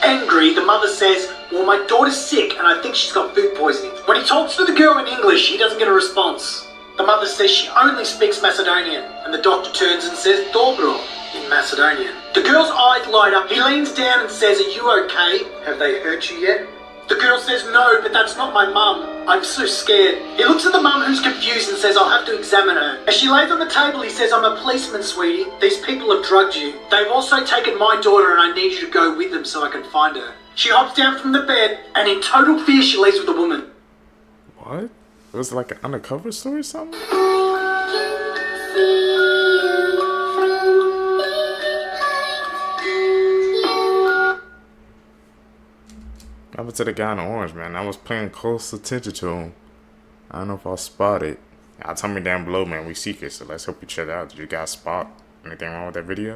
Angry, the mother says, "Well, my daughter's sick and I think she's got food poisoning." When he talks to the girl in English, he doesn't get a response. The mother says she only speaks Macedonian, and the doctor turns and says "Dobro" in Macedonian. The girl's eyes light up. He leans down and says, "Are you okay? Have they hurt you yet?" The girl says, "No, but that's not my mum. I'm so scared." He looks at the mum, who's confused, and says, "I'll have to examine her." As she lays on the table, he says, "I'm a policeman, sweetie. These people have drugged you. They've also taken my daughter, and I need you to go with them so I can find her." She hops down from the bed, and in total fear, she leaves with the woman. What? It was like an undercover story or something? What happened to the guy in orange, man? I was paying close attention to him. I don't know if I'll spot it. Y'all tell me down below, man. We seek it, so let's hope you check it out. Did you guys spot anything wrong with that video?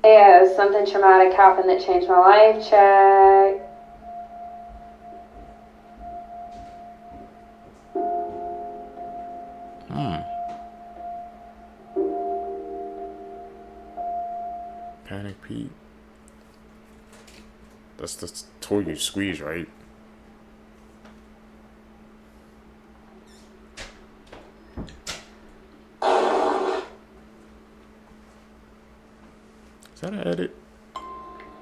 Yeah, something traumatic happened that changed my life. Check. Panic Pete. That's the toy you squeeze, right? Is that an edit?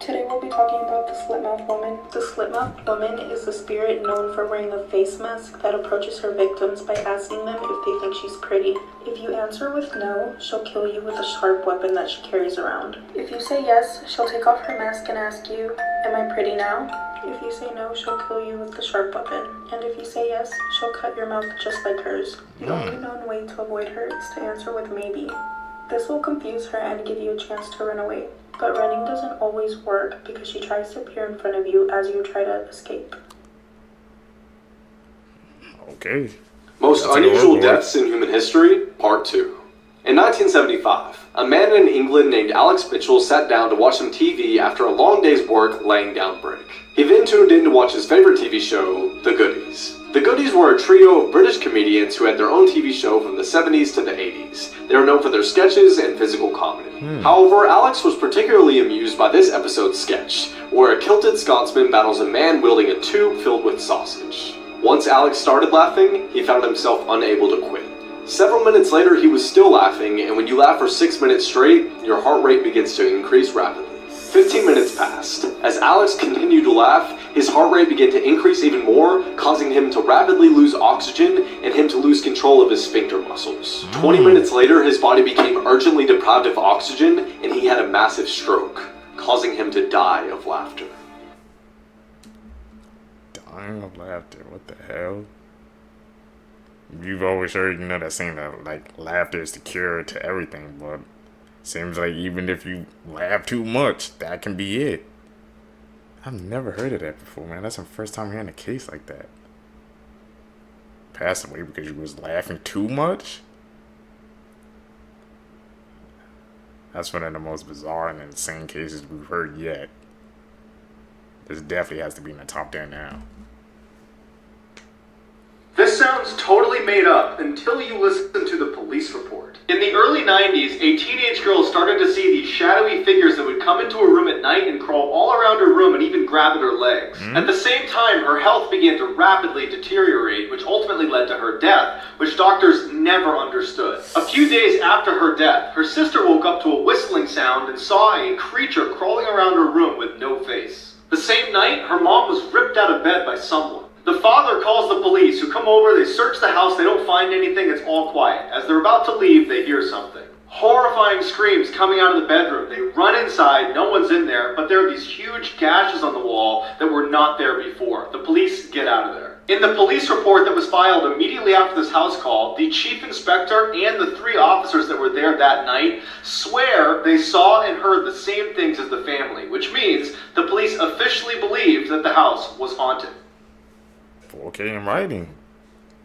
Today we'll be talking about the slit-mouthed woman. The slit-mouthed woman is a spirit known for wearing a face mask that approaches her victims by asking them if they think she's pretty. If you answer with no, she'll kill you with a sharp weapon that she carries around. If you say yes, she'll take off her mask and ask you, "Am I pretty now?" If you say no, she'll kill you with the sharp weapon. And if you say yes, she'll cut your mouth just like hers. The only known way to avoid her is to answer with maybe. This will confuse her and give you a chance to run away. But running doesn't always work because she tries to appear in front of you as you try to escape. Okay. Most unusual deaths in human history, Part 2. In 1975, a man in England named Alex Mitchell sat down to watch some TV after a long day's work laying down brick. He then tuned in to watch his favorite TV show, The Goodies. The Goodies were a trio of British comedians who had their own TV show from the 70s to the 80s. They were known for their sketches and physical comedy. However, Alex was particularly amused by this episode's sketch, where a kilted Scotsman battles a man wielding a tube filled with sausage. Once Alex started laughing, he found himself unable to quit. Several minutes later, he was still laughing, and when you laugh for 6 minutes straight, your heart rate begins to increase rapidly. 15 minutes passed. As Alex continued to laugh, his heart rate began to increase even more, causing him to rapidly lose oxygen and him to lose control of his sphincter muscles. 20 minutes later, his body became urgently deprived of oxygen, and he had a massive stroke, causing him to die of laughter. Dying of laughter. What the hell? You've always heard, that saying that, like, laughter is the cure to everything, but seems like even if you laugh too much, that can be it. I've never heard of that before, man. That's the first time hearing a case like that. Passed away because you was laughing too much? That's one of the most bizarre and insane cases we've heard yet. This definitely has to be in the top 10 now. This sounds totally made up until you listen to the police report. In the early 90s, a teenage girl started to see these shadowy figures that would come into a room at night and crawl all around her room and even grab at her legs. At the same time, her health began to rapidly deteriorate, which ultimately led to her death, which doctors never understood. A few days after her death, her sister woke up to a whistling sound and saw a creature crawling around her room with no face. The same night, her mom was ripped out of bed by someone. The father calls the police, who come over, they search the house, they don't find anything, it's all quiet. As they're about to leave, they hear something. Horrifying screams coming out of the bedroom. They run inside, no one's in there, but there are these huge gashes on the wall that were not there before. The police get out of there. In the police report that was filed immediately after this house call, the chief inspector and the 3 officers that were there that night swear they saw and heard the same things as the family, which means the police officially believed that the house was haunted. 4K in writing.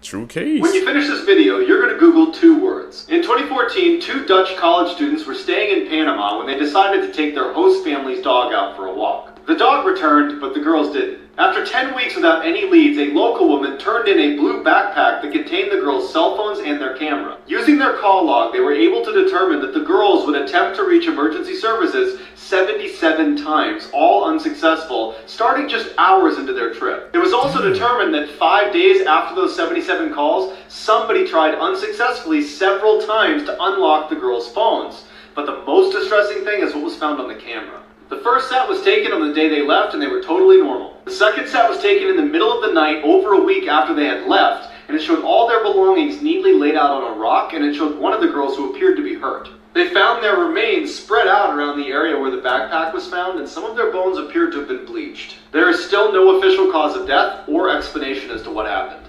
True case. When you finish this video, you're going to Google 2 words. In 2014, 2 Dutch college students were staying in Panama when they decided to take their host family's dog out for a walk. The dog returned, but the girls didn't. After 10 weeks without any leads, a local woman turned in a blue backpack that contained the girls' cell phones and their camera. Using their call log, they were able to determine that the girls would attempt to reach emergency services 77 times, all unsuccessful, starting just hours into their trip. It was also determined that 5 days after those 77 calls, somebody tried unsuccessfully several times to unlock the girls' phones. But the most distressing thing is what was found on the camera. The first set was taken on the day they left and they were totally normal. The second set was taken in the middle of the night over a week after they had left, and it showed all their belongings neatly laid out on a rock, and it showed one of the girls who appeared to be hurt. They found their remains spread out around the area where the backpack was found, and some of their bones appeared to have been bleached. There is still no official cause of death or explanation as to what happened.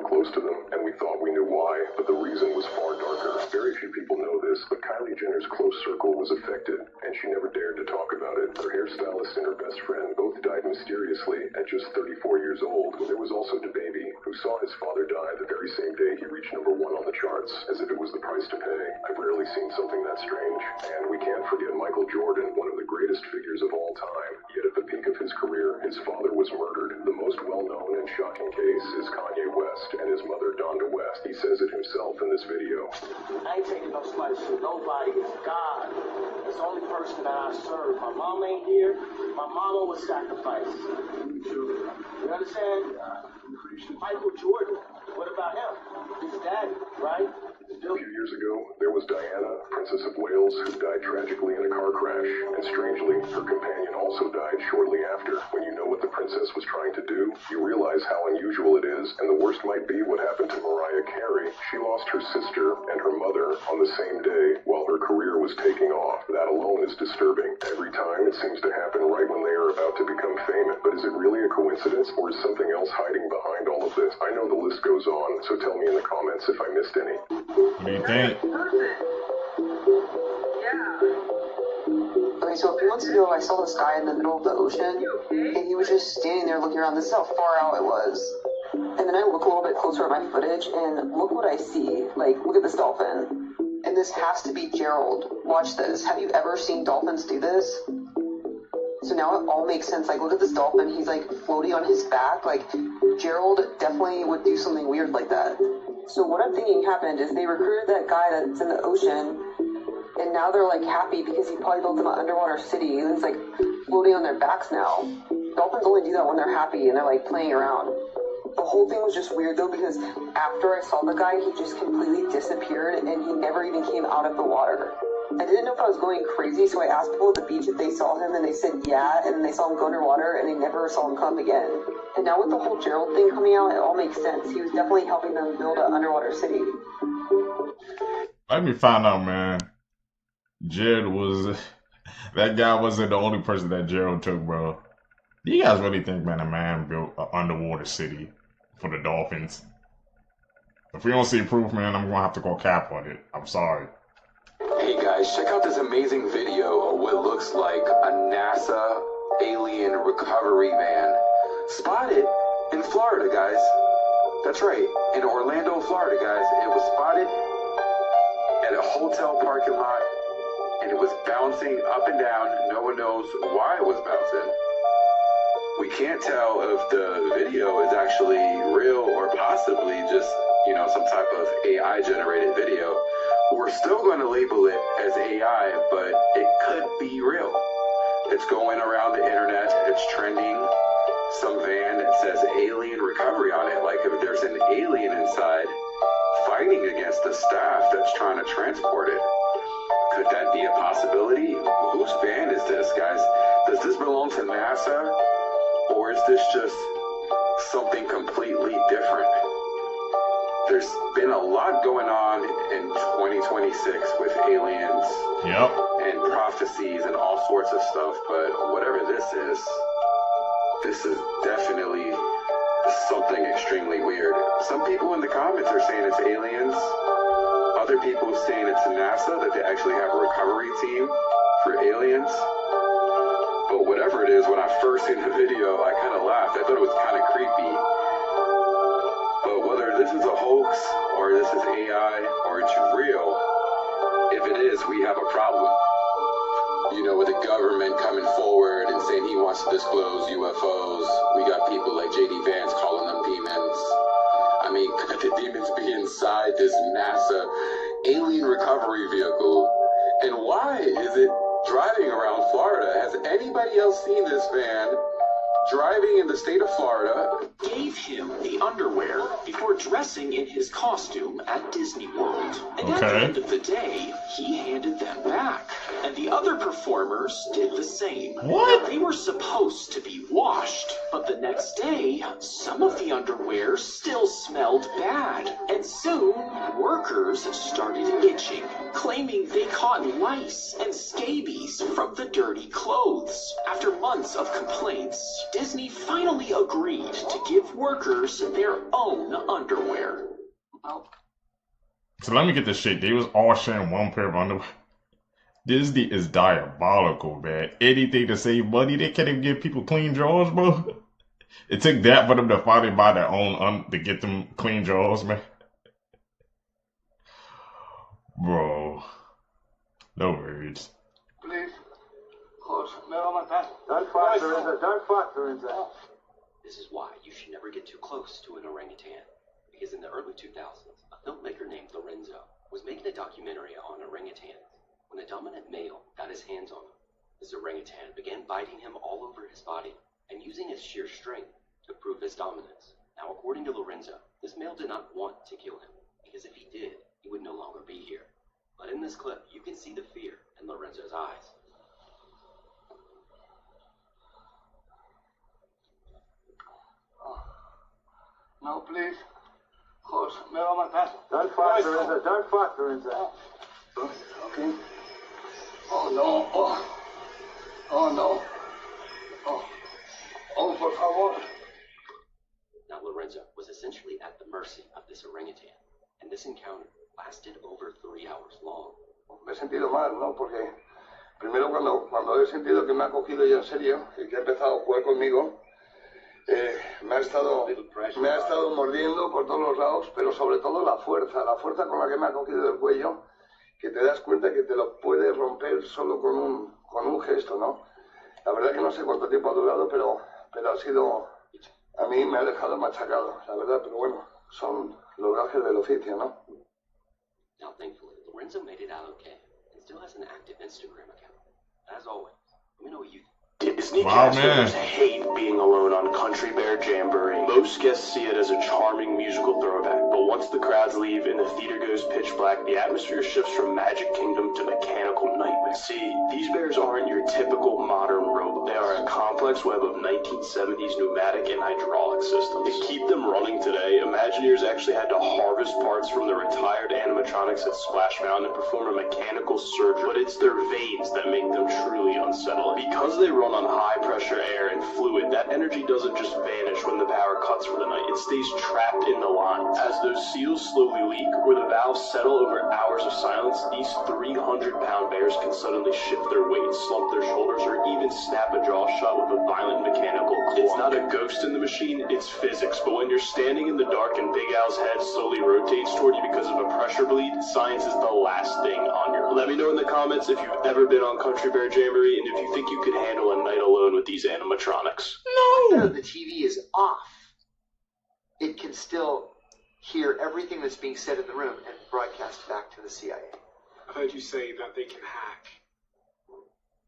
Close to them, and we thought we knew why, but the reason was far darker. Very few people know this, but Kylie Jenner's close circle was affected, and she never dared to talk about it. Her hairstylist and her best friend both died mysteriously at just 34 years old. There was also DaBaby, who saw his father die the very same day he reached #1 on the charts, as if it was the price to pay. I've rarely seen something that strange. And we can't forget Michael Jordan, one of the greatest figures of all time. Yet at the peak of his career, his father was murdered. The most well-known and shocking case is Kanye West and his mother, Donda West. He says it himself in this video. I ain't taking no slice from nobody. It's God. It's the only person that I serve. My mom ain't here. My mama was sacrificed. You understand? Michael Jordan. What about him? His daddy, right? A few years ago, there was Diana, Princess of Wales, who died tragically in a car crash. And strangely, her companion also died shortly after. When you know what the princess was trying to do, you realize how unusual it is. And the worst might be what happened to Mariah Carey. She lost her sister and her mother on the same day while her career was taking off. That alone is disturbing. Every time it seems to happen right when they are about to become famous. But is it really a coincidence, or is something else hiding behind all of this? I know the list goes on, so tell me in the comments if I missed any. What do you think? Okay, so a few months ago, I saw this guy in the middle of the ocean, and he was just standing there looking around. This is how far out it was. And then I look a little bit closer at my footage, and look what I see. Like, look at this dolphin. And this has to be Gerald. Watch this. Have you ever seen dolphins do this? So now it all makes sense. Like, look at this dolphin. He's, like, floating on his back. Like, Gerald definitely would do something weird like that. So what I'm thinking happened is they recruited that guy that's in the ocean, and now they're, like, happy because he probably built them an underwater city, and it's, like, floating on their backs now. Dolphins only do that when they're happy, and they're, like, playing around. The whole thing was just weird, though, because after I saw the guy, he just completely disappeared, and he never even came out of the water. I didn't know if I was going crazy, so I asked people at the beach if they saw him, and they said yeah, and they saw him go underwater, and they never saw him come again. And now with the whole Gerald thing coming out, it all makes sense. He was definitely helping them build an underwater city. Let me find out, man. Jared was... That guy wasn't the only person that Gerald took, bro. Do you guys really think, man, a man built an underwater city for the dolphins? If we don't see proof, man, I'm gonna have to go cap on it. I'm sorry. Hey guys, check out this amazing video of what looks like a NASA alien recovery van. Spotted in Florida, guys. That's right, in Orlando, Florida, guys. It was spotted at a hotel parking lot, and it was bouncing up and down. No one knows why it was bouncing. We can't tell if the video is actually real or possibly just, some type of AI-generated video. We're still going to label it as AI, but it could be real. It's going around the internet. It's trending. Some van that says alien recovery on it. Like if there's an alien inside fighting against the staff that's trying to transport it. Could that be a possibility? Whose van is this, guys? Does this belong to NASA? Or is this just something completely different? There's been a lot going on in 2026 with aliens and prophecies and all sorts of stuff, but whatever this is definitely something extremely weird. Some people in the comments are saying it's aliens. Other people are saying it's NASA, that they actually have a recovery team for aliens. But whatever it is, when I first seen the video, I kind of laughed. I thought it was kind of creepy. But whether this is a hoax or this is AI or it's real, if it is, we have a problem. With the government coming forward and saying he wants to disclose UFOs, we got people like JD Vance calling them demons. I mean, could the demons be inside this NASA alien recovery vehicle? And why is it driving around Florida? Has anybody else seen this van driving in the state of Florida? Gave him the underwear before dressing in his costume at Disney World. And at the end of the day, he handed them back. And the other performers did the same. What? They were supposed to be washed, but the next day, some of the underwear still smelled bad. And soon, workers started itching, claiming they caught lice and scabies from the dirty clothes. After months of complaints, Disney finally agreed to give workers their own underwear. So let me get this shit. They was all sharing one pair of underwear. Disney is diabolical, man. Anything to save money. They can't even give people clean drawers, bro. It took that for them to finally buy their own to get them clean drawers, man. Bro. No words. Please. Me va a matar. Don't fight, Lorenzo. Don't fight, Lorenzo. This is why you should never get too close to an orangutan. Because in the early 2000s, a filmmaker named Lorenzo was making a documentary on orangutans. When a dominant male got his hands on him, this orangutan began biting him all over his body and using his sheer strength to prove his dominance. Now, according to Lorenzo, this male did not want to kill him, because if he did, he would no longer be here. But in this clip, you can see the fear in Lorenzo's eyes. No, please. Jose, me va a matar. Don't fight, Lorenzo. Don't fight, Lorenzo. Okay. Oh, no. Oh, no. Oh, por favor. Now, Lorenzo was essentially at the mercy of this orangutan, and this encounter lasted over 3 hours long. Me he sentido mal, ¿no? Porque primero cuando he sentido que me ha cogido ya en serio y que ha empezado a jugar conmigo, me ha estado mordiendo por todos los lados, pero sobre todo la fuerza con la que me ha cogido del cuello, que te das cuenta que te lo puedes romper solo con un gesto, ¿no? La verdad que no sé cuánto tiempo ha durado, pero ha sido, a mí me ha dejado machacado, la verdad, pero bueno, son los gajes del oficio, ¿no? Now, thankfully, Lorenzo made it out okay and still has an active Instagram account. As always, let me know what you think. Disney cast members hate being alone on Country Bear Jamboree. Most guests see it as a charming musical throwback, but once the crowds leave and the theater goes pitch black, the atmosphere shifts from Magic Kingdom to mechanical nightmare. See, these bears aren't your typical modern robot. They are a complex web of 1970s pneumatic and hydraulic systems. To keep them running today, Imagineers actually had to harvest parts from the retired animatronics at Splash Mountain and perform a mechanical surgery, but it's their veins that make them truly unsettling. Because they run on high pressure air and fluid, that energy doesn't just vanish when the power cuts for the night. It stays trapped in the lines. As those seals slowly leak or the valves settle over hours of silence, these 300-pound bears can suddenly shift their weight, slump their shoulders, or even snap a jaw shut with a violent mechanical clunk. It's not a ghost in the machine, it's physics. But when you're standing in the dark and Big Al's head slowly rotates toward you because of a pressure bleed, science is the last thing on your list. Let me know in the comments if you've ever been on Country Bear Jamboree and if you think you could handle a night alone with these animatronics. No! The TV is off. It can still hear everything that's being said in the room and broadcast back to the CIA. I heard you say that they can hack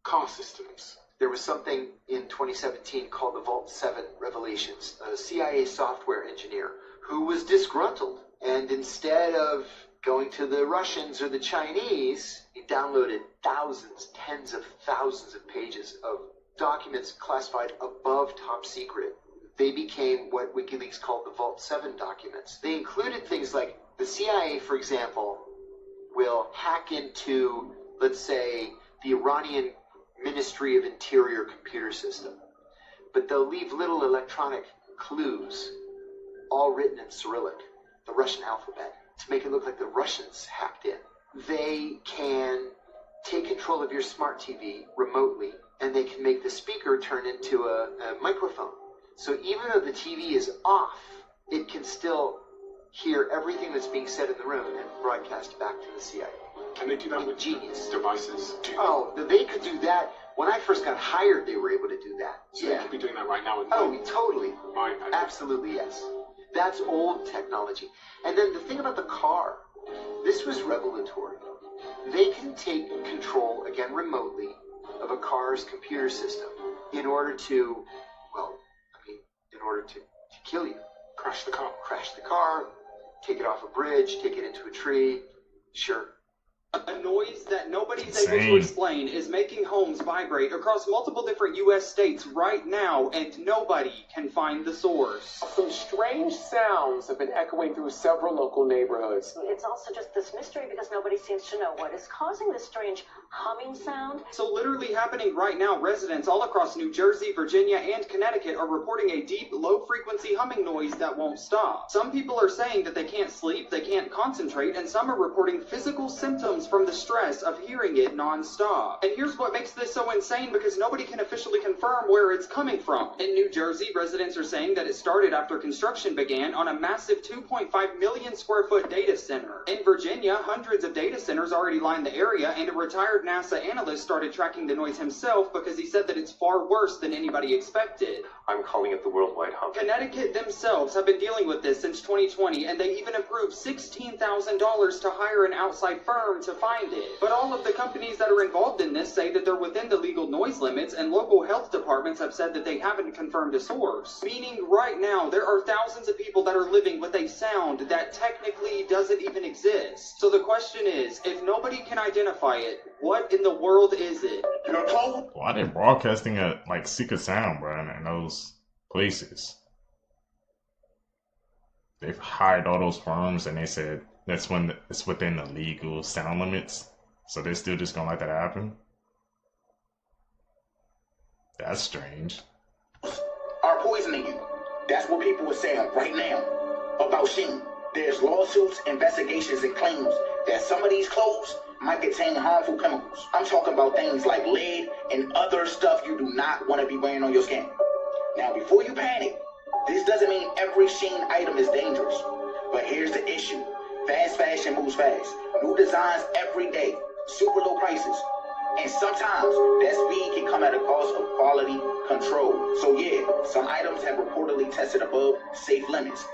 car systems. There was something in 2017 called the Vault 7 Revelations, a CIA software engineer who was disgruntled, and instead of going to the Russians or the Chinese, he downloaded thousands, tens of thousands of pages of documents classified above top secret. They became what WikiLeaks called the Vault 7 documents. They included things like the CIA, for example, will hack into, let's say, the Iranian Ministry of Interior computer system, but they'll leave little electronic clues, all written in Cyrillic, the Russian alphabet, to make it look like the Russians hacked in. They can take control of your smart TV remotely, and they can make the speaker turn into a microphone. So even though the TV is off, it can still hear everything that's being said in the room and broadcast back to the CIA. Can they do that with genius devices? Oh, they could do that. When I first got hired, they were able to do that. So they could be doing that right now with totally. iPad. Absolutely, yes. That's old technology. And then the thing about the car, this was revelatory. They can take control, again remotely, of a car's computer system in order to, to kill you. Crash the car. Crash the car, take it off a bridge, take it into a tree. Sure. A noise that nobody's able to explain is making homes vibrate across multiple different U.S. states right now, and nobody can find the source. Some strange sounds have been echoing through several local neighborhoods. It's also just this mystery because nobody seems to know what is causing this strange humming sound. So literally happening right now, residents all across New Jersey, Virginia, and Connecticut are reporting a deep, low-frequency humming noise that won't stop. Some people are saying that they can't sleep, they can't concentrate, and some are reporting physical symptoms from the stress of hearing it non-stop. And here's what makes this so insane, because nobody can officially confirm where it's coming from. In New Jersey, residents are saying that it started after construction began on a massive 2.5 million square foot data center. In Virginia, hundreds of data centers already line the area, and a retired NASA analyst started tracking the noise himself because he said that it's far worse than anybody expected. I'm calling it the worldwide hum. Connecticut themselves have been dealing with this since 2020, and they even approved $16,000 to hire an outside firm to find it. But all of the companies that are involved in this say that they're within the legal noise limits, and local health departments have said that they haven't confirmed a source. Meaning right now, there are thousands of people that are living with a sound that technically doesn't even exist. So the question is, if nobody can identify it, what in the world is it? Why are they broadcasting at like secret sound, bro, in those places? They've hired all those firms and they said that's when it's within the legal sound limits. So they're still just gonna let that happen? That's strange. Are poisoning you. That's what people are saying right now about Sheen. There's lawsuits, investigations, and claims that some of these clothes might contain harmful chemicals. I'm talking about things like lead and other stuff you do not want to be wearing on your skin. Now, before you panic, this doesn't mean every Sheen item is dangerous. But here's the issue. Fast fashion moves fast. New designs every day. Super low prices. And sometimes that speed can come at a cost of quality control. So yeah, some items have reportedly tested above safe limits.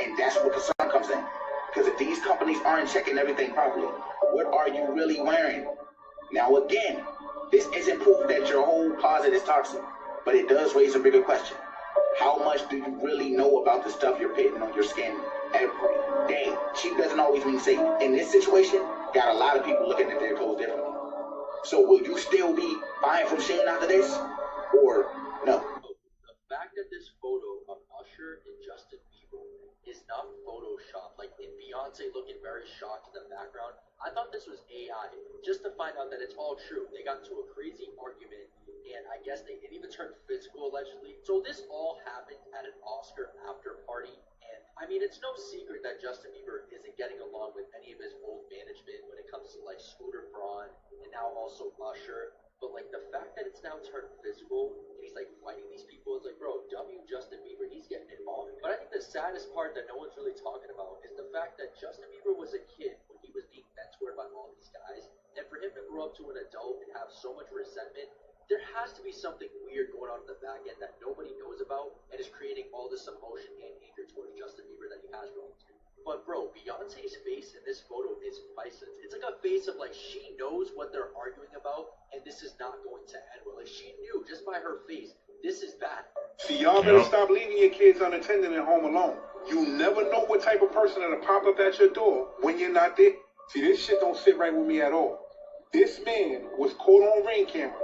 And that's where concern comes in. Because if these companies aren't checking everything properly, what are you really wearing? Now again, this isn't proof that your whole closet is toxic, but it does raise a bigger question. How much do you really know about the stuff you're putting on your skin every day? Cheap doesn't always mean safe. In this situation, got a lot of people looking at their clothes differently. So will you still be buying from Sheen after this? Or no? The fact that this photo of Usher and Justin Bieber is not Photoshop. Like in Beyonce looking very shocked in the background, I thought this was AI, just to find out that it's all true. They got into a crazy argument, and I guess it even turned physical allegedly. So this all happened at an Oscar after party, and I mean, it's no secret that Justin Bieber isn't getting along with any of his old management when it comes to like Scooter Braun and now also Usher. But like the fact that it's now turned physical and he's like fighting these people, it's like, bro, W Justin Bieber, he's getting it on. But I think the saddest part that no one's really talking about is the fact that Justin Bieber was a kid when he was being mentored by all these guys, and for him to grow up to an adult and have so much resentment, there has to be something weird going on in the back end that nobody knows about and is creating all this emotion and anger towards Justin Bieber that he has grown to. But bro, Beyonce's face in this photo is priceless. It's like a face of like she knows what they're arguing about, and this is not going to end well. Like she knew just by her face, this is bad. See, y'all better stop leaving your kids unattended at home alone. You never know what type of person that'll pop up at your door when you're not there. See, this shit don't sit right with me at all. This man was caught on Ring camera,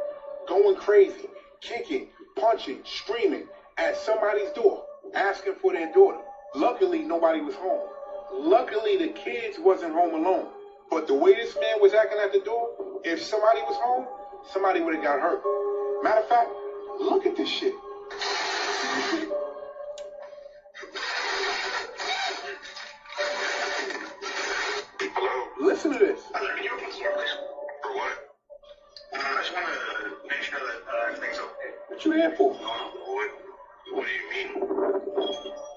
going crazy, kicking, punching, screaming at somebody's door, asking for their daughter. Luckily, nobody was home. Luckily, the kids wasn't home alone. But the way this man was acting at the door, if somebody was home, somebody would have got hurt. Matter of fact, look at this shit. Listen to this. Can you open the door, please? For what? I just want to make sure that everything's okay. What you here for? What do you mean?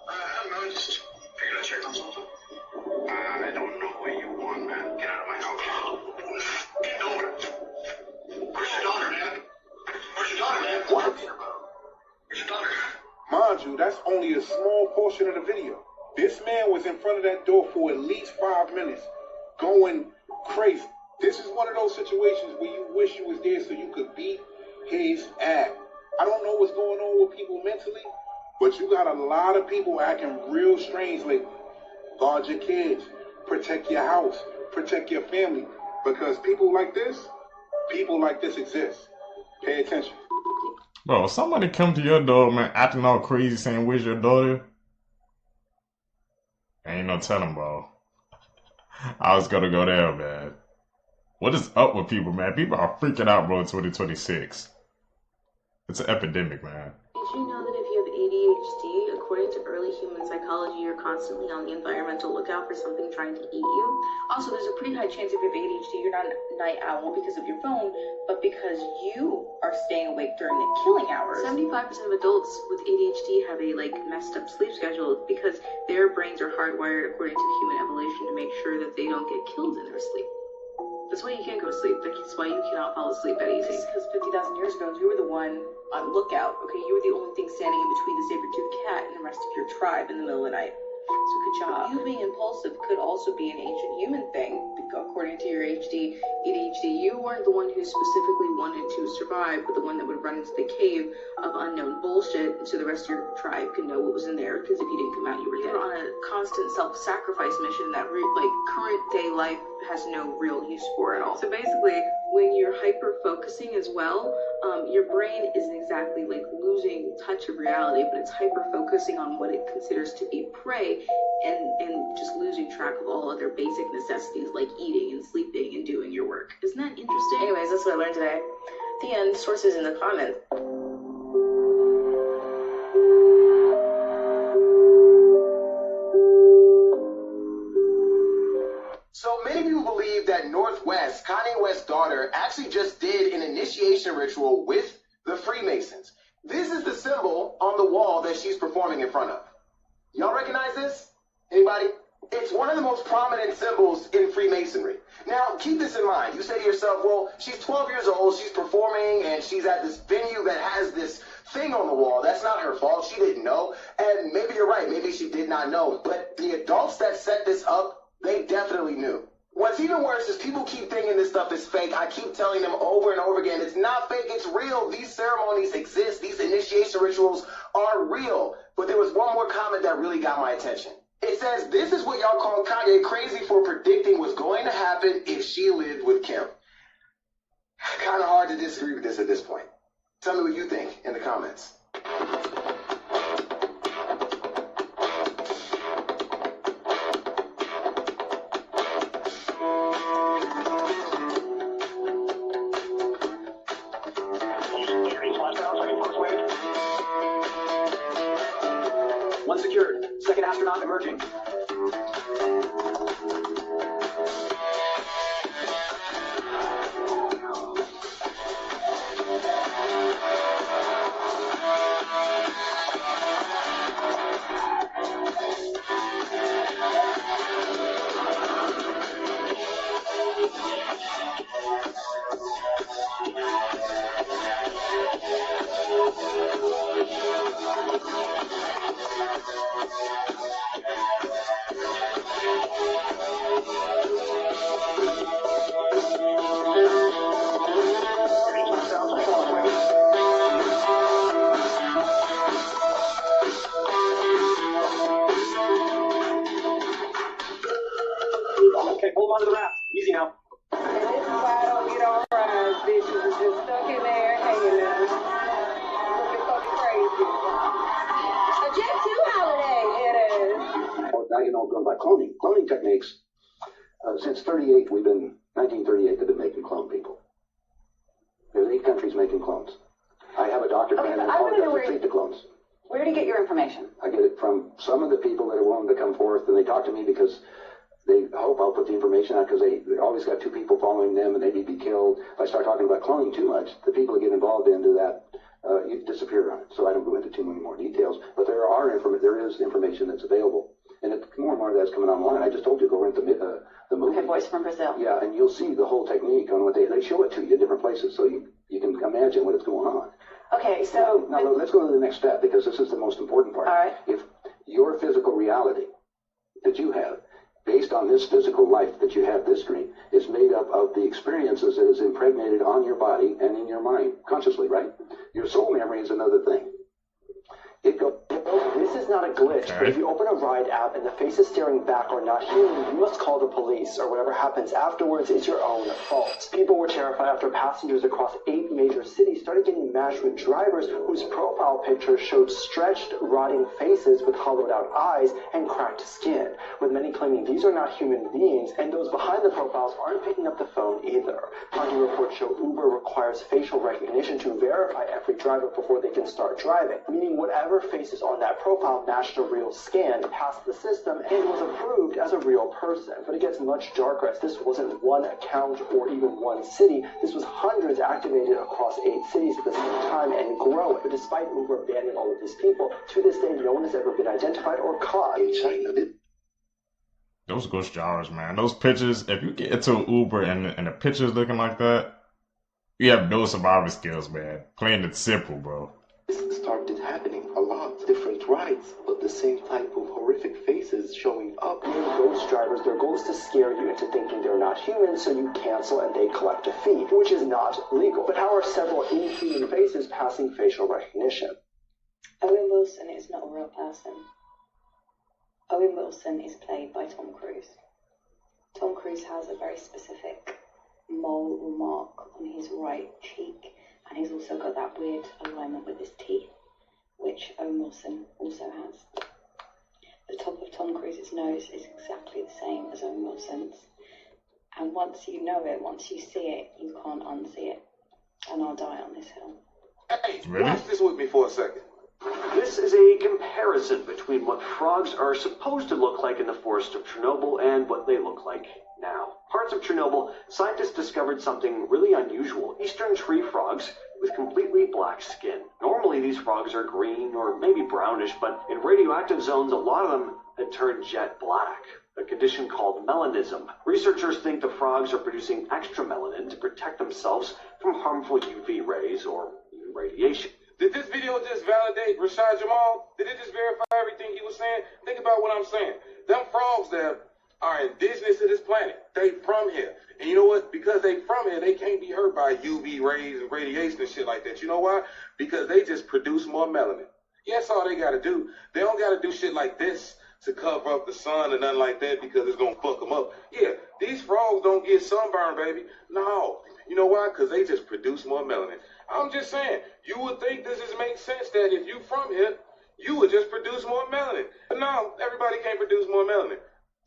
I don't know, just figured I'd check on something. I don't know what you want, man. Get out of my house. Get over it. Where's your daughter, man? Where's your daughter, man? What? Where's your daughter? Mind you, that's only a small portion of the video. This man was in front of that door for at least 5 minutes, going crazy. This is one of those situations where you wish you was there so you could beat his ass. I don't know what's going on with people mentally, but you got a lot of people acting real strange lately. Guard your kids, protect your house, protect your family, because people like this exist. Pay attention. Bro, somebody come to your door, man, acting all crazy, saying, "Where's your daughter?" Ain't no telling, bro. I was gonna go there, man. What is up with people, man? People are freaking out, bro, in 2026. It's an epidemic, man. Did you know that if you have ADHD, according to early human psychology, you're constantly on the environmental lookout for something trying to eat you? Also, there's a pretty high chance if you have ADHD, you're not a night owl because of your phone, but because you are staying awake during the killing hours. 75% of adults with ADHD have a messed up sleep schedule because their brains are hardwired according to human evolution to make sure that they don't get killed in their sleep. That's why you can't go to sleep. That's why you cannot fall asleep that easy. Because 50,000 years ago, you were the one on lookout. Okay, you were the only thing standing in between the saber-toothed cat and the rest of your tribe in the middle of the night. So good job. You being impulsive could also be an ancient human thing. According to your ADHD, you weren't the one who specifically wanted to survive, but the one that would run into the cave of unknown bullshit so the rest of your tribe could know what was in there, because if you didn't come out, you were dead. You're on a constant self-sacrifice mission that current day life has no real use for at all. So basically, when you're hyper-focusing as well, your brain isn't exactly losing touch of reality, but it's hyper-focusing on what it considers to be prey and just losing track of all other basic necessities like eating and sleeping and doing your work. Isn't that interesting? Anyways, that's what I learned today. The end. Sources in the comments. So many people believe that Northwest, Kanye West's daughter, actually just did an initiation ritual with the Freemasons. This is the symbol on the wall that she's performing in front of. Y'all recognize this? Anybody? It's one of the most prominent symbols in Freemasonry. Now, keep this in mind. You say to yourself, well, she's 12 years old, she's performing, and she's at this venue that has this thing on the wall. That's not her fault. She didn't know. And maybe you're right. Maybe she did not know. But the adults that set this up, they definitely knew. What's even worse is people keep thinking this stuff is fake. I keep telling them over and over again, it's not fake, it's real. These ceremonies exist. These initiation rituals are real. But there was one more comment that really got my attention. It says, this is what y'all call Kanye crazy for predicting what's going to happen if she lived with Kim. Kind of hard to disagree with this at this point. Tell me what you think in the comments. Unsecured. Second astronaut emerging. Okay, hold on to the raft. Easy now. And this is why I don't get on rides, bitches. It's just stuck in there hanging there. Looking fucking crazy. A Jet 2 holiday, it is. Well, now you know about cloning. Cloning techniques. Since 1938, they've been making clone people. There's 8 countries making clones. I have a doctor friend who doesn't treat the clones. Where do you get your information? I get it from some of the people that are willing to come forth, and they talk to me because they hope I'll put the information out, because they always got 2 people following them and they may be killed. If I start talking about cloning too much, the people that get involved into that, you disappear on it. So I don't go into too many more details. But there is information that's available. And more and more of that's coming online. I just told you, go rent the movie. Okay, Voice from Brazil. Yeah, and you'll see the whole technique on what they show it to you in different places, so you can imagine what is going on. Okay, so... Now, let's go to the next step, because this is the most important part. All right. If your physical reality that you have, based on this physical life that you have, this dream, is made up of the experiences that is impregnated on your body and in your mind, consciously, right? Your soul memory is another thing. This is not a glitch, but if you open a ride app and the faces staring back are not human, you must call the police, or whatever happens afterwards is your own fault. People were terrified after passengers across 8 major cities started getting matched with drivers whose profile pictures showed stretched, rotting faces with hollowed out eyes and cracked skin, with many claiming these are not human beings, and those behind the profiles aren't picking up the phone either. Party reports show Uber requires facial recognition to verify every driver before they can start driving, meaning whatever faces on that profile matched a real scan, passed the system, and was approved as a real person. But it gets much darker, as this wasn't one account or even one city. This was hundreds activated across 8 cities at the same time and growing. But despite Uber banning all of these people, to this day, no one has ever been identified or caught. In China, those ghost drivers, man. Those pictures, if you get into an Uber and the pictures looking like that, you have no survival skills, man. Playing it simple, bro. This started happening a lot. Different rides, but the same type of horrific faces showing up. Ghost drivers, their goal is to scare you into thinking they're not human, so you cancel and they collect a fee, which is not legal. But how are several inhuman faces passing facial recognition? Owen Wilson is not a real person. Owen Wilson is played by Tom Cruise. Tom Cruise has a very specific mole or mark on his right cheek, and he's also got that weird alignment with his teeth, which Owen Wilson also has. The top of Tom Cruise's nose is exactly the same as Owen Wilson's, and once you know it, once you see it, you can't unsee it, and I'll die on this hill. Hey, watch this with me for a second. This is a comparison between what frogs are supposed to look like in the forest of Chernobyl and what they look like now. Parts of Chernobyl, scientists discovered something really unusual. Eastern tree frogs with completely black skin. Normally these frogs are green or maybe brownish, but in radioactive zones a lot of them had turned jet black, a condition called melanism. Researchers think the frogs are producing extra melanin to protect themselves from harmful UV rays or even radiation. Did this video just validate Rashad Jamal? Did it just verify everything he was saying? Think about what I'm saying. Them frogs there are indigenous to this planet. They from here. And you know what? Because they from here, they can't be hurt by UV rays and radiation and shit like that. You know why? Because they just produce more melanin. Yeah, that's all they got to do. They don't got to do shit like this to cover up the sun and nothing like that because it's going to fuck them up. Yeah, these frogs don't get sunburned, baby. No. You know why? Because they just produce more melanin. I'm just saying, you would think this just makes sense that if you from here, you would just produce more melanin. But no, everybody can't produce more melanin.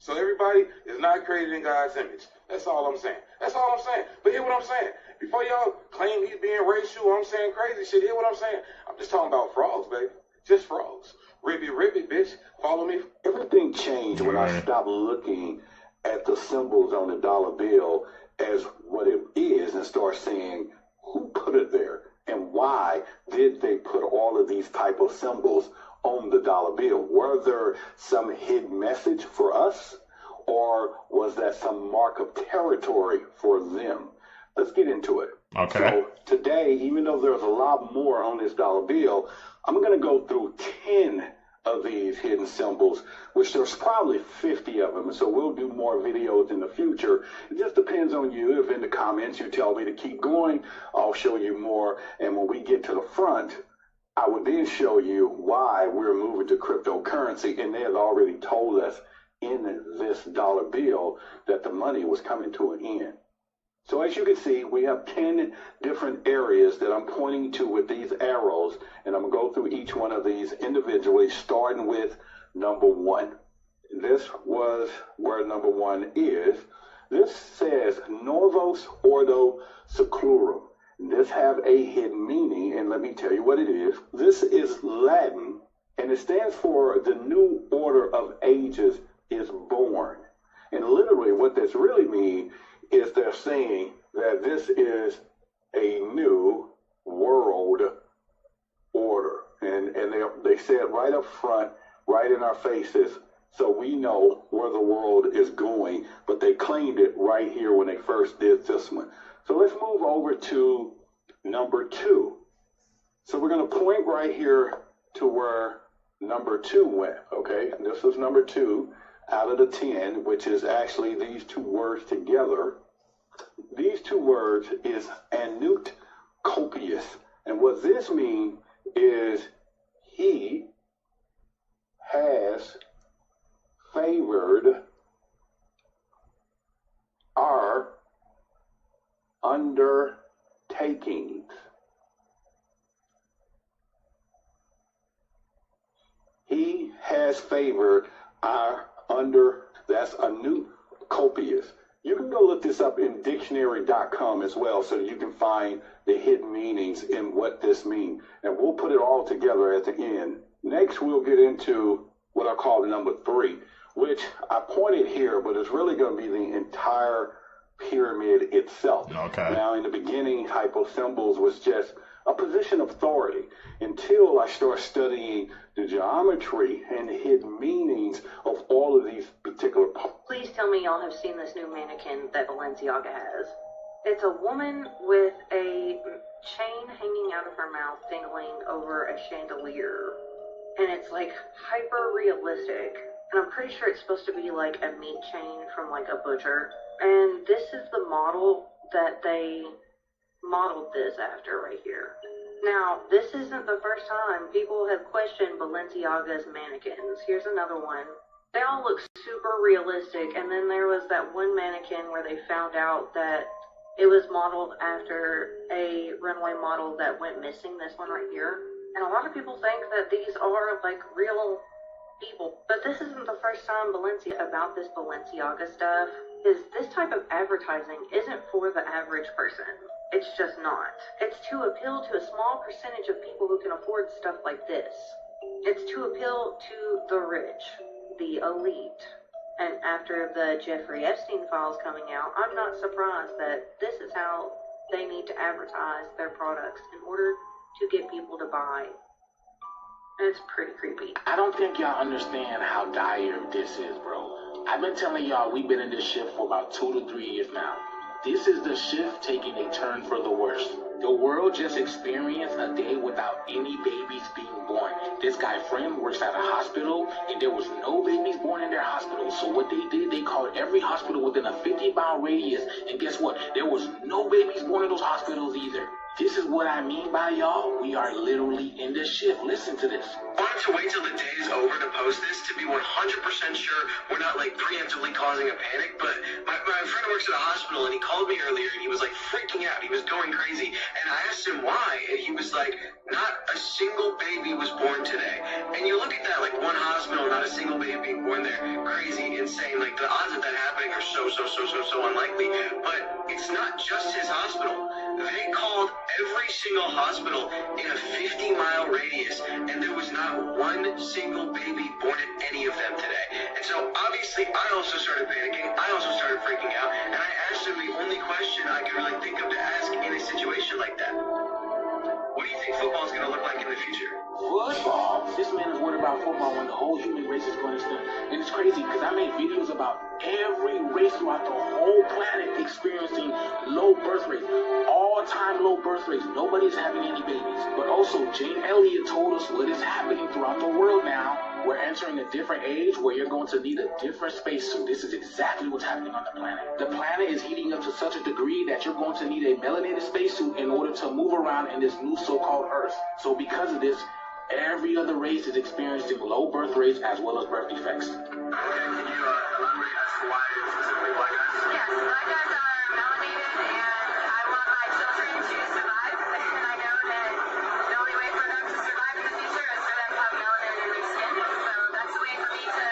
So everybody is not created in God's image. That's all I'm saying. That's all I'm saying. But hear what I'm saying. Before y'all claim he's being racial, I'm saying crazy shit, hear what I'm saying. I'm just talking about frogs, baby. Just frogs. Ribbit, ribbit, bitch. Follow me. Everything changed when I stopped looking at the symbols on the dollar bill as what it is and start saying who put it there and why did they put all of these type of symbols on the dollar bill. Were there some hidden message for us, or was that some mark of territory for them? Let's get into it. Okay. So today, even though there's a lot more on this dollar bill, I'm going to go through 10 of these hidden symbols, which there's probably 50 of them. So we'll do more videos in the future. It just depends on you. If in the comments you tell me to keep going, I'll show you more. And when we get to the front, I would then show you why we're moving to cryptocurrency. And they had already told us in this dollar bill that the money was coming to an end. So as you can see, we have 10 different areas that I'm pointing to with these arrows, and I'm going to go through each one of these individually, starting with number 1. This was where number 1 is. This says Novus Ordo Seclorum. This have a hidden meaning, and let me tell you what it is. This is Latin, and it stands for the new order of ages is born. And literally what this really means is they're saying that this is a new world order. And they say it right up front, right in our faces, so we know where the world is going. But they claimed it right here when they first did this one. So let's move over to number 2. So we're going to point right here to where number 2 went, okay? And this is number 2. Out of the 10, which is actually these 2 words together. These 2 words is Anut Copius. And what this means is he has favored our undertakings. He has favored our that's Anut Copius. You can go look this up in dictionary.com as well, so you can find the hidden meanings in what this means. And we'll put it all together at the end. Next, we'll get into what I call number 3, which I pointed here, but it's really going to be the entire pyramid itself. Okay. Now, in the beginning, hyposymbols was just a position of authority until I start studying the geometry and the hidden meanings of all of these particular parts. Please tell me y'all have seen this new mannequin that Balenciaga has. It's a woman with a chain hanging out of her mouth dangling over a chandelier. And it's like hyper realistic. And I'm pretty sure it's supposed to be like a meat chain from like a butcher. And this is the model that they modeled this after right here. Now, this isn't the first time people have questioned Balenciaga's mannequins. Here's another one. They all look super realistic, and then there was that one mannequin where they found out that it was modeled after a runway model that went missing, this one right here. And a lot of people think that these are like real people. But this isn't the first time about this Balenciaga stuff. This type of advertising isn't for the average person. It's just not. It's to appeal to a small percentage of people who can afford stuff like this. It's to appeal to the rich, the elite. And after the Jeffrey Epstein files coming out, I'm not surprised that this is how they need to advertise their products in order to get people to buy. And it's pretty creepy. I don't think y'all understand how dire this is, bro. I've been telling y'all we've been in this shift for about 2 to 3 years now. This is the shift taking a turn for the worse. The world just experienced a day without any babies being born. This guy friend works at a hospital, and there was no babies born in their hospital. So what they did, they called every hospital within a 50-mile radius, and guess what? There was no babies born in those hospitals either. This is what I mean by y'all. We are literally in this shift. Listen to this. I wanted to wait till the day is over to post this to be 100% sure we're not like preemptively causing a panic, but my friend works at a hospital and he called me earlier and he was like freaking out. He was going crazy. And I asked him why, and he was like, not a single baby was born today. And you look at that, like one hospital, not a single baby being born there. Crazy, insane. Like the odds of that happening are so unlikely. But it's not just his hospital. They called every every single hospital in a 50-mile radius, and there was not one single baby born at any of them today. And so obviously I also started panicking, I also started freaking out, and I asked him the only question I could really think of to ask in a situation like that. What do you think football is going to look like in the future? Football? This man is worried about football when the whole human race is going to start. And it's crazy because I made videos about every race throughout the whole planet experiencing low birth rates. All-time low birth rates. Nobody's having any babies. But also, Jane Elliott told us what is happening throughout the world now. We're entering a different age where you're going to need a different spacesuit. This is exactly what's happening on the planet. The planet is heating up to such a degree that you're going to need a melanated spacesuit in order to move around in this new so-called Earth. So because of this, every other race is experiencing low birth rates as well as birth defects. Can you elaborate as to why specifically black guys? Yes, black guys are melanated, and I want my children to survive, and I know that the only way for them to survive in the future is for them to have melanin in their skin, so that's the way for me to,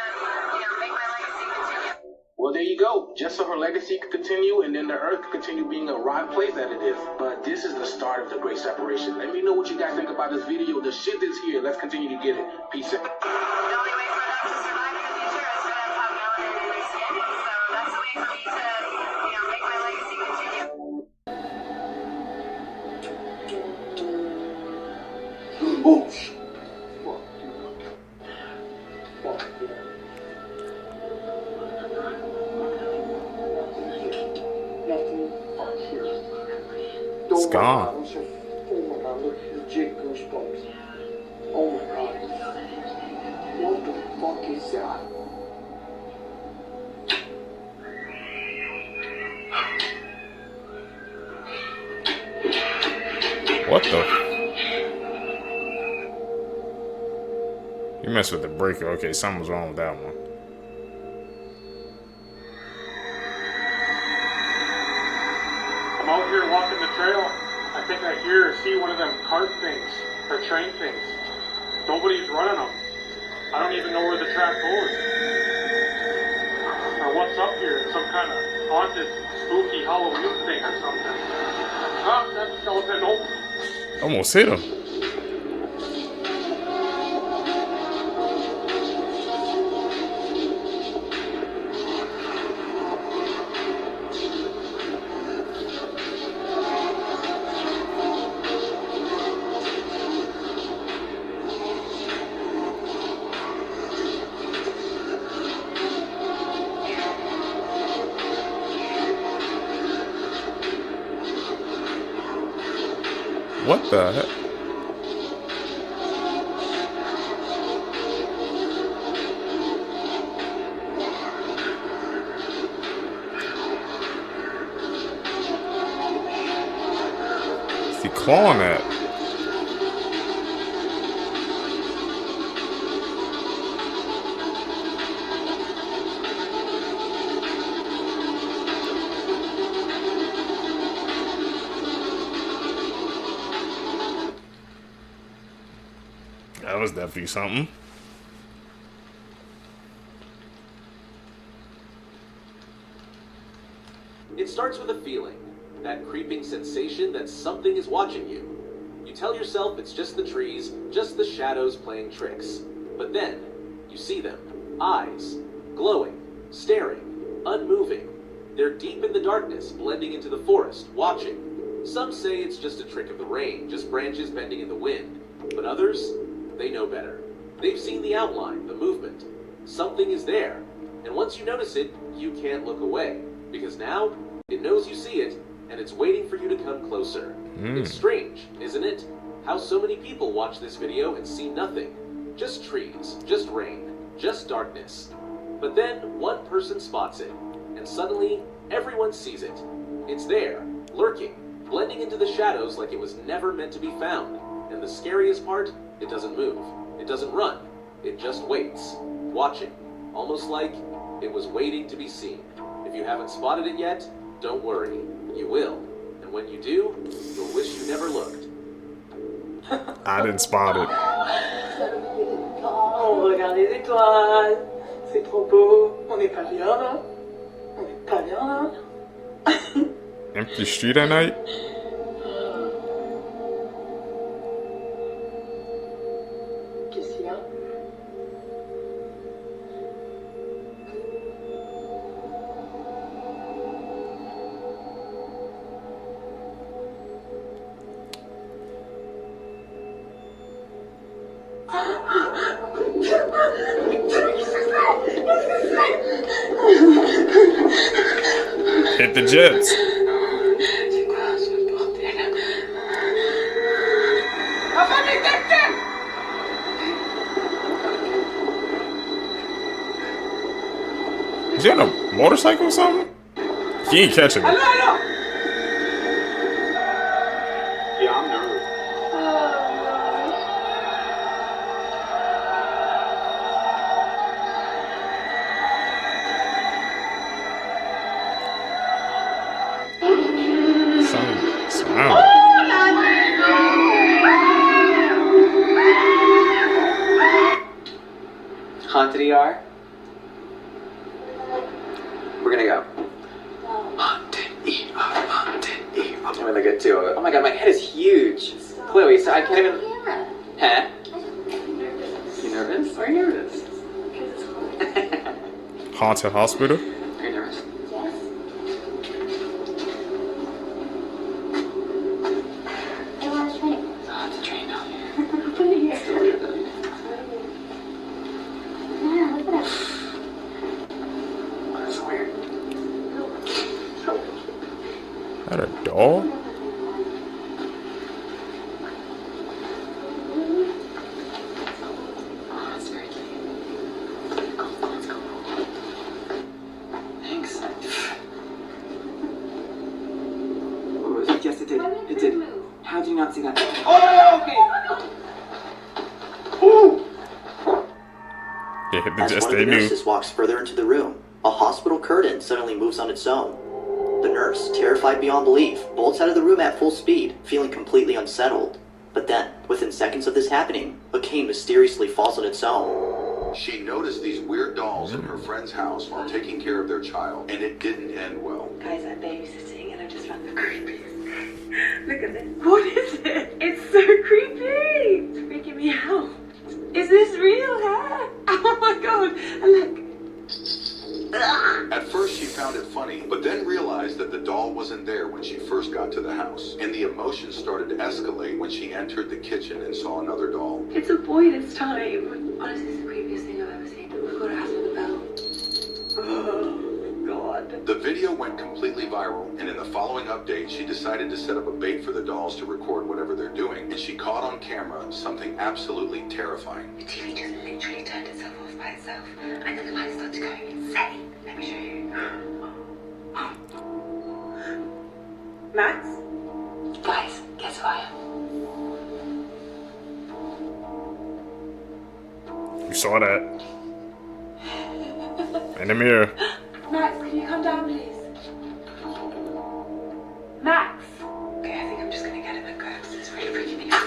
make my legacy continue. Well, there you go. Just so her legacy could continue and then the Earth could continue being a rotten place that it is. But this is the start of the great separation. Let me know what you guys think about this video. The shit is here. Let's continue to get it. Peace out. The only way for them to survive in the future is for them to have melanin in their skin, so that's the way for me to, make my legacy continue. Oh, shit. Fuck, dude. Fuck, yeah. It's gone. Oh my god, look, legit goosebumps. Oh my god. What the fuck is that? What the? You messed with the breaker. Okay, something was wrong with that one. I'm out here walking the trail. I think I hear or see one of them cart things, or train things. Nobody's running them. I don't even know where the track goes. Or what's up here? It's some kind of haunted, spooky Halloween thing or something. Ah, that's a skeleton. Nope. Almost hit him. What the heck? Is he clawing at? That was definitely something. It starts with a feeling, that creeping sensation that something is watching you. You tell yourself it's just the trees, just the shadows playing tricks. But then, you see them. Eyes. Glowing. Staring. Unmoving. They're deep in the darkness, blending into the forest, watching. Some say it's just a trick of the rain, just branches bending in the wind. But others, they know better. They've seen the outline, the movement. Something is there. And once you notice it, you can't look away. Because now, it knows you see it, and it's waiting for you to come closer. It's strange, isn't it? How so many people watch this video and see nothing. Just trees, just rain, just darkness. But then, one person spots it, and suddenly, everyone sees it. It's there, lurking, blending into the shadows like it was never meant to be found. And the scariest part, it doesn't move. It doesn't run. It just waits, watching, almost like it was waiting to be seen. If you haven't spotted it yet, don't worry. You will. And when you do, you'll wish you never looked. I didn't spot it. On regarde les étoiles. C'est trop beau. On n'est pas bien là. On n'est pas bien là. Empty street at night? Hit the jets. Is he on a motorcycle or something? He ain't catching it. Yeah, I'm nervous. Haunted ER? We're gonna go. Haunted ER, haunted ER. I'm gonna get to it. Oh my god, my head is huge. Chloe, so I can't even... Huh? You nervous? Are you nervous? Haunted hospital? Are you nervous? Is that a dog? Thanks. Yes, it did. It did. How do you not see that? Oh, okay. Yeah, hit the As jets, one of they the knew. nurses walks further into the room, a hospital curtain suddenly moves on its own. The nurse, terrified beyond belief, bolts out of the room at full speed, feeling completely unsettled. But then, within seconds of this happening, a cane mysteriously falls on its own. She noticed these weird dolls in her friend's house while taking care of their child, and it didn't end well. Guys, I'm babysitting and I just found the creepiest. Look at this. What is it? It's so creepy. It's freaking me out. Is this real, huh? Oh my god. And look. At first she found it funny, but then realized that the doll wasn't there when she first got to the house, and the emotions started to escalate when she entered the kitchen and saw another doll. It's a boy this time. Honestly, it's the creepiest thing I've ever seen. We've got to ask for the bell. Oh, God. The video went completely viral, and in the following update, she decided to set up a bait for the dolls to record whatever they're doing, and she caught on camera something absolutely terrifying. The TV just literally turned itself off by itself, and then the lights started going insane. Let me show you. Max? Guys, guess who I am? You saw that. In the mirror. Max, can you come down, please? Max! Okay, I think I'm just gonna get him and go, because it's really freaking me out.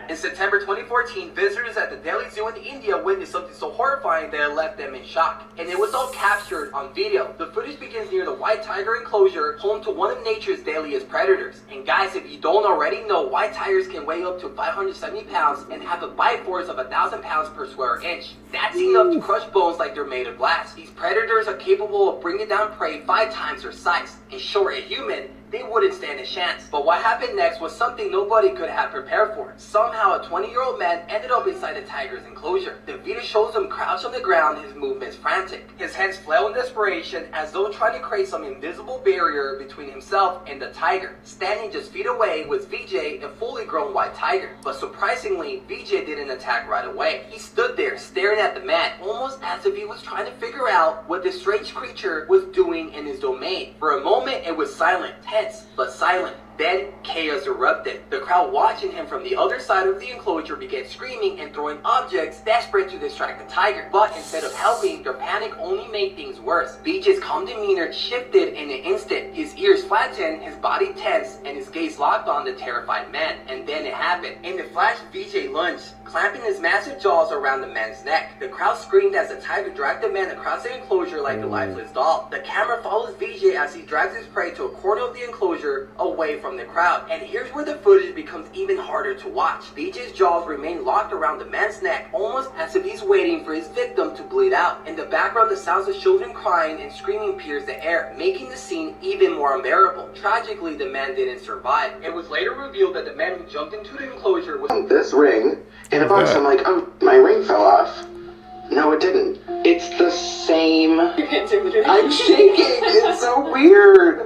In September 2014, visitors at the Delhi Zoo in India witnessed something so horrifying that it left them in shock. And it was all captured on video. The footage begins near the white tiger enclosure, home to one of nature's deadliest predators. And guys, if you don't already know, white tigers can weigh up to 570 pounds and have a bite force of 1,000 pounds per square inch. That's enough to crush bones like they're made of glass. These predators are capable of bringing down prey 5 times their size. And sure, a human, they wouldn't stand a chance. But what happened next was something nobody could have prepared for. Somehow a 20-year-old man ended up inside the tiger's enclosure. The video shows him crouched on the ground, his movements frantic. His hands flail in desperation as though trying to create some invisible barrier between himself and the tiger. Standing just feet away was VJ, a fully grown white tiger. But surprisingly, VJ didn't attack right away. He stood there staring at the man, almost as if he was trying to figure out what this strange creature was doing in his domain. For a moment, it was silent, tense, but silent. Then chaos erupted. The crowd watching him from the other side of the enclosure began screaming and throwing objects desperate to distract the tiger. But instead of helping, their panic only made things worse. VJ's calm demeanor shifted in an instant. His ears flattened, his body tense, and his gaze locked on the terrified man. And then it happened. In the flash, VJ lunged, clamping his massive jaws around the man's neck. The crowd screamed as the tiger dragged the man across the enclosure like a lifeless doll. The camera follows VJ as he drags his prey to a corner of the enclosure away from the crowd. And here's where the footage becomes even harder to watch. BJ's jaws remain locked around the man's neck, almost as if he's waiting for his victim to bleed out. In the background, the sounds of children crying and screaming pierce the air, making the scene even more unbearable. Tragically, the man didn't survive. It was later revealed that the man who jumped into the enclosure was this ring in a box. I'm like, oh, my ring fell off. No, it didn't. It's the same. I'm shaking. It's so weird.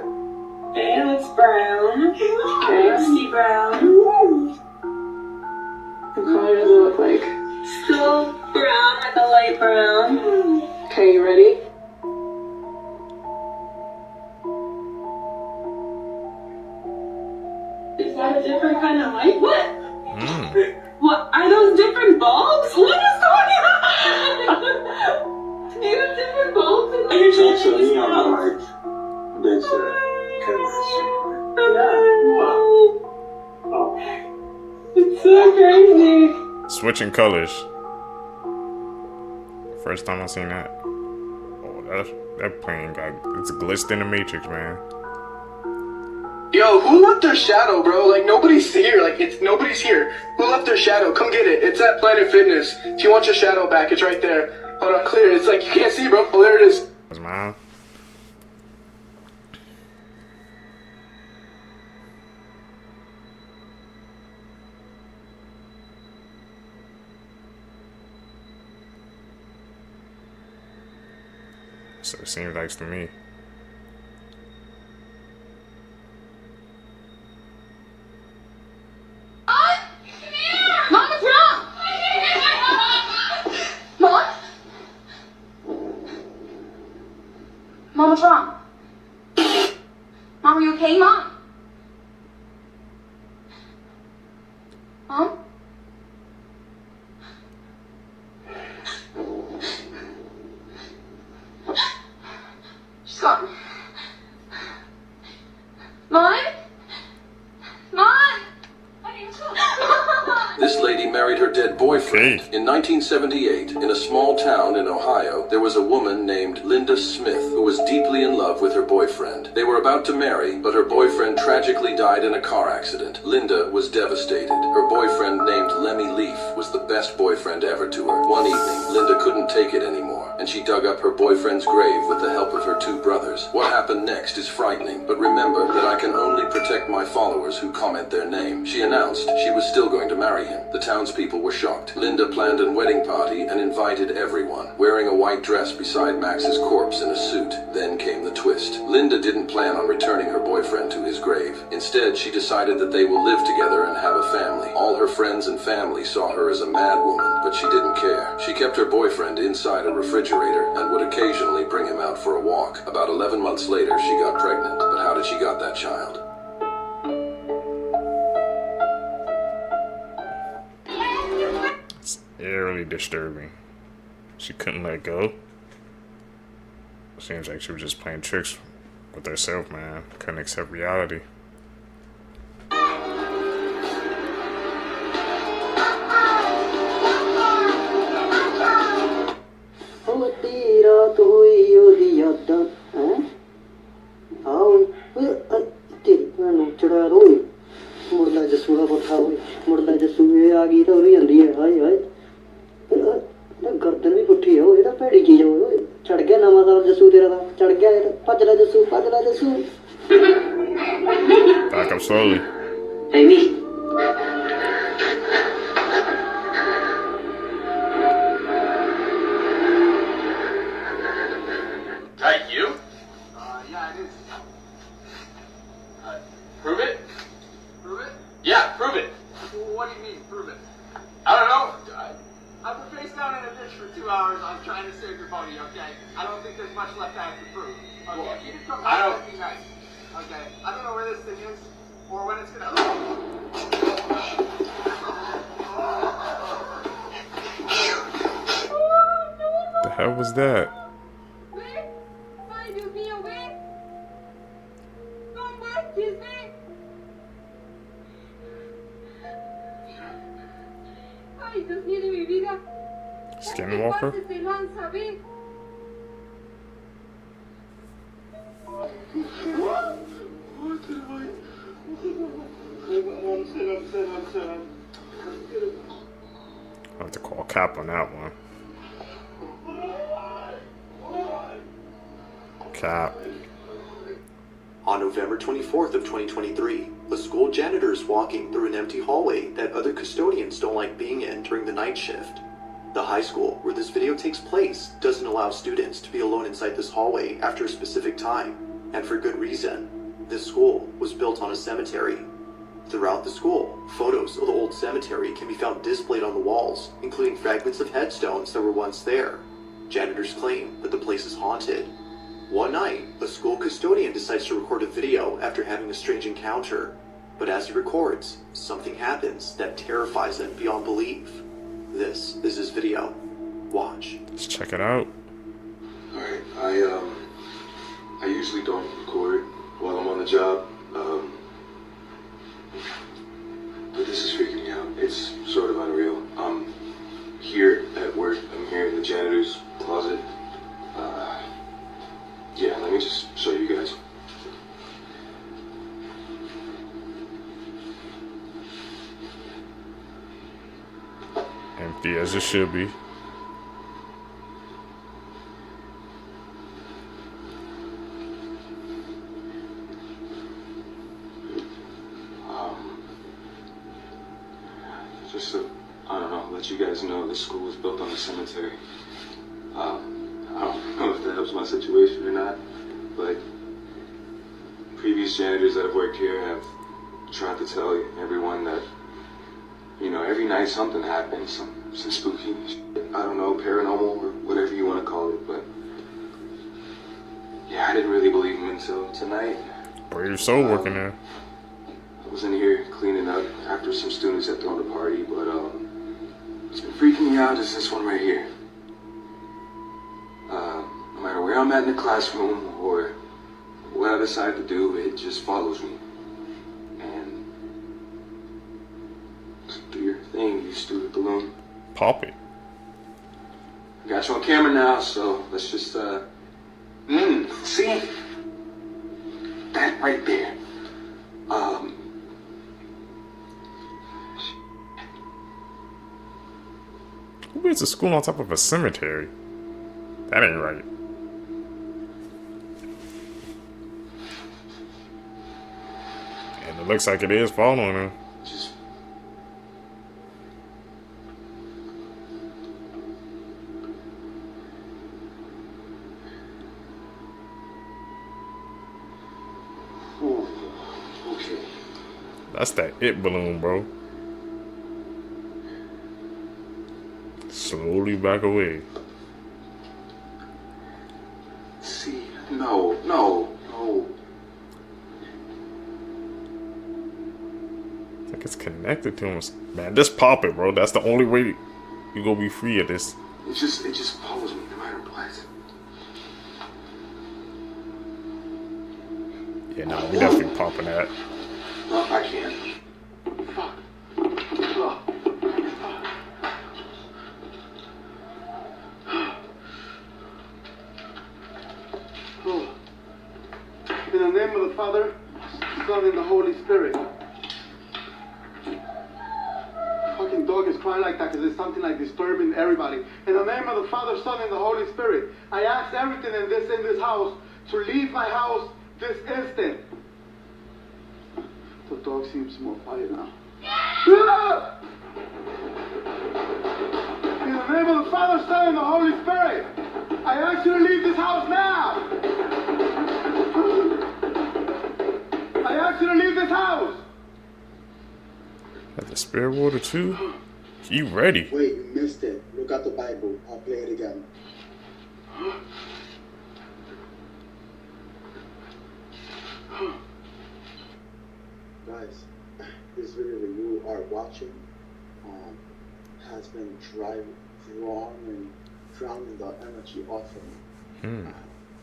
Okay, it's brown. Okay, Steve Brown. What color does it look like? Still brown with a light brown. Okay, you ready? Is that a different kind of light? What? What? Are those different bulbs? What is going on? Do you have different bulbs in there? It's a neon light. That's It's so crazy. Switching colors. First time I seen that. Oh, that plane got it's glitched in the Matrix, man. Yo, who left their shadow, bro? Like, nobody's here. Like, nobody's here. Who left their shadow? Come get it. It's at Planet Fitness. If you want your shadow back, it's right there. Hold on, clear. It's like, you can't see, bro. Oh, there it is. That's mine. So it seems like to me. Mama's wrong! Mom? Mama's wrong. Mom, are you okay, Mom? Mom? She's gone. Mom? Mom? This lady married her dead boyfriend. In 1978, in a small town in Ohio, there was a woman named Linda Smith who was deeply in love with her boyfriend. They were about to marry, but her boyfriend tragically died in a car accident. Linda was devastated. Her boyfriend, named Lemmy Leaf, was the best boyfriend ever to her. One evening, Linda couldn't take it anymore, and she dug up her boyfriend's grave with the help of her two brothers. What happened next is frightening, but remember that I can only protect my followers who comment their name. She announced she was still going to marry him. The townspeople were shocked. Linda planned a wedding party and invited everyone, wearing a white dress beside Max's corpse in a suit. Then came the twist. Linda didn't plan on returning her boyfriend to his grave. Instead, she decided that they will live together and have a family. All her friends and family saw her as a mad woman, but she didn't care. She kept her boyfriend inside a refrigerator and would occasionally bring him out for a walk. About 11 months later, she got pregnant. But how did she got that child? It's eerily disturbing. She couldn't let go. Seems like she was just playing tricks with herself, man. Couldn't accept reality. ਮੁਰਲਾ Jassu ਦਾ ਪੁੱਠਾ ਹੋਈ ਮੁਰਲਾ ਜੱਸੂ ਇਹ ਆ ਗਈ ਤਾਂ ਉਹਦੀ ਜਾਂਦੀ ਹੈ ਹਾਏ ਹਾਏ ਗਰਦਨ ਵੀ ਪੁੱਠੀ ਹੋ ਇਹ ਤਾਂ ਭੈੜੀ ਚੀਜ਼ ਹੋਏ ਚੜ ਗਿਆ ਨਵਾਂ ਸਾਲ ਜੱਸੂ ਤੇਰਾ ਦਾ ਚੜ ਗਿਆ ਇਹ ਭੱਜ ਲੈ Jassu Back up slowly. Amy. Like you? Yeah, it is. Prove it? Prove it? Yeah, prove it. What do you mean, prove it? I don't know. I've been face down in a ditch for 2 hours. I'm trying to save your buddy, okay? I don't think there's much left I have to prove. Okay, well, if you can come back, that'd be nice. Okay, I don't know where this thing is or when it's gonna. The hell was that? Skinwalker? What? I have to call cap on that one. Cap. On November 24th of 2023, a school janitor is walking through an empty hallway that other custodians don't like being in during the night shift. The high school where this video takes place doesn't allow students to be alone inside this hallway after a specific time, and for good reason. This school was built on a cemetery. Throughout the school, photos of the old cemetery can be found displayed on the walls, including fragments of headstones that were once there. Janitors claim that the place is haunted. One night, a school custodian decides to record a video after having a strange encounter. But as he records, something happens that terrifies him beyond belief. This is his video. Watch. Let's check it out. Alright, I usually don't record while I'm on the job. But this is freaking me out. It's sort of unreal. I'm here at work. I'm here in the janitor's closet. Yeah, let me just show you guys. Empty as it should be. Just to, I don't know, let you guys know this school was built on a cemetery. I don't know if that helps my situation or not, but previous janitors that have worked here have tried to tell everyone that, you know, every night something happens, some spooky shit. I don't know, paranormal or whatever you want to call it, but yeah, I didn't really believe them until tonight. Brave soul working there. I was in here cleaning up after some students had thrown a party, but what's been freaking me out is this one right here. No matter where I'm at in the classroom or what I decide to do, it just follows me. And do your thing, you stupid balloon. Pop it. Got you on camera now, so let's just see? That right there. Who builds a school on top of a cemetery? That ain't right. And it looks like it is following him. Okay. That's that it balloon, bro. Slowly back away. See, no. It's like it's connected to him. Man, just pop it, bro. That's the only way you gonna be free of this. It just follows me no matter what. Yeah, no, we definitely popping that. No, I can't. In the name of the Father, Son, and the Holy Spirit. Fucking dog is crying like that because there's something like disturbing everybody. In the name of the Father, Son, and the Holy Spirit, I ask everything in this house to leave my house this instant. The dog seems more quiet now. In the name of the Father, Son, and the Holy Spirit, I ask you to leave this house now. I ask you to leave this house. Got the spare water too. You ready? Wait, you missed it. Look at the Bible. I'll play it again. Guys, this video that you are watching has been drowning the energy off of me.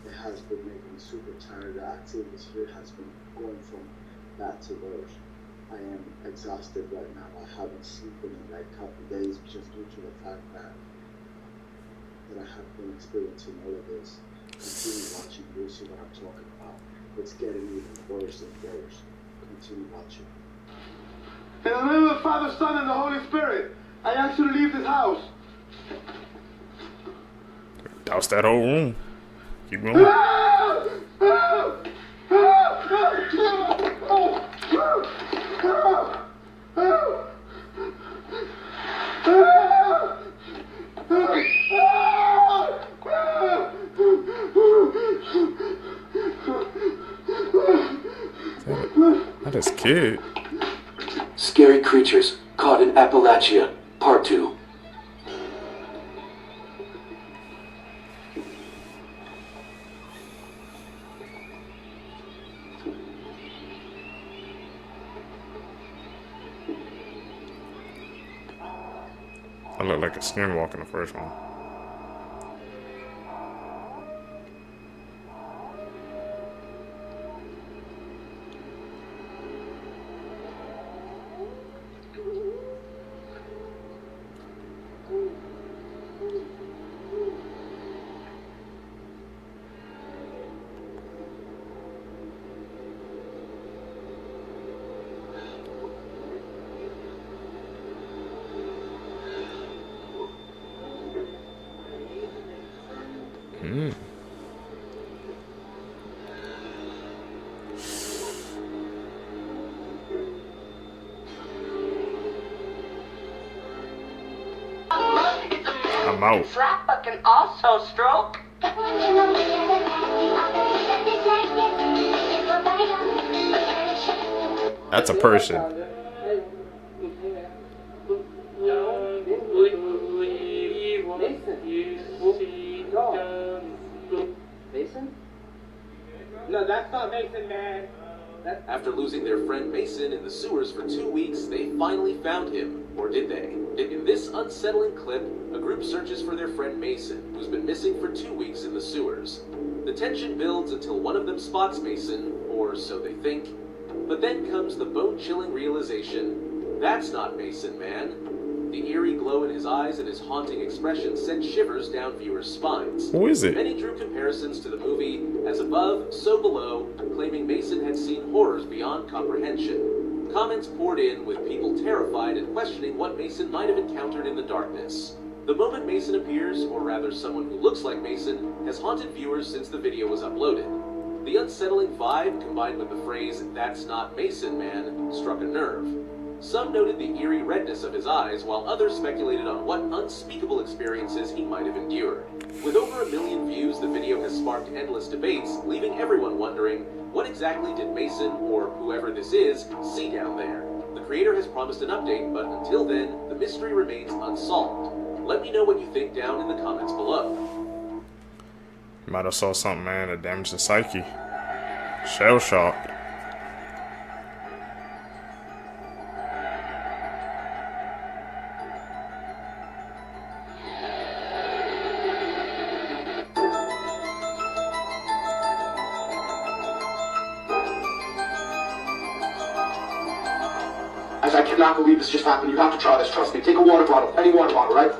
It has been making me super tired. The activities here has been going from bad to worse. I am exhausted right now. I haven't slept in like a couple of days just due to the fact that I have been experiencing all of this. Continue watching, you'll see what I'm talking about. It's getting even worse and worse. Continue watching. In the name of the Father, Son, and the Holy Spirit, I ask you to leave this house. Douse that whole room. Keep going. That is kid. Scary creatures caught in Appalachia, Part 2. I look like a skinwalker in the first one. I'm out. Slapper can also stroke. That's a person. Mason? No, that's not Mason, man. After losing their friend Mason in the sewers for 2 weeks, they finally found him. Or did they? In this unsettling clip, a group searches for their friend Mason, who's been missing for 2 weeks in the sewers. The tension builds until one of them spots Mason, or so they think. But then comes the bone-chilling realization, that's not Mason, man. The eerie glow in his eyes and his haunting expression sent shivers down viewers' spines. Who is it? Many drew comparisons to the movie As Above, So Below, claiming Mason had seen horrors beyond comprehension. Comments poured in with people terrified and questioning what Mason might have encountered in the darkness. The moment Mason appears, or rather someone who looks like Mason, has haunted viewers since the video was uploaded. The unsettling vibe, combined with the phrase, "That's not Mason, man," struck a nerve. Some noted the eerie redness of his eyes, while others speculated on what unspeakable experiences he might have endured. With over 1 million views, the video has sparked endless debates, leaving everyone wondering, what exactly did Mason, or whoever this is, see down there? The creator has promised an update, but until then, the mystery remains unsolved. Let me know what you think down in the comments below. You might have saw something, man, that damaged the psyche. Shell shock. Guys, I cannot believe this just happened. You have to try this, trust me. Take a water bottle, any water bottle, right?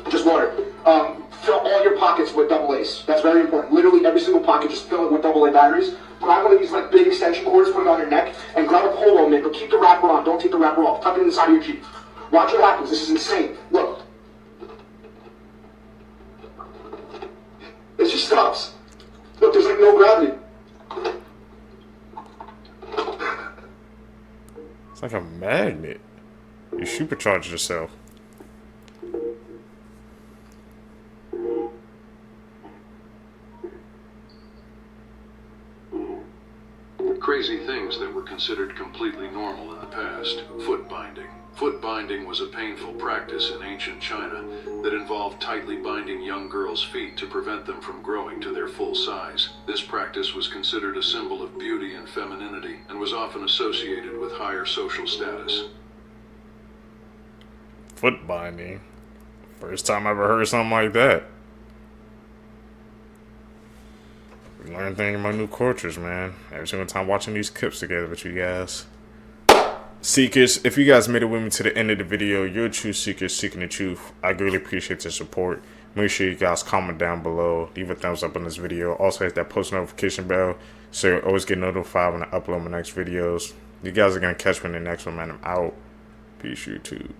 Just water. Fill all your pockets with double A's. That's very important. Literally every single pocket, just fill it with AA batteries. Grab one of these like big extension cords, put it on your neck, and grab a polo mitt, but keep the wrapper on. Don't take the wrapper off. Tuck it inside of your Jeep. Watch what happens. This is insane. Look. It just stops. Look, there's like no gravity. It's like a magnet. You supercharge yourself. Crazy things that were considered completely normal in the past. Foot binding. Foot binding was a painful practice in ancient China that involved tightly binding young girls' feet to prevent them from growing to their full size. This practice was considered a symbol of beauty and femininity and was often associated with higher social status. Foot binding. First time I ever heard something like that. We learn things about new cultures, man. Every single time watching these clips together with you guys. Seekers, if you guys made it with me to the end of the video, you're a true seeker seeking the truth. I greatly appreciate the support. Make sure you guys comment down below. Leave a thumbs up on this video. Also hit that post notification bell so you'll always get notified when I upload my next videos. You guys are gonna catch me in the next one, man. I'm out. Peace, YouTube.